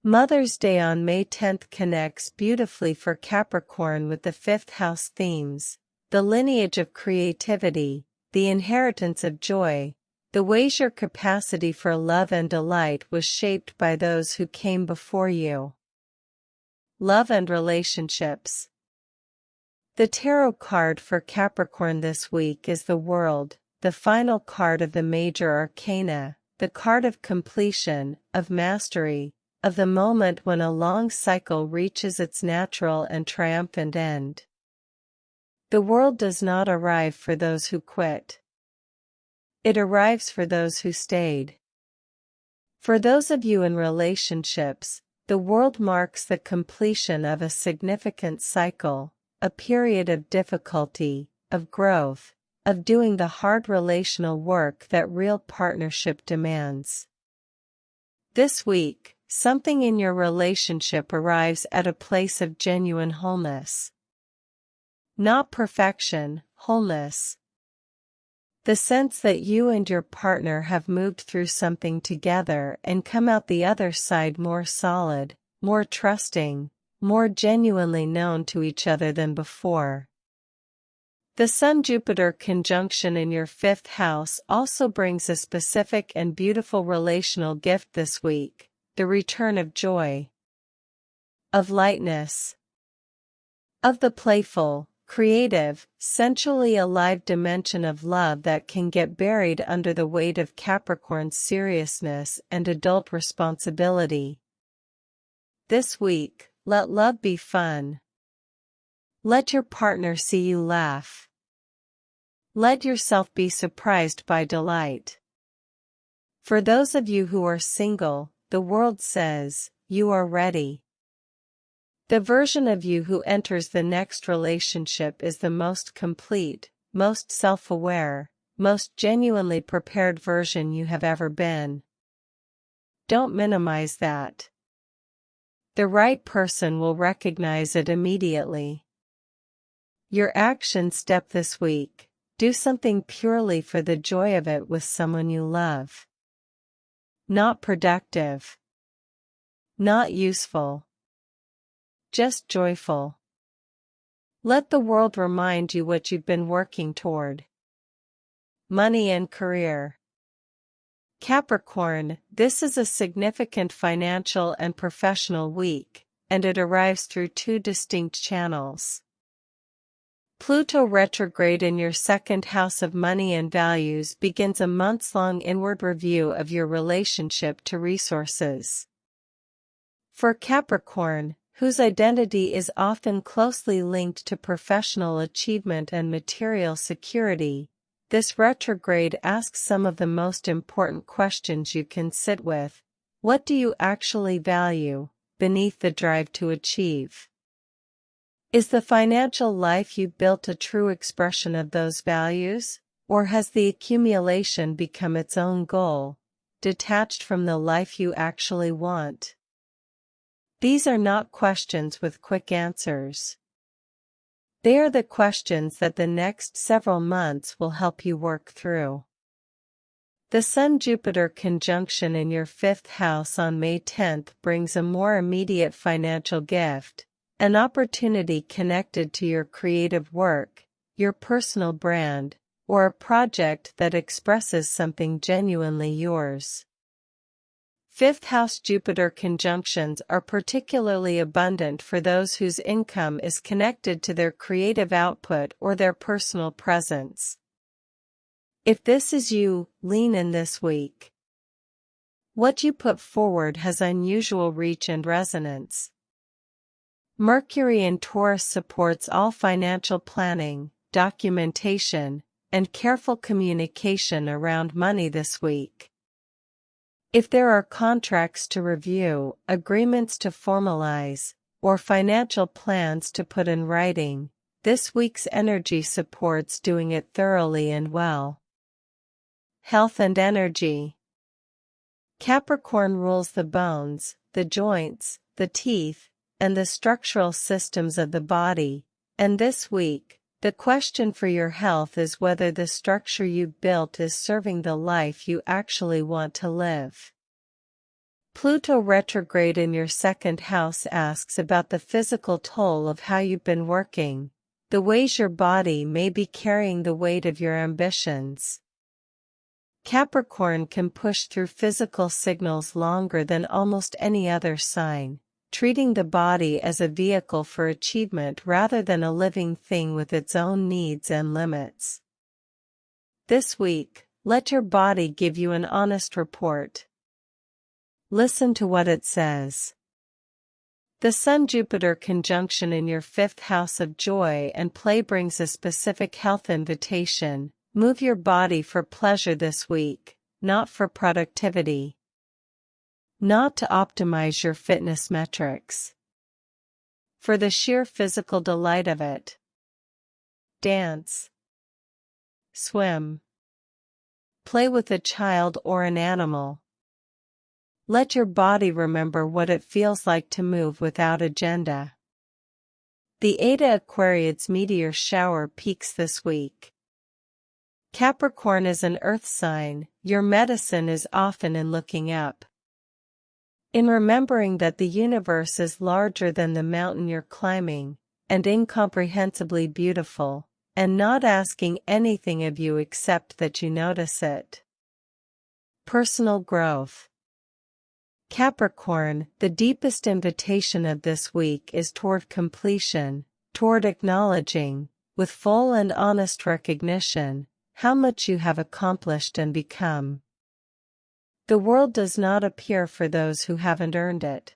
Mother's Day on May 10th connects beautifully for Capricorn with the fifth house themes, the lineage of creativity, the inheritance of joy, the ways your capacity for love and delight was shaped by those who came before you. Love and relationships. The tarot card for Capricorn this week is the World, the final card of the major arcana, the card of completion, of mastery, of the moment when a long cycle reaches its natural and triumphant end. The world does not arrive for those who quit. It arrives for those who stayed. For those of you in relationships, the world marks the completion of a significant cycle, a period of difficulty, of growth, of doing the hard relational work that real partnership demands. This week, something in your relationship arrives at a place of genuine wholeness. Not perfection, wholeness. The sense that you and your partner have moved through something together and come out the other side more solid, more trusting, more genuinely known to each other than before. The Sun-Jupiter conjunction in your 5th house also brings a specific and beautiful relational gift this week, the return of joy, of lightness, of the playful, creative, sensually alive dimension of love that can get buried under the weight of Capricorn's seriousness and adult responsibility. This week, let love be fun. Let your partner see you laugh. Let yourself be surprised by delight. For those of you who are single, the world says, you are ready. The version of you who enters the next relationship is the most complete, most self-aware, most genuinely prepared version you have ever been. Don't minimize that. The right person will recognize it immediately. Your action step this week: do something purely for the joy of it with someone you love. Not productive. Not useful. Just joyful. Let the world remind you what you've been working toward. Money and career. Capricorn, this is a significant financial and professional week, and it arrives through two distinct channels. Pluto retrograde in your 2nd house of money and values begins a months-long inward review of your relationship to resources. For Capricorn, whose identity is often closely linked to professional achievement and material security, this retrograde asks some of the most important questions you can sit with. What do you actually value, beneath the drive to achieve? Is the financial life you built a true expression of those values, or has the accumulation become its own goal, detached from the life you actually want? These are not questions with quick answers. They are the questions that the next several months will help you work through. The Sun-Jupiter conjunction in your 5th house on May 10th brings a more immediate financial gift, an opportunity connected to your creative work, your personal brand, or a project that expresses something genuinely yours. 5th house Jupiter conjunctions are particularly abundant for those whose income is connected to their creative output or their personal presence. If this is you, lean in this week. What you put forward has unusual reach and resonance. Mercury in Taurus supports all financial planning, documentation, and careful communication around money this week. If there are contracts to review, agreements to formalize, or financial plans to put in writing, this week's energy supports doing it thoroughly and well. Health and energy. Capricorn rules the bones, the joints, the teeth, and the structural systems of the body, and this week, the question for your health is whether the structure you built is serving the life you actually want to live. Pluto retrograde in your 2nd house asks about the physical toll of how you've been working, the ways your body may be carrying the weight of your ambitions. Capricorn can push through physical signals longer than almost any other sign, treating the body as a vehicle for achievement rather than a living thing with its own needs and limits. This week, let your body give you an honest report. Listen to what it says. The Sun-Jupiter conjunction in your 5th house of joy and play brings a specific health invitation, Move your body for pleasure this week, not for productivity. Not to optimize your fitness metrics. For the sheer physical delight of it. Dance. Swim. Play with a child or an animal. Let your body remember what it feels like to move without agenda. The etaaquariids meteor shower peaks this week. Capricorn is an earth sign, your medicine is often in looking up. In remembering that the universe is larger than the mountain you're climbing, and incomprehensibly beautiful, and not asking anything of you except that you notice it. Personal growth. Capricorn, the deepest invitation of this week is toward completion, toward acknowledging, with full and honest recognition, how much you have accomplished and become. The world does not appear for those who haven't earned it.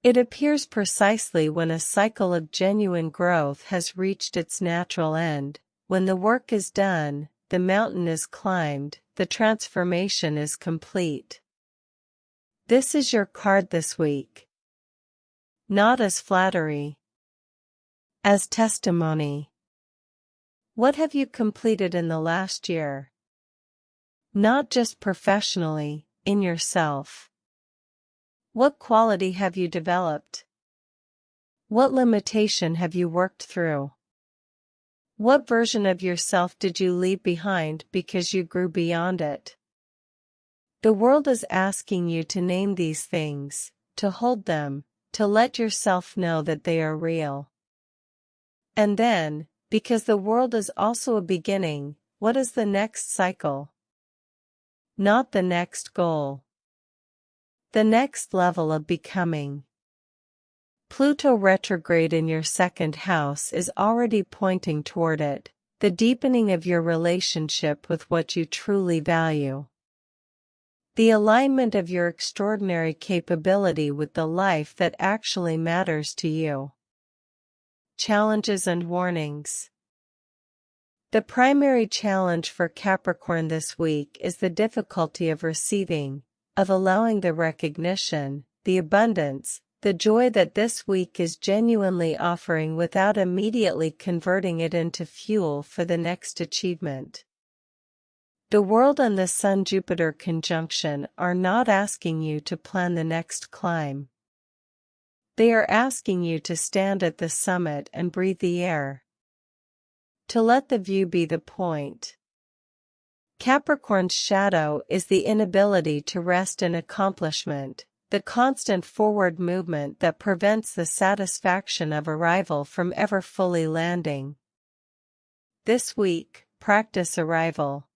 It appears precisely when a cycle of genuine growth has reached its natural end, when the work is done, the mountain is climbed, the transformation is complete. This is your card this week. Not as flattery. As testimony. What have you completed in the last year? Not just professionally, in yourself. What quality have you developed? What limitation have you worked through? What version of yourself did you leave behind because you grew beyond it? The world is asking you to name these things, to hold them, to let yourself know that they are real. And then, because the world is also a beginning, what is the next cycle? Not the next goal. The next level of becoming. Pluto retrograde in your second house is already pointing toward it, the deepening of your relationship with what you truly value. The alignment of your extraordinary capability with the life that actually matters to you. Challenges and warnings. The primary challenge for Capricorn this week is the difficulty of receiving, of allowing the recognition, the abundance, the joy that this week is genuinely offering without immediately converting it into fuel for the next achievement. The world and the Sun-Jupiter conjunction are not asking you to plan the next climb. They are asking you to stand at the summit and breathe the air. To let the view be the point. Capricorn's shadow is the inability to rest in accomplishment, the constant forward movement that prevents the satisfaction of arrival from ever fully landing. This week, practice arrival.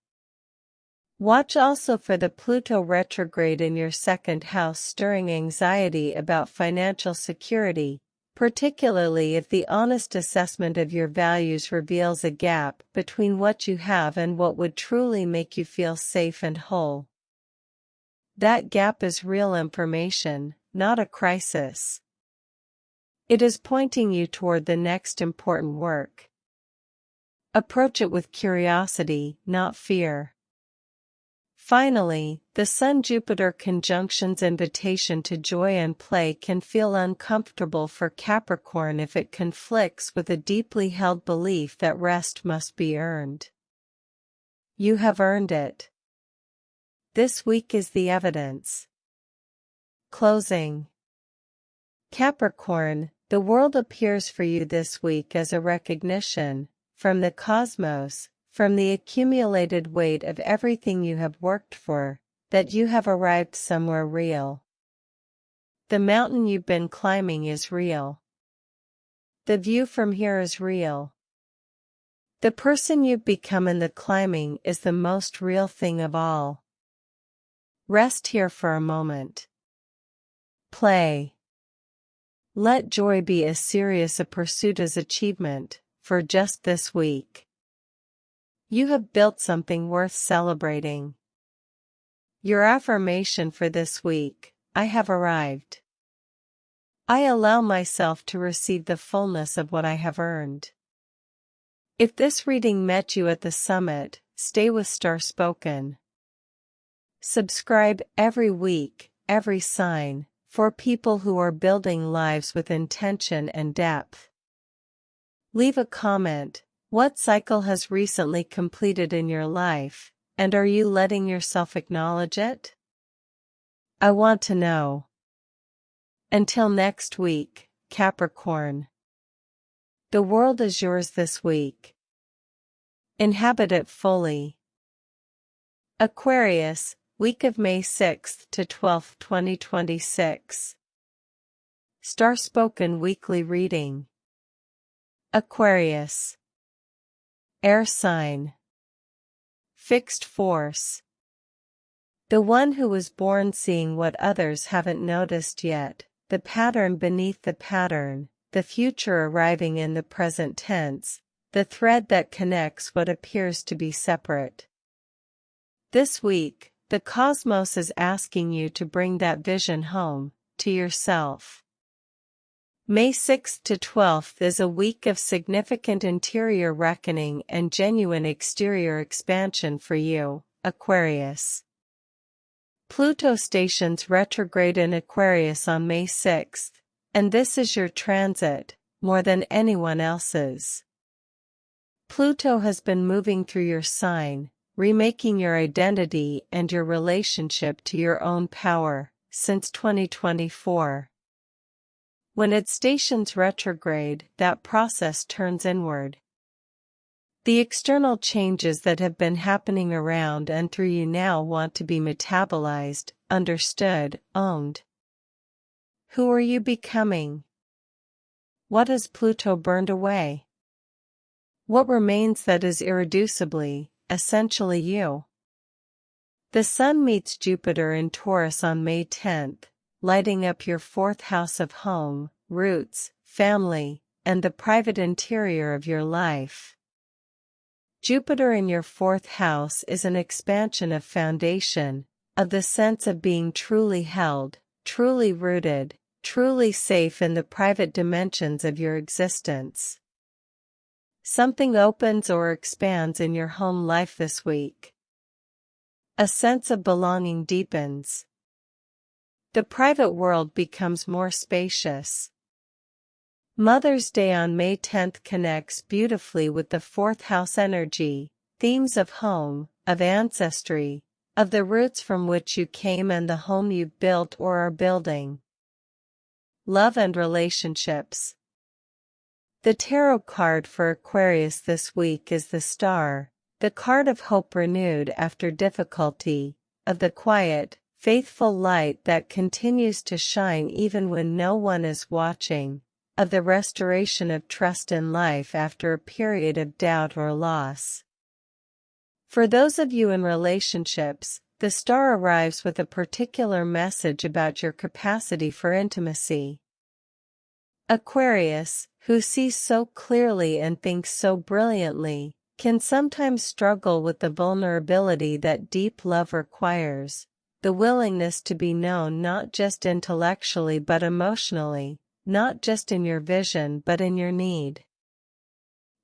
Watch also for the Pluto retrograde in your second house stirring anxiety about financial security, particularly if the honest assessment of your values reveals a gap between what you have and what would truly make you feel safe and whole. That gap is real information, not a crisis. It is pointing you toward the next important work. Approach it with curiosity, not fear. Finally, the Sun-Jupiter conjunction's invitation to joy and play can feel uncomfortable for Capricorn if it conflicts with a deeply held belief that rest must be earned. You have earned it. This week is the evidence. Closing. Capricorn, the world appears for you this week as a recognition, from the cosmos, from the accumulated weight of everything you have worked for, that you have arrived somewhere real. The mountain you've been climbing is real. The view from here is real. The person you've become in the climbing is the most real thing of all. Rest here for a moment. Play. Let joy be as serious a pursuit as achievement, for just this week. You have built something worth celebrating. Your affirmation for this week: I have arrived. I allow myself to receive the fullness of what I have earned. If this reading met you at the summit, stay with Starspoken. Subscribe every week, every sign, for people who are building lives with intention and depth. Leave a comment. What cycle has recently completed in your life, and are you letting yourself acknowledge it? I want to know. Until next week, Capricorn. The world is yours this week. Inhabit it fully. Aquarius, week of May 6th to 12th, 2026. Starspoken weekly reading. Aquarius. Air sign. Fixed force. The one who was born seeing what others haven't noticed yet, the pattern beneath the pattern, the future arriving in the present tense, the thread that connects what appears to be separate. This week, the cosmos is asking you to bring that vision home, to yourself. May 6th to 12th is a week of significant interior reckoning and genuine exterior expansion for you, Aquarius. Pluto stations retrograde in Aquarius on May 6th, and this is your transit, more than anyone else's. Pluto has been moving through your sign, remaking your identity and your relationship to your own power, since 2024. When it stations retrograde, that process turns inward. The external changes that have been happening around and through you now want to be metabolized, understood, owned. Who are you becoming? What has Pluto burned away? What remains that is irreducibly, essentially you? The Sun meets Jupiter in Taurus on May 10th, lighting up your fourth house of home, roots, family, and the private interior of your life. Jupiter in your fourth house is an expansion of foundation, of the sense of being truly held, truly rooted, truly safe in the private dimensions of your existence. Something opens or expands in your home life this week. A sense of belonging deepens. The private world becomes more spacious. Mother's Day on May 10th connects beautifully with the fourth house energy, themes of home, of ancestry, of the roots from which you came and the home you built or are building. Love and relationships. The tarot card for Aquarius this week is the Star, the card of hope renewed after difficulty, of the quiet, faithful light that continues to shine even when no one is watching, of the restoration of trust in life after a period of doubt or loss. For those of you in relationships, the Star arrives with a particular message about your capacity for intimacy. Aquarius, who sees so clearly and thinks so brilliantly, can sometimes struggle with the vulnerability that deep love requires, the willingness to be known not just intellectually but emotionally, not just in your vision but in your need.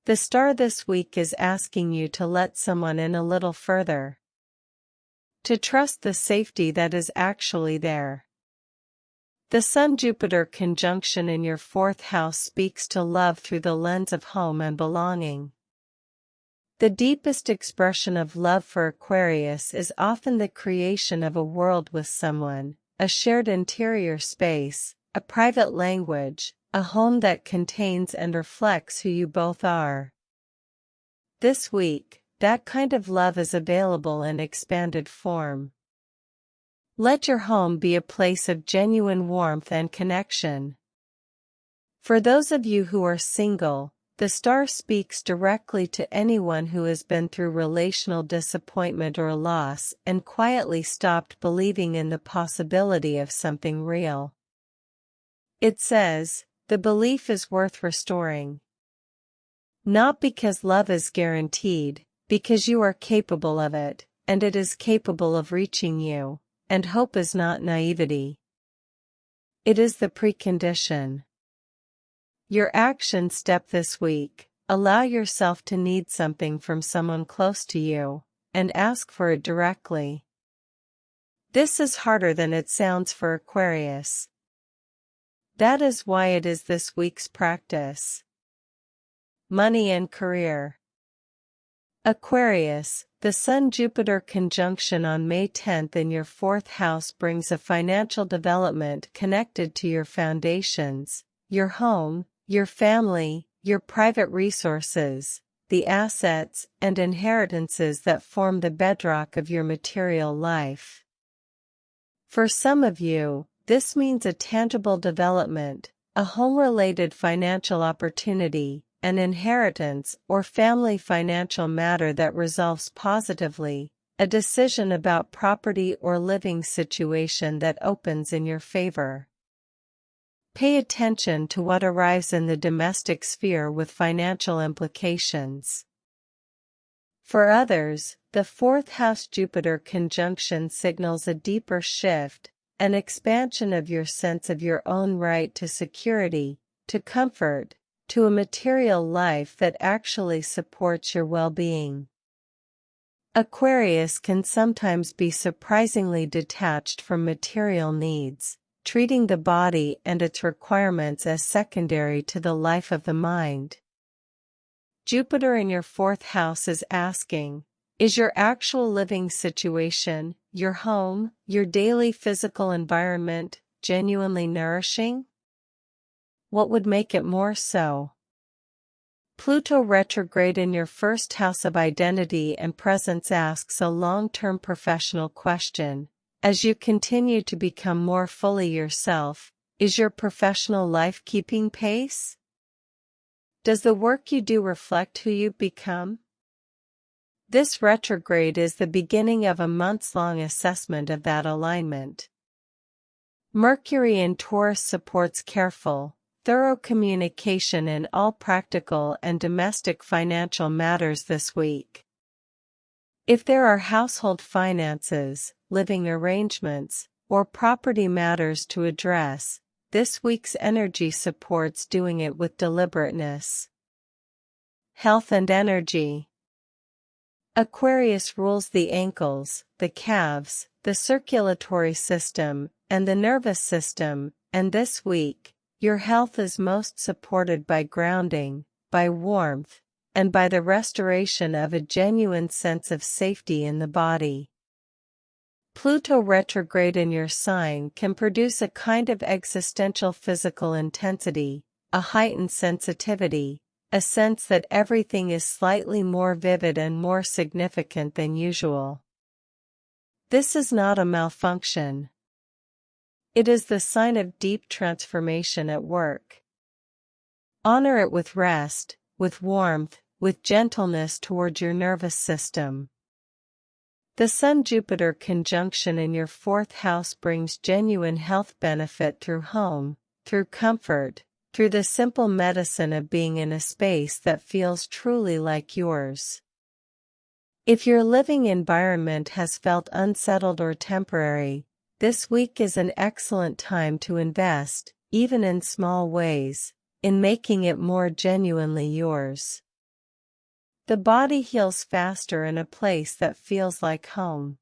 The Star this week is asking you to let someone in a little further. To trust the safety that is actually there. The Sun-Jupiter conjunction in your fourth house speaks to love through the lens of home and belonging. The deepest expression of love for Aquarius is often the creation of a world with someone, a shared interior space, a private language, a home that contains and reflects who you both are. This week, that kind of love is available in expanded form. Let your home be a place of genuine warmth and connection. For those of you who are single, the Star speaks directly to anyone who has been through relational disappointment or loss and quietly stopped believing in the possibility of something real. It says, the belief is worth restoring. Not because love is guaranteed, because you are capable of it, and it is capable of reaching you, and hope is not naivety. It is the precondition. Your action step this week, allow yourself to need something from someone close to you, and ask for it directly. This is harder than it sounds for Aquarius. That is why it is this week's practice. Money and career. Aquarius, the Sun-Jupiter conjunction on May 10th in your 4th house brings a financial development connected to your foundations, your home, your family, your private resources, the assets and inheritances that form the bedrock of your material life. For some of you, this means a tangible development, a home-related financial opportunity, an inheritance or family financial matter that resolves positively, a decision about property or living situation that opens in your favor. Pay attention to what arrives in the domestic sphere with financial implications. For others, the 4th house Jupiter conjunction signals a deeper shift, an expansion of your sense of your own right to security, to comfort, to a material life that actually supports your well-being. Aquarius can sometimes be surprisingly detached from material needs, treating the body and its requirements as secondary to the life of the mind. Jupiter in your 4th house is asking, is your actual living situation, your home, your daily physical environment, genuinely nourishing? What would make it more so? Pluto retrograde in your 1st house of identity and presence asks a long-term professional question. As you continue to become more fully yourself, is your professional life keeping pace? Does the work you do reflect who you've become? This retrograde is the beginning of a months-long assessment of that alignment. Mercury in Taurus supports careful, thorough communication in all practical and domestic financial matters this week. If there are household finances, living arrangements, or property matters to address, this week's energy supports doing it with deliberateness. Health and energy. Aquarius rules the ankles, the calves, the circulatory system, and the nervous system, and this week, your health is most supported by grounding, by warmth, and by the restoration of a genuine sense of safety in the body. Pluto retrograde in your sign can produce a kind of existential physical intensity, a heightened sensitivity, a sense that everything is slightly more vivid and more significant than usual. This is not a malfunction. It is the sign of deep transformation at work. Honor it with rest, with warmth, with gentleness toward your nervous system. The Sun-Jupiter conjunction in your 4th house brings genuine health benefit through home, through comfort, through the simple medicine of being in a space that feels truly like yours. If your living environment has felt unsettled or temporary, this week is an excellent time to invest, even in small ways, in making it more genuinely yours. The body heals faster in a place that feels like home.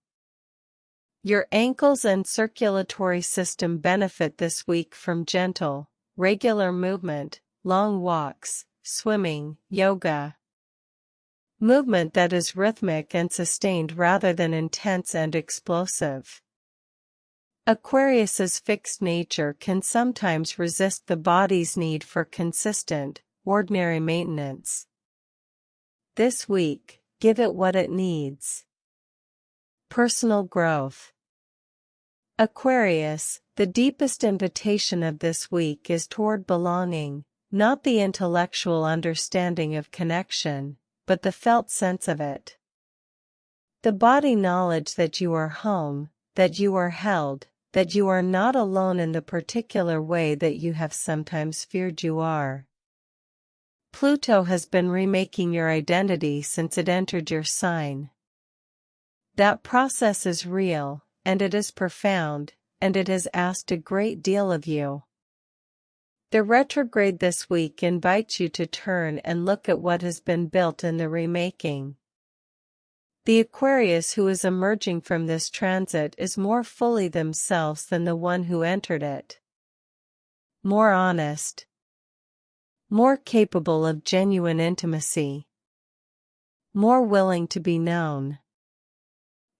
Your ankles and circulatory system benefit this week from gentle, regular movement, long walks, swimming, yoga. Movement that is rhythmic and sustained rather than intense and explosive. Aquarius's fixed nature can sometimes resist the body's need for consistent, ordinary maintenance. This week, give it what it needs. Personal growth. Aquarius, the deepest invitation of this week is toward belonging, not the intellectual understanding of connection, but the felt sense of it. The body knowledge that you are home, that you are held, that you are not alone in the particular way that you have sometimes feared you are. Pluto has been remaking your identity since it entered your sign. That process is real, and it is profound, and it has asked a great deal of you. The retrograde this week invites you to turn and look at what has been built in the remaking. The Aquarius who is emerging from this transit is more fully themselves than the one who entered it. More honest. More capable of genuine intimacy. More willing to be known.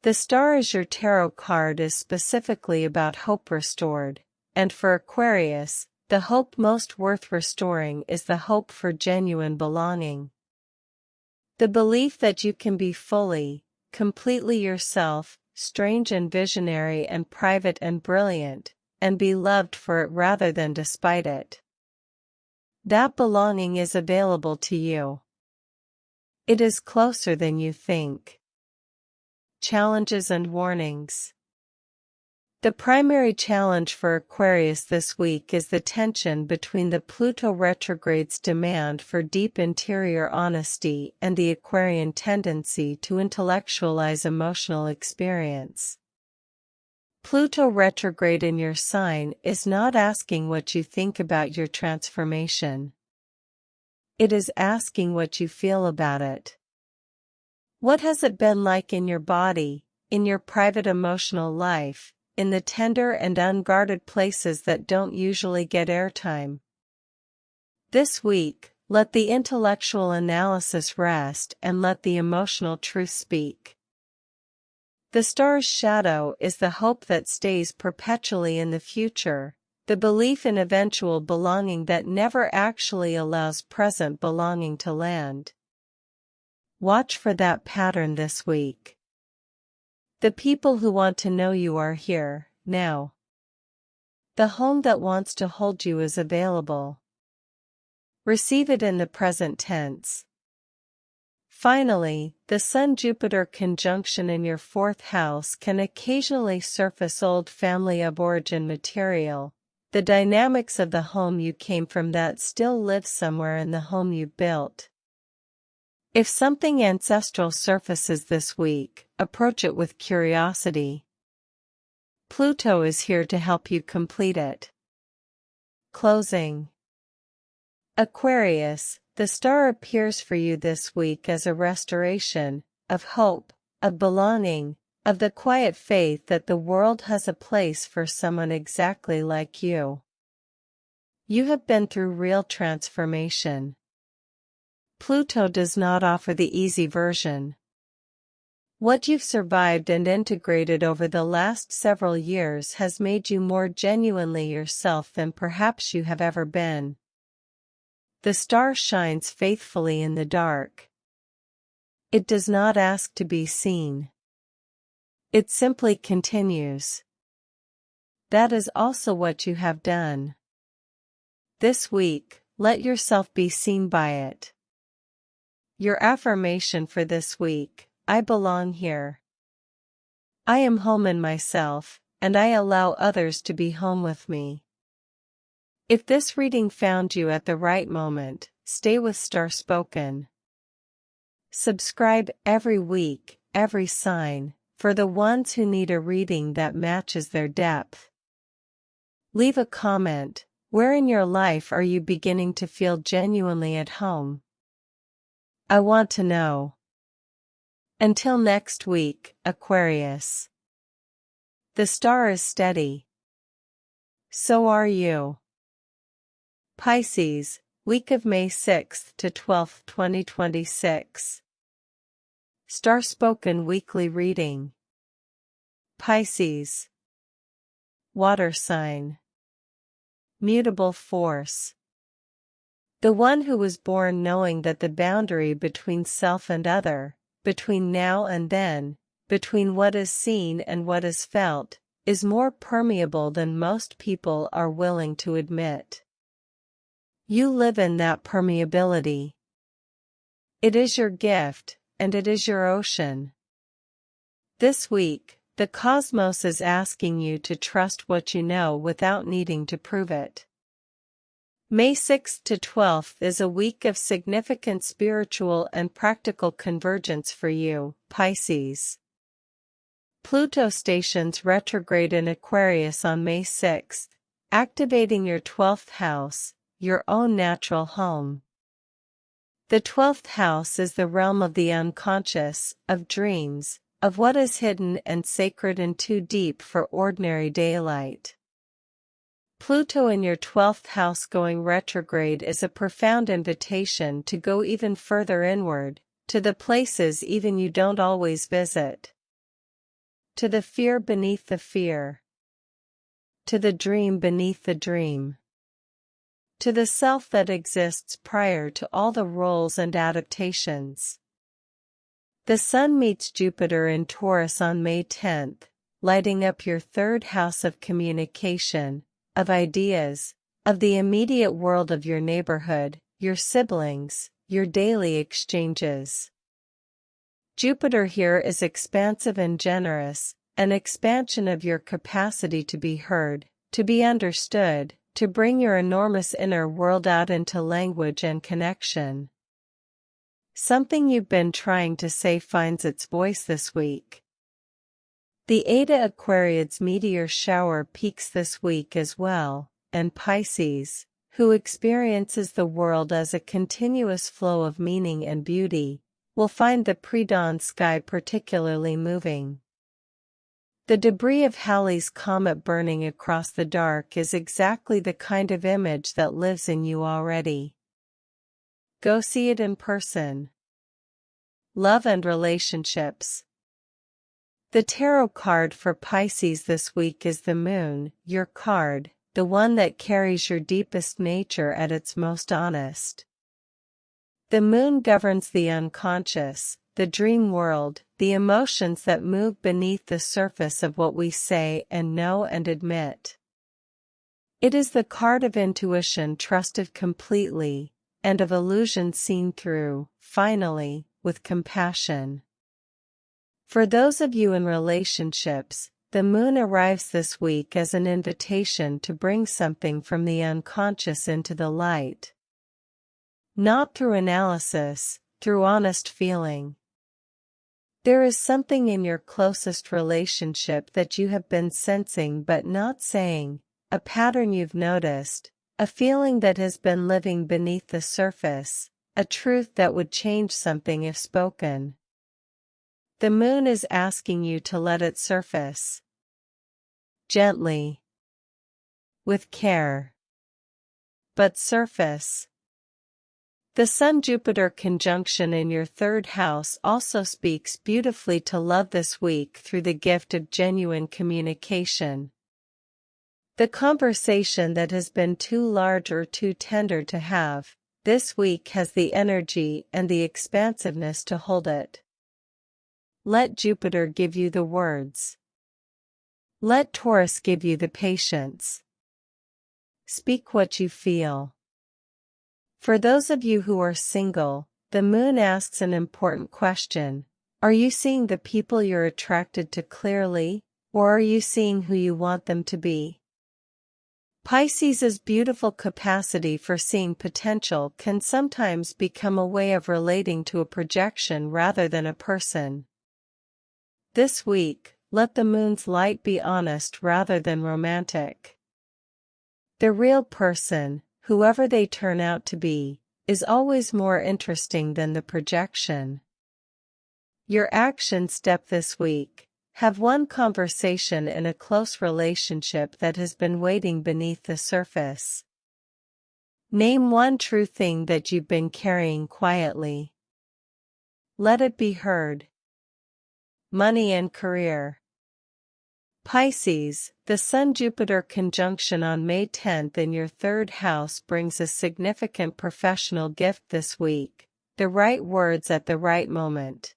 The star as your tarot card is specifically about hope restored, and for Aquarius, the hope most worth restoring is the hope for genuine belonging. The belief that you can be fully, completely yourself, strange and visionary and private and brilliant, and be loved for it rather than despite it. That belonging is available to you. It is closer than you think. Challenges and warnings. The primary challenge for Aquarius this week is the tension between the Pluto retrograde's demand for deep interior honesty and the Aquarian tendency to intellectualize emotional experience. Pluto retrograde in your sign is not asking what you think about your transformation. It is asking what you feel about it. What has it been like in your body, in your private emotional life, in the tender and unguarded places that don't usually get airtime? This week, let the intellectual analysis rest and let the emotional truth speak. The star's shadow is the hope that stays perpetually in the future, the belief in eventual belonging that never actually allows present belonging to land. Watch for that pattern this week. The people who want to know you are here, now. The home that wants to hold you is available. Receive it in the present tense. Finally, the Sun-Jupiter conjunction in your 4th house can occasionally surface old family of origin material, the dynamics of the home you came from that still live somewhere in the home you built. If something ancestral surfaces this week, approach it with curiosity. Pluto is here to help you complete it. Closing. Aquarius, the star appears for you this week as a restoration, of hope, of belonging, of the quiet faith that the world has a place for someone exactly like you. You have been through real transformation. Pluto does not offer the easy version. What you've survived and integrated over the last several years has made you more genuinely yourself than perhaps you have ever been. The star shines faithfully in the dark. It does not ask to be seen. It simply continues. That is also what you have done. This week, let yourself be seen by it. Your affirmation for this week: I belong here. I am home in myself, and I allow others to be home with me. If this reading found you at the right moment, stay with Starspoken. Subscribe every week, every sign, for the ones who need a reading that matches their depth. Leave a comment. Where in your life are you beginning to feel genuinely at home? I want to know. Until next week, Aquarius. The star is steady. So are you. Pisces, week of May 6th to 12th, 2026. Starspoken weekly reading. Pisces. Water sign. Mutable force. The one who was born knowing that the boundary between self and other, between now and then, between what is seen and what is felt, is more permeable than most people are willing to admit. You live in that permeability. It is your gift, and it is your ocean. This week, the cosmos is asking you to trust what you know without needing to prove it. May 6th to 12th is a week of significant spiritual and practical convergence for you, Pisces. Pluto stations retrograde in Aquarius on May 6th, activating your 12th house, your own natural home. The 12th house is the realm of the unconscious, of dreams, of what is hidden and sacred and too deep for ordinary daylight. Pluto in your 12th house going retrograde is a profound invitation to go even further inward, to the places even you don't always visit. To the fear beneath the fear. To the dream beneath the dream. To the self that exists prior to all the roles and adaptations. The Sun meets Jupiter in Taurus on May 10th, lighting up your 3rd house of communication, of ideas, of the immediate world of your neighborhood, your siblings, your daily exchanges. Jupiter here is expansive and generous, an expansion of your capacity to be heard, to be understood, to bring your enormous inner world out into language and connection. Something you've been trying to say finds its voice this week. The Aquariids meteor shower peaks this week as well, and Pisces, who experiences the world as a continuous flow of meaning and beauty, will find the pre-dawn sky particularly moving. The debris of Halley's Comet burning across the dark is exactly the kind of image that lives in you already. Go see it in person. Love and relationships. The tarot card for Pisces this week is the Moon, your card, the one that carries your deepest nature at its most honest. The Moon governs the unconscious, the dream world, the emotions that move beneath the surface of what we say and know and admit. It is the card of intuition trusted completely, and of illusion seen through, finally, with compassion. For those of you in relationships, the Moon arrives this week as an invitation to bring something from the unconscious into the light. Not through analysis, through honest feeling. There is something in your closest relationship that you have been sensing but not saying, a pattern you've noticed, a feeling that has been living beneath the surface, a truth that would change something if spoken. The Moon is asking you to let it surface. Gently. With care. But surface. The Sun-Jupiter conjunction in your 3rd house also speaks beautifully to love this week through the gift of genuine communication. The conversation that has been too large or too tender to have, this week has the energy and the expansiveness to hold it. Let Jupiter give you the words. Let Taurus give you the patience. Speak what you feel. For those of you who are single, the Moon asks an important question. Are you seeing the people you're attracted to clearly, or are you seeing who you want them to be? Pisces' beautiful capacity for seeing potential can sometimes become a way of relating to a projection rather than a person. This week, let the Moon's light be honest rather than romantic. The real person, whoever they turn out to be, is always more interesting than the projection. Your action step this week: have one conversation in a close relationship that has been waiting beneath the surface. Name one true thing that you've been carrying quietly. Let it be heard. Money and career. Pisces, the Sun-Jupiter conjunction on May 10th in your 3rd house brings a significant professional gift this week, the right words at the right moment.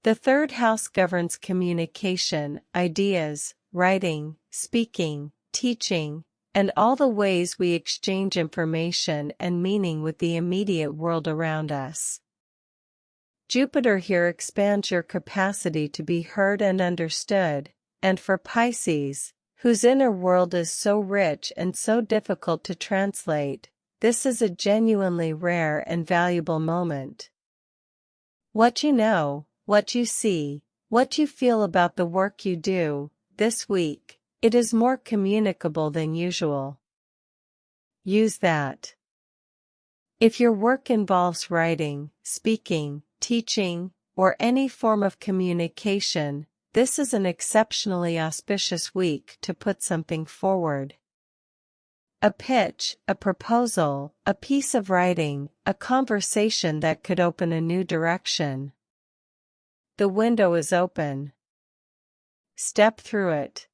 The 3rd house governs communication, ideas, writing, speaking, teaching, and all the ways we exchange information and meaning with the immediate world around us. Jupiter here expands your capacity to be heard and understood, and for Pisces, whose inner world is so rich and so difficult to translate, this is a genuinely rare and valuable moment. What you know, what you see, what you feel about the work you do, this week, it is more communicable than usual. Use that. If your work involves writing, speaking, teaching, or any form of communication, this is an exceptionally auspicious week to put something forward. A pitch, a proposal, a piece of writing, a conversation that could open a new direction. The window is open. Step through it.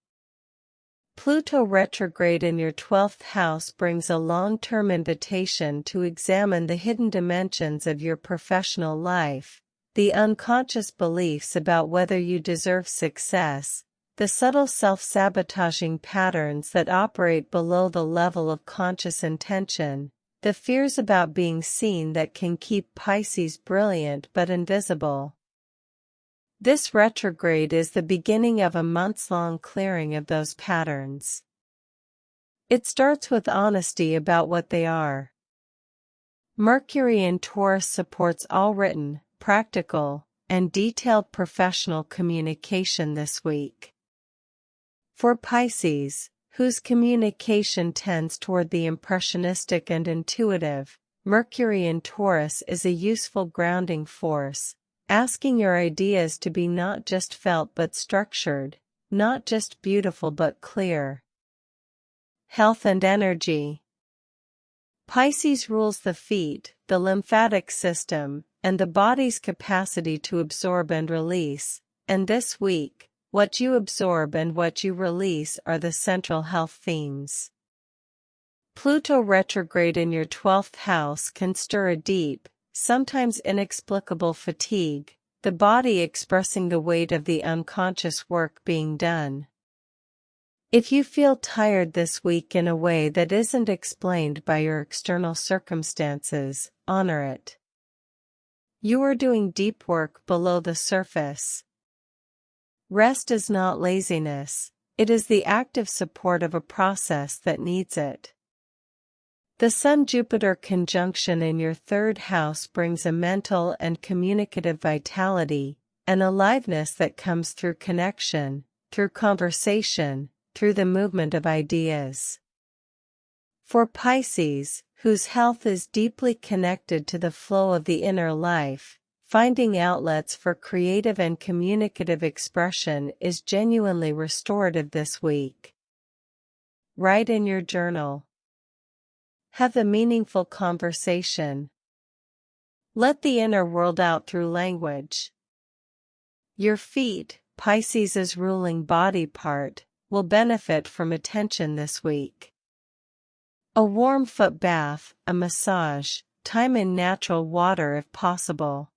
Pluto retrograde in your 12th house brings a long-term invitation to examine the hidden dimensions of your professional life, the unconscious beliefs about whether you deserve success, the subtle self-sabotaging patterns that operate below the level of conscious intention, the fears about being seen that can keep Pisces brilliant but invisible. This retrograde is the beginning of a months-long clearing of those patterns. It starts with honesty about what they are. Mercury in Taurus supports all written, practical, and detailed professional communication this week. For Pisces, whose communication tends toward the impressionistic and intuitive, Mercury in Taurus is a useful grounding force, asking your ideas to be not just felt but structured, not just beautiful but clear. Health and energy. Pisces rules the feet, the lymphatic system, and the body's capacity to absorb and release, and this week, what you absorb and what you release are the central health themes. Pluto retrograde in your 12th house can stir a deep, sometimes inexplicable fatigue, the body expressing the weight of the unconscious work being done. If you feel tired this week in a way that isn't explained by your external circumstances, honor it. You are doing deep work below the surface. Rest is not laziness, it is the active support of a process that needs it. The Sun-Jupiter conjunction in your 3rd house brings a mental and communicative vitality, an aliveness that comes through connection, through conversation, through the movement of ideas. For Pisces, whose health is deeply connected to the flow of the inner life, finding outlets for creative and communicative expression is genuinely restorative this week. Write in your journal. Have a meaningful conversation. Let the inner world out through language. Your feet, Pisces' ruling body part, will benefit from attention this week. A warm foot bath, a massage, time in natural water if possible.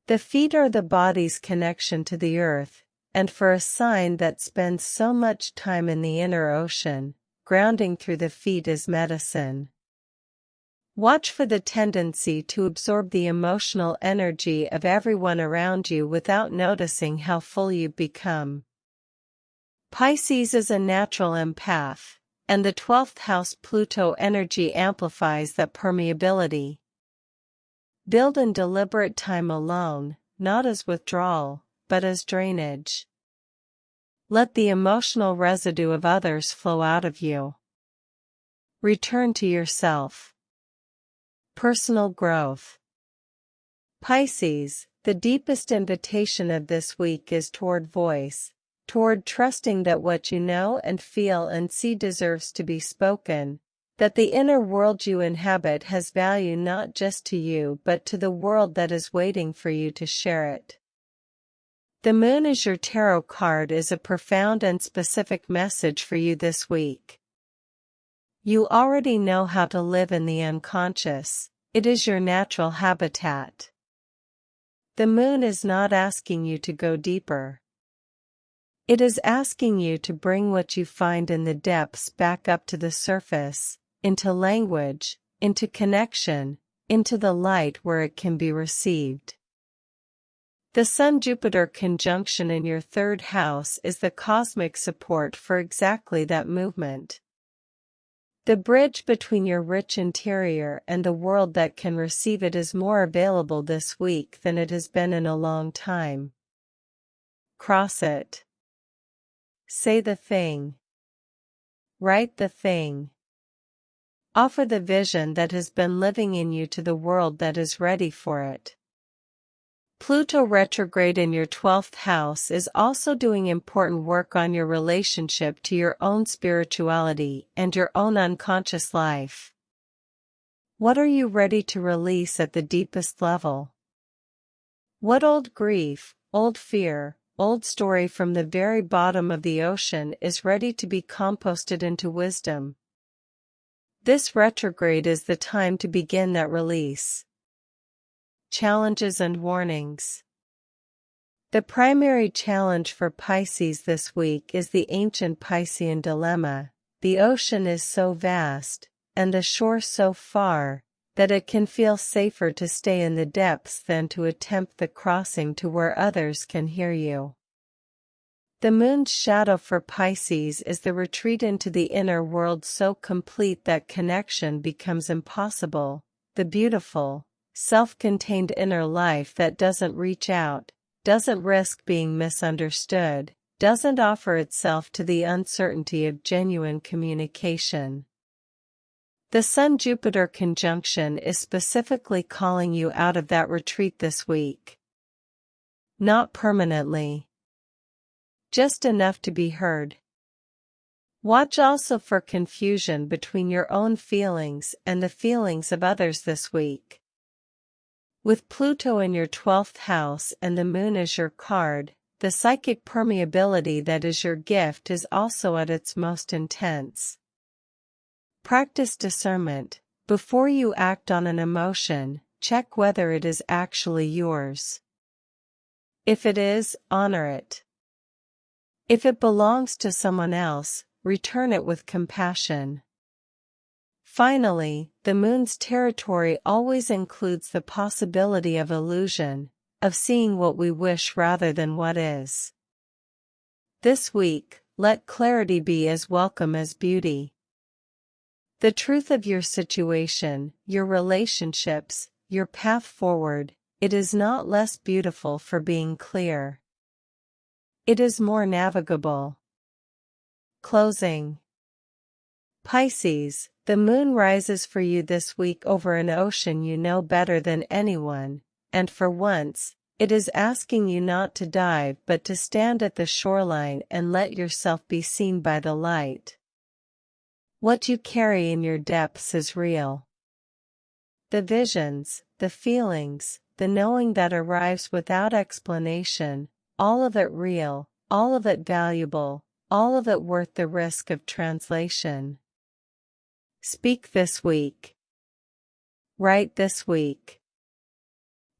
The feet are the body's connection to the earth, and for a sign that spends so much time in the inner ocean, grounding through the feet is medicine. Watch for the tendency to absorb the emotional energy of everyone around you without noticing how full you become. Pisces is a natural empath, and the 12th house Pluto energy amplifies that permeability. Build in deliberate time alone, not as withdrawal, but as drainage. Let the emotional residue of others flow out of you. Return to yourself. Personal growth. Pisces, the deepest invitation of this week is toward voice, toward trusting that what you know and feel and see deserves to be spoken, that the inner world you inhabit has value not just to you but to the world that is waiting for you to share it. The moon as your tarot card is a profound and specific message for you this week. You already know how to live in the unconscious, it is your natural habitat. The moon is not asking you to go deeper. It is asking you to bring what you find in the depths back up to the surface, into language, into connection, into the light where it can be received. The Sun-Jupiter conjunction in your 3rd house is the cosmic support for exactly that movement. The bridge between your rich interior and the world that can receive it is more available this week than it has been in a long time. Cross it. Say the thing. Write the thing. Offer the vision that has been living in you to the world that is ready for it. Pluto retrograde in your 12th house is also doing important work on your relationship to your own spirituality and your own unconscious life. What are you ready to release at the deepest level? What old grief, old fear, old story from the very bottom of the ocean is ready to be composted into wisdom? This retrograde is the time to begin that release. Challenges and warnings. The primary challenge for Pisces this week is the ancient Piscean dilemma. The ocean is so vast, and the shore so far, that it can feel safer to stay in the depths than to attempt the crossing to where others can hear you. The moon's shadow for Pisces is the retreat into the inner world so complete that connection becomes impossible, the beautiful, self-contained inner life that doesn't reach out, doesn't risk being misunderstood, doesn't offer itself to the uncertainty of genuine communication. The Sun-Jupiter conjunction is specifically calling you out of that retreat this week. Not permanently. Just enough to be heard. Watch also for confusion between your own feelings and the feelings of others this week. With Pluto in your 12th house and the moon as your card, the psychic permeability that is your gift is also at its most intense. Practice discernment. Before you act on an emotion, check whether it is actually yours. If it is, honor it. If it belongs to someone else, return it with compassion. Finally, the moon's territory always includes the possibility of illusion, of seeing what we wish rather than what is. This week, let clarity be as welcome as beauty. The truth of your situation, your relationships, your path forward, it is not less beautiful for being clear. It is more navigable. Closing. Pisces, the moon rises for you this week over an ocean you know better than anyone, and for once, it is asking you not to dive but to stand at the shoreline and let yourself be seen by the light. What you carry in your depths is real. The visions, the feelings, the knowing that arrives without explanation, all of it real, all of it valuable, all of it worth the risk of translation. Speak this week. Write this week.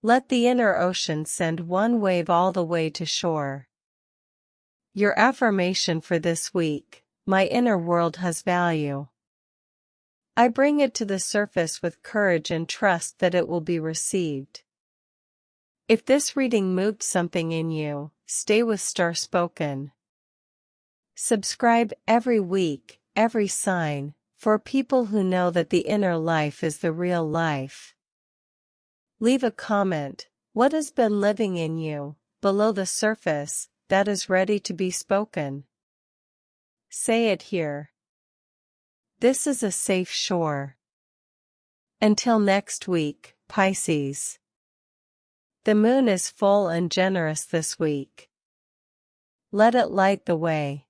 Let the inner ocean send one wave all the way to shore. Your affirmation for this week: my inner world has value. I bring it to the surface with courage and trust that it will be received. If this reading moved something in you, stay with Starspoken. Subscribe every week, every sign, for people who know that the inner life is the real life. Leave a comment. What has been living in you, below the surface, that is ready to be spoken? Say it here. This is a safe shore. Until next week, Pisces. The moon is full and generous this week. Let it light the way.